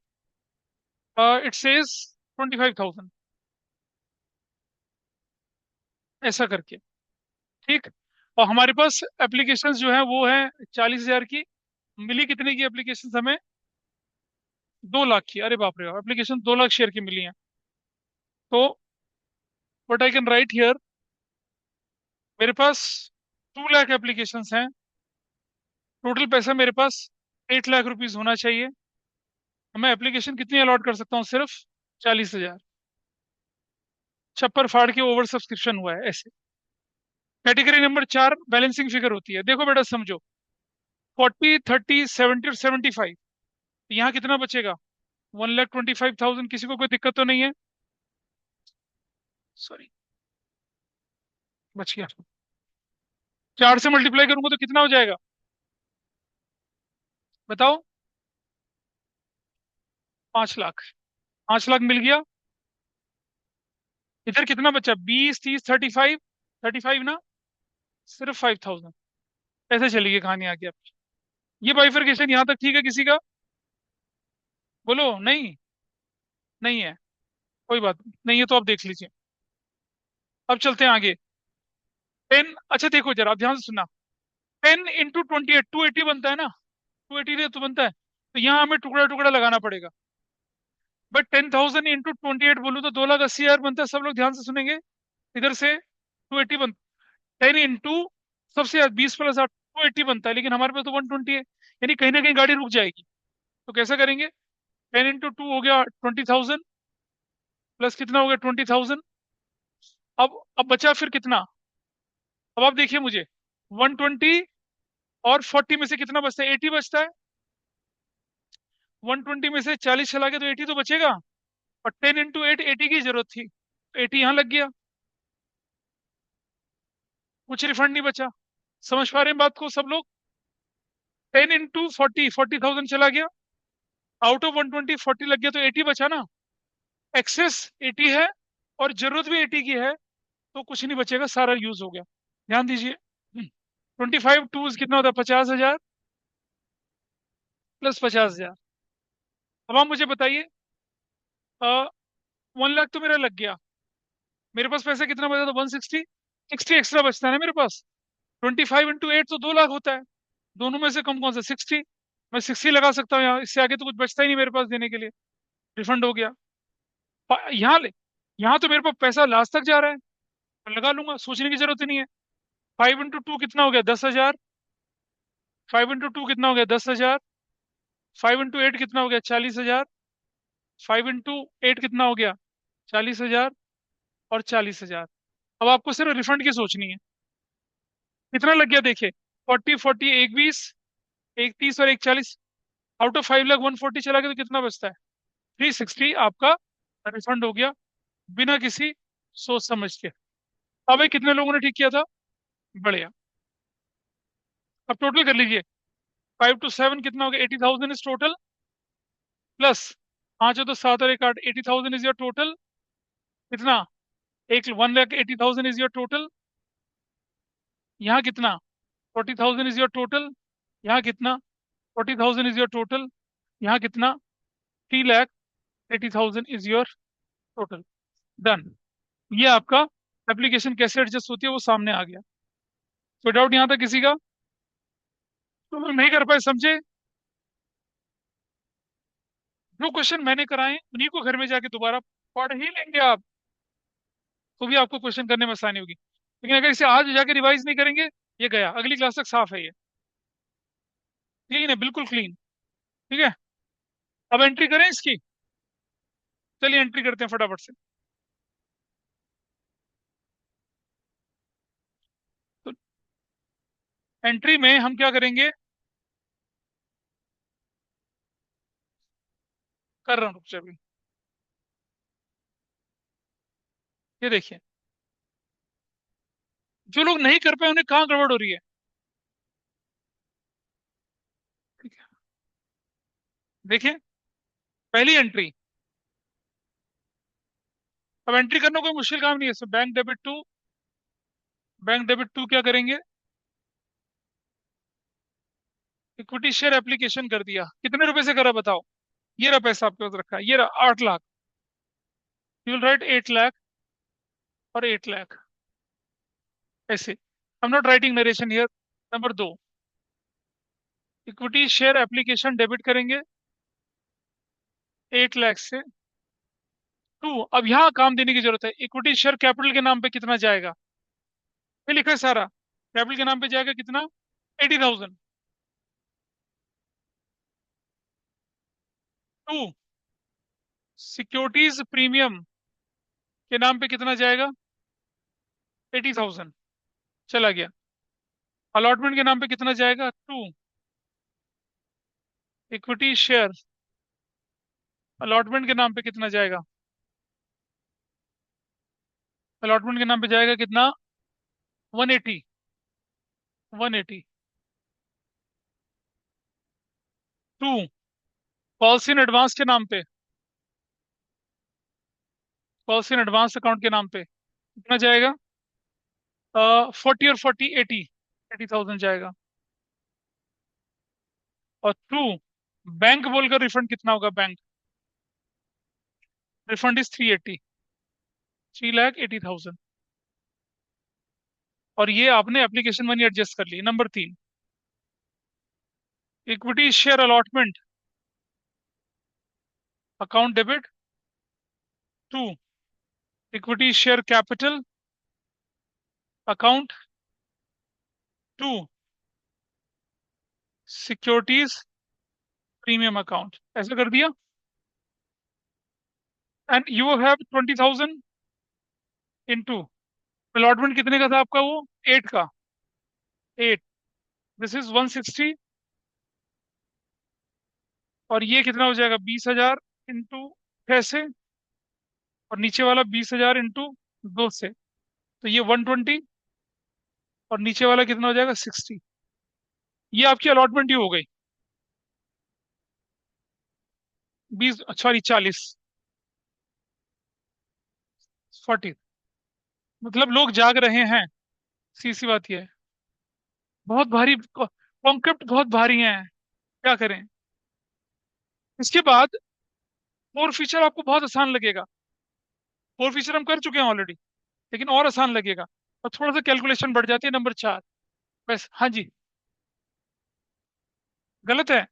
[SPEAKER 1] इट सेज 25,000, ऐसा करके। ठीक। और हमारे पास एप्लीकेशंस जो है वो है 40,000 की। मिली कितने की एप्लीकेशन हमें? 2 लाख की। अरे बाप रे, एप्लीकेशन 2 लाख शेयर की मिली है। तो what I can write here, मेरे पास 2 लाख एप्लीकेशन हैं। टोटल पैसा मेरे पास 8 लाख रुपीज होना चाहिए। मैं एप्लीकेशन कितनी अलॉट कर सकता हूँ, सिर्फ 40,000। छप्पर फाड़ के ओवर सब्सक्रिप्शन हुआ है, ऐसे। कैटेगरी नंबर 4 बैलेंसिंग फिगर होती है, देखो बेटा समझो। 40, 30, 70 और 75, यहाँ कितना बचेगा? 1,25,000। किसी को कोई दिक्कत तो नहीं है? सॉरी, बच गया। 4 से मल्टीप्लाई करूंगा तो कितना हो जाएगा, बताओ? 5 लाख। 5 लाख मिल गया। इधर कितना बचा? 20, 30, 35। 35 ना, सिर्फ 5,000। ऐसे चलिए कहानी आगे आपकी। ये बाइफरकेशन यहाँ तक ठीक है किसी का? बोलो नहीं। नहीं है, कोई बात नहीं है तो आप देख लीजिए। अब चलते हैं आगे। 10, अच्छा देखो जरा, आप ध्यान से सुनना। 10 इंटू 28, 280 बनता है ना? 280 तो बनता है, तो यहाँ हमें टुकड़ा टुकड़ा लगाना पड़ेगा। बट 10,000 इंटू 28 बोलूँ तो 2,80,000 बनता है। सब लोग ध्यान से सुनेंगे। इधर से 280 बन, 10 इंटू, सबसे ज्यादा 20 + 8, 280 बनता है, लेकिन हमारे पास तो 120 है। यानी कहीं ना कहीं गाड़ी रुक जाएगी। तो कैसा करेंगे? 10 इंटू 2 हो गया 20,000, प्लस कितना हो गया 20,000। अब बचा फिर कितना? अब आप देखिए मुझे, 120 और 40 में से कितना बचता है? 80 बचता है। 120 में से 40 चला गया तो 80 तो बचेगा। और 10 इंटू 8, 80 की जरूरत थी तो 80 यहाँ लग गया। कुछ रिफंड नहीं बचा। समझ पा रहे हैं बात को सब लोग? 10 इंटू 40, 40,000 चला गया। आउट ऑफ 120 40 लग गया तो 80 बचा ना। एक्सेस 80 है और जरूरत भी 80 की है, तो कुछ नहीं बचेगा, सारा यूज हो गया। ध्यान दीजिए। 25 टूज कितना होता है? 50,000 प्लस 50,000। अब आप मुझे बताइए, 1 लाख तो मेरा लग गया। मेरे पास पैसा कितना बचा? तो 160। 60 एक्स्ट्रा बचता है ना मेरे पास। 25 इंटू 8 तो 2 लाख होता है। दोनों में से कम कौन सा? 60। मैं 60 लगा सकता हूँ यहाँ, इससे आगे तो कुछ बचता ही नहीं मेरे पास देने के लिए। रिफंड हो गया। यहाँ ले, यहाँ तो मेरे पास पैसा लास्ट तक जा रहा है, तो लगा लूंगा, सोचने की जरूरत ही नहीं है। 5 इंटू 2 कितना हो गया? 10,000। 5 इंटू 2 कितना हो गया? 10,000। 5 इंटू 8 कितना हो गया? 40,000। 5 इंटू 8 कितना हो गया? 40,000 और 40,000। अब आपको सिर्फ रिफंड की सोचनी है। कितना लग गया देखिए? 40, 40, एक 20, एक 30 और एक 40। आउट ऑफ 5 लाख 140 चला गया तो कितना बचता है? 360 आपका रिफंड हो गया, बिना किसी सोच समझ के। अब भाई कितने लोगों ने ठीक किया था? बढ़िया। अब टोटल कर लीजिए। 5 to 7 कितना हो गया? 80,000 इज टोटल। प्लस 5 है तो 7 और 1 8, 80,000 इज योर टोटल। कितना? एक 1,80,000 इज योर टोटल। यहाँ कितना? 40,000 इज योर टोटल। यहाँ कितना? 40,000 इज योर टोटल। यहाँ कितना? 3,80,000 इज योर टोटल। डन। ये आपका एप्लीकेशन कैसे एडजस्ट होती है वो सामने आ गया। कोई डाउट यहाँ तक किसी का? तो लोग नहीं कर पाए, समझे? जो क्वेश्चन मैंने कराए उन्हीं को घर में जाके दोबारा पढ़ ही लेंगे आप, तो भी आपको क्वेश्चन करने में आसानी होगी। लेकिन अगर इसे आज जाके रिवाइज नहीं करेंगे, ये गया, अगली क्लास तक साफ है ये। क्लीन है, बिल्कुल क्लीन। ठीक है। अब एंट्री करें इसकी? चलिए एंट्री करते हैं फटाफट से। तो एंट्री में हम क्या करेंगे? कर रहा हूँ, रुक जाइए। ये देखिए, जो लोग नहीं कर पाए उन्हें कहाँ गड़बड़ हो रही है। ठीक है, देखिए, पहली एंट्री। अब एंट्री करना कोई मुश्किल काम नहीं है। बैंक डेबिट टू क्या करेंगे? इक्विटी शेयर एप्लीकेशन कर दिया। कितने रुपए से करा बताओ? ये रहा पैसा आपके पास रखा है, ये रहा 8 lakh. You will right 8 lakh और 8 लाख, ऐसे। I am not writing narration here. Number 2, equity share application debit करेंगे 8 लाख से। टू, अब यहाँ काम देने की जरूरत है। इक्विटी शेयर कैपिटल के नाम पे कितना जाएगा? ये लिखा है सारा। कैपिटल के नाम पे जाएगा कितना? 80,000। टू, सिक्योरिटीज प्रीमियम के नाम पे कितना जाएगा? 80,000 चला गया। अलॉटमेंट के नाम पे कितना जाएगा? 2। इक्विटी शेयर अलॉटमेंट के नाम पे कितना जाएगा? अलॉटमेंट के नाम पे जाएगा कितना? 180। 180। टू, पॉलिसी इन एडवांस के नाम पे, पॉलिसी इन एडवांस अकाउंट के नाम पे कितना जाएगा? 40 और 40, 80 थाउजेंड जाएगा। और टू, बैंक बोलकर रिफंड कितना होगा? Bank refund is 380, 3,80,000। और ये आपने एप्लीकेशन मनी एडजस्ट कर ली। नंबर तीन, equity share allotment account debit. To, equity share capital account. To, securities premium account. ऐसा कर दिया। And you have 20,000 into, allotment कितने का था आपका? वो 8 का। 8, दिस इज 160। और ये कितना हो जाएगा? 20,000 इंटू 6 से, और नीचे वाला 20,000 इंटू 2 से, तो ये 120। और नीचे वाला कितना हो जाएगा? 60। ये आपकी अलॉटमेंट ही हो गई। 20, सॉरी 40, 40। मतलब लोग जाग रहे हैं। सी सी बात ये है। बहुत भारी कॉन्सेप्ट, बहुत भारी हैं। क्या करें? इसके बाद फोर फीचर आपको बहुत आसान लगेगा। फोर फीचर हम कर चुके हैं ऑलरेडी, लेकिन और आसान लगेगा। और थोड़ा सा कैलकुलेशन बढ़ जाती है। नंबर चार, बस। हाँ जी। गलत है।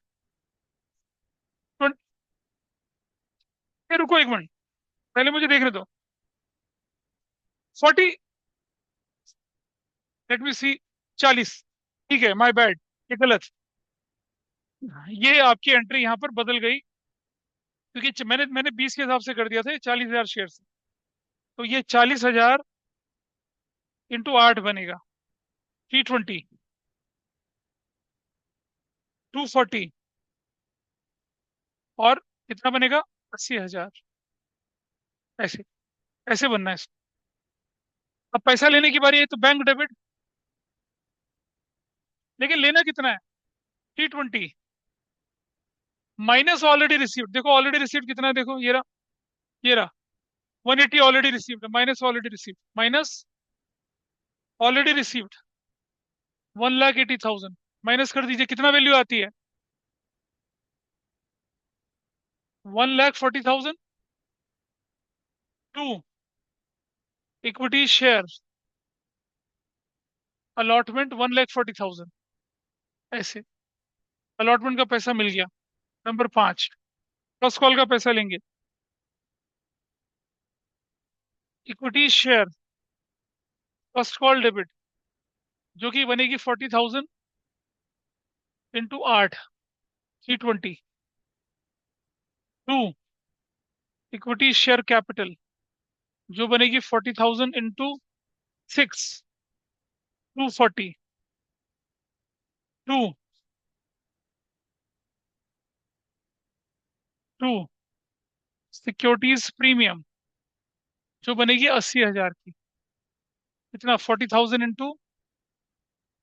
[SPEAKER 1] 20। रुको एक मिनट, पहले मुझे देखने दो। 40, लेट मी सी। 40, ठीक है, माय बैड, ये गलत। ये आपकी एंट्री यहाँ पर बदल गई, क्योंकि मैंने मैंने 20 के हिसाब से कर दिया था। ये 40,000 शेयर से, तो ये 40,000 इंटू 8 बनेगा 320, 240। और कितना बनेगा? 80,000। ऐसे, ऐसे बनना है इसको। अब पैसा लेने की बारी है, तो बैंक डेबिट। लेकिन लेना कितना है? 320 माइनस ऑलरेडी रिसीव्ड। देखो ऑलरेडी रिसीव्ड कितना है, देखो ये रहा, ये रहा। 180 ऑलरेडी रिसीव्ड है, minus already received, minus already received 1,80,000। Minus कर दीजिए, कितना वैल्यू आती है? 1,40,000। To, equity share allotment 1,40,000। ऐसे अलॉटमेंट का पैसा मिल गया। नंबर पांच, फर्स्ट कॉल का पैसा लेंगे। Equity share first call debit, जो कि बनेगी 40,000 into 8, 320। To, equity share capital, जो बनेगी 40,000 into 6, 240। To, to, securities premium, जो बनेगी 80,000 की। कितना? 40,000 into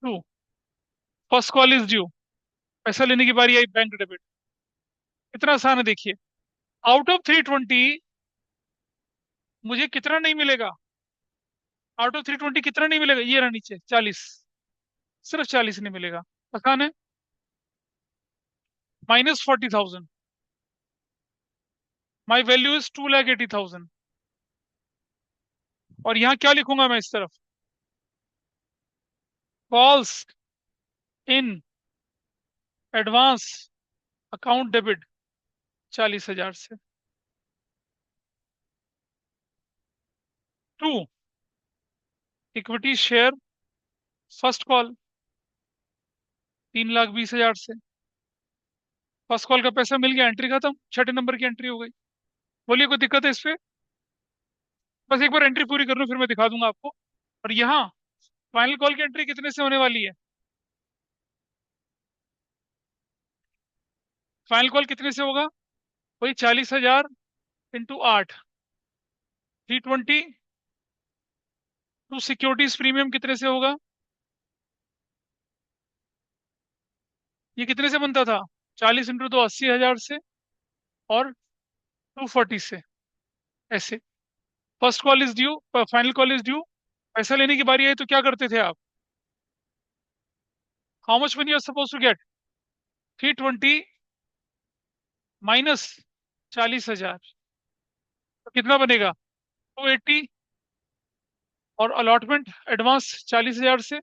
[SPEAKER 1] 2। First call is due, पैसा लेने की बारी आई, बैंक डेबिट। इतना आसान है, देखिए। आउट ऑफ 320 मुझे कितना नहीं मिलेगा? आउट ऑफ 320 कितना नहीं मिलेगा? ये रहा नीचे 40, सिर्फ 40 नहीं मिलेगा। आसान है। -40,000, माई वैल्यू इज 2,80,000। और यहाँ क्या लिखूंगा मैं इस तरफ? Calls in advance account debit 40,000 से। To, equity share first call 3,20,000 से। फर्स्ट कॉल का पैसा मिल गया, एंट्री खत्म, छठे नंबर की एंट्री हो गई। बोलिए, कोई दिक्कत है इस पे? बस एक बार एंट्री पूरी कर लूं, फिर मैं दिखा दूंगा आपको। और यहाँ फाइनल कॉल की एंट्री कितने से होने वाली है? फाइनल कॉल कितने से होगा? वही 40,000 इंटू 8, 320। टू सिक्योरिटीज प्रीमियम कितने से होगा? ये कितने से बनता था? 40 इंटू 2 80,000 से, और 240 से, ऐसे। First call is due, final call is due, पैसा लेने की बारी आई तो क्या करते थे आप? How much money are suppose to get? 320 minus 40,000, तो कितना बनेगा? 280। और अलॉटमेंट एडवांस 40,000 से,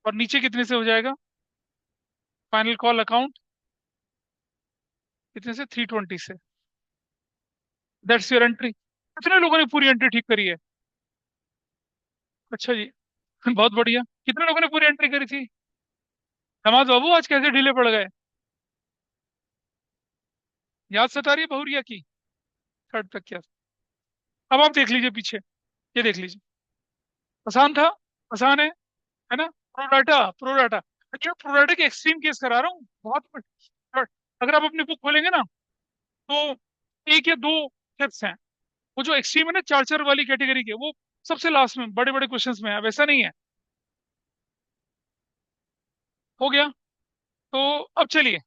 [SPEAKER 1] और नीचे कितने से हो जाएगा? फाइनल कॉल अकाउंट कितने से? 320 से। That's your entry. कितने लोगों ने पूरी एंट्री ठीक करी है? अच्छा जी। बहुत बढ़िया। कितने लोगों ने पूरी एंट्री करी थी? नमाज बाबू आज कैसे ढीले पड़ गए? याद सता रही है बहुरिया की? थर्ड तक क्या? अब आप देख लीजिए पीछे, ये देख लीजिए। आसान था, आसान है ना? प्रोडाटा, प्रोडाटा। अच्छा, प्रोडाटा के एक्सट्रीम केस करा रहा हूँ बहुत। अगर आप अपनी बुक खोलेंगे ना, तो एक या दो स्टेप्स हैं। वो जो एक्सट्रीम है ना, चार चार वाली कैटेगरी के, वो सबसे लास्ट में बड़े बड़े क्वेश्चंस में है, वैसा नहीं है। हो गया? तो अब चलिए,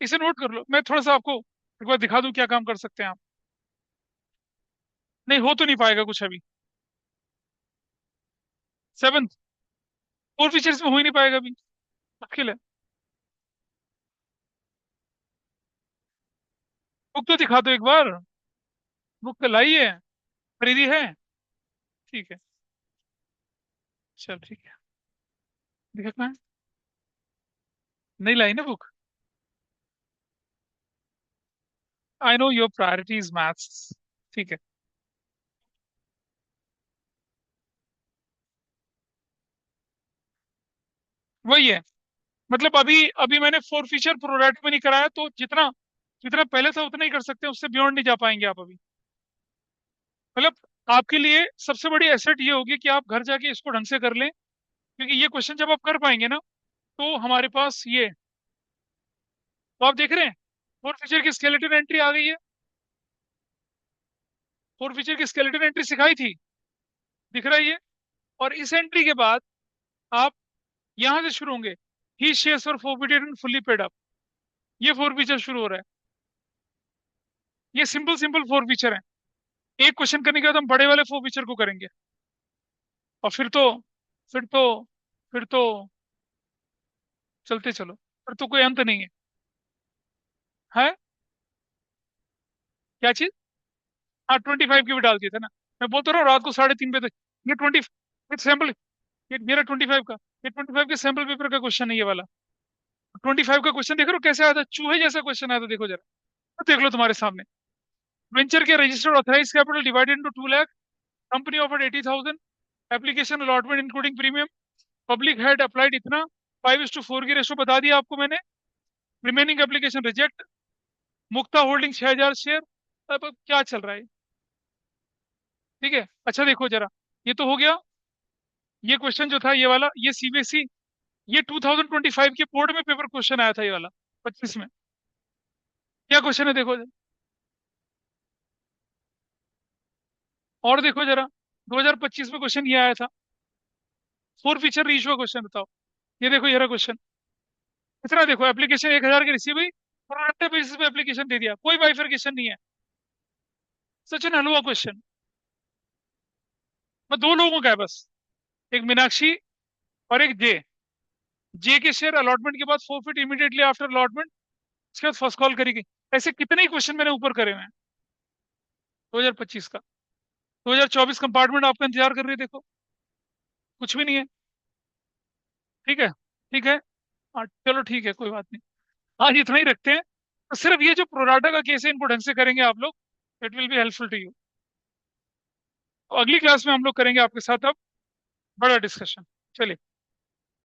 [SPEAKER 1] इसे नोट कर लो। मैं थोड़ा सा आपको एक बार दिखा दूं क्या काम कर सकते हैं आप। नहीं हो तो नहीं पाएगा कुछ अभी। सेवन्थ, फोर फीचर्स में हो ही नहीं पाएगा अभी, मुश्किल है। बुक तो दिखा दो एक बार। बुक तो लाई है, खरीदी है? ठीक है, चल ठीक है। देखना है, नहीं लाई ना book? I know your priorities maths. ठीक है, वही है। मतलब अभी अभी मैंने फोर फीचर प्रोडक्ट में नहीं कराया, तो जितना जितना पहले था उतना ही कर सकते हैं, उससे बियॉन्ड नहीं जा पाएंगे आप अभी। मतलब आपके लिए सबसे बड़ी एसेट ये होगी कि आप घर जाके इसको ढंग से कर लें, क्योंकि ये क्वेश्चन जब आप कर पाएंगे ना, तो हमारे पास ये, तो आप देख रहे हैं फोर फीचर की स्केलेटन एंट्री आ गई है। फोर फीचर की स्केलेटन एंट्री सिखाई थी, दिख रहा है ये। और इस एंट्री के बाद आप यहां से शुरू होंगे, ही shares for forfeited and fully paid up. ये फोर फीचर शुरू हो रहा है। ये सिंपल सिंपल फोर फीचर है। एक क्वेश्चन करने के बाद हम बड़े वाले फोर फीचर को करेंगे, और फिर तो फिर तो चलते चलो, फिर तो कोई अंत नहीं है क्या चीज? हाँ, 25 की भी डाल दिए थे ना। मैं बोलता रहा हूँ रात को 3:30 बजे तक। ये 20 सैंपल, ये मेरा 25 का, ये 25 के सैंपल पेपर का क्वेश्चन है ये वाला। 25 का क्वेश्चन देख रहे हो कैसे आया था? चूहे जैसा क्वेश्चन आया था, देखो जरा, तो देख लो तुम्हारे सामने। वेंचर के registered authorise capital divided into 2 lakh, company offered 80,000, application allotment including premium, public had applied इतना, 5:4 की रेशो बता दिया आपको मैंने। Remaining application reject, Mukta holding 6,000 share. अब क्या चल रहा है? ठीक है, अच्छा देखो जरा, ये तो हो गया। ये क्वेश्चन जो था ये वाला, ये सीबीएसई, ये 2025 के बोर्ड में पेपर क्वेश्चन आया था ये वाला, 25 में। क्या क्वेश्चन है देखो जरा। और देखो जरा, 2025 में क्वेश्चन ये आया था, फोर फीचर रीच हुआ क्वेश्चन, बताओ। ये देखो, ये रहा क्वेश्चन। इतना देखो, एप्लीकेशन 1,000 की रिसीव हुई, प्रोडक्ट बेसिस पे एप्लीकेशन दे दिया, कोई बाइफरकेशन नहीं है। Such an halwa question. मैं दो लोगों का है बस, एक मीनाक्षी और एक जे। जे के शेयर अलॉटमेंट के बाद 4 फीट इमीडिएटली आफ्टर अलॉटमेंट, उसके बाद फर्स्ट कॉल करी गई। ऐसे कितने ही क्वेश्चन मैंने ऊपर करे हुए हैं 2025 का। 2024 कंपार्टमेंट आपका इंतजार कर रही है, देखो कुछ भी नहीं है। ठीक है, ठीक है। हाँ चलो ठीक है, कोई बात नहीं। आज इतना ही रखते हैं। तो सिर्फ ये जो प्रोराटा का केस है, इनको ढंग से करेंगे आप लोग, it will be helpful to you. अगली क्लास में हम लोग करेंगे आपके साथ अब बड़ा डिस्कशन। चलिए।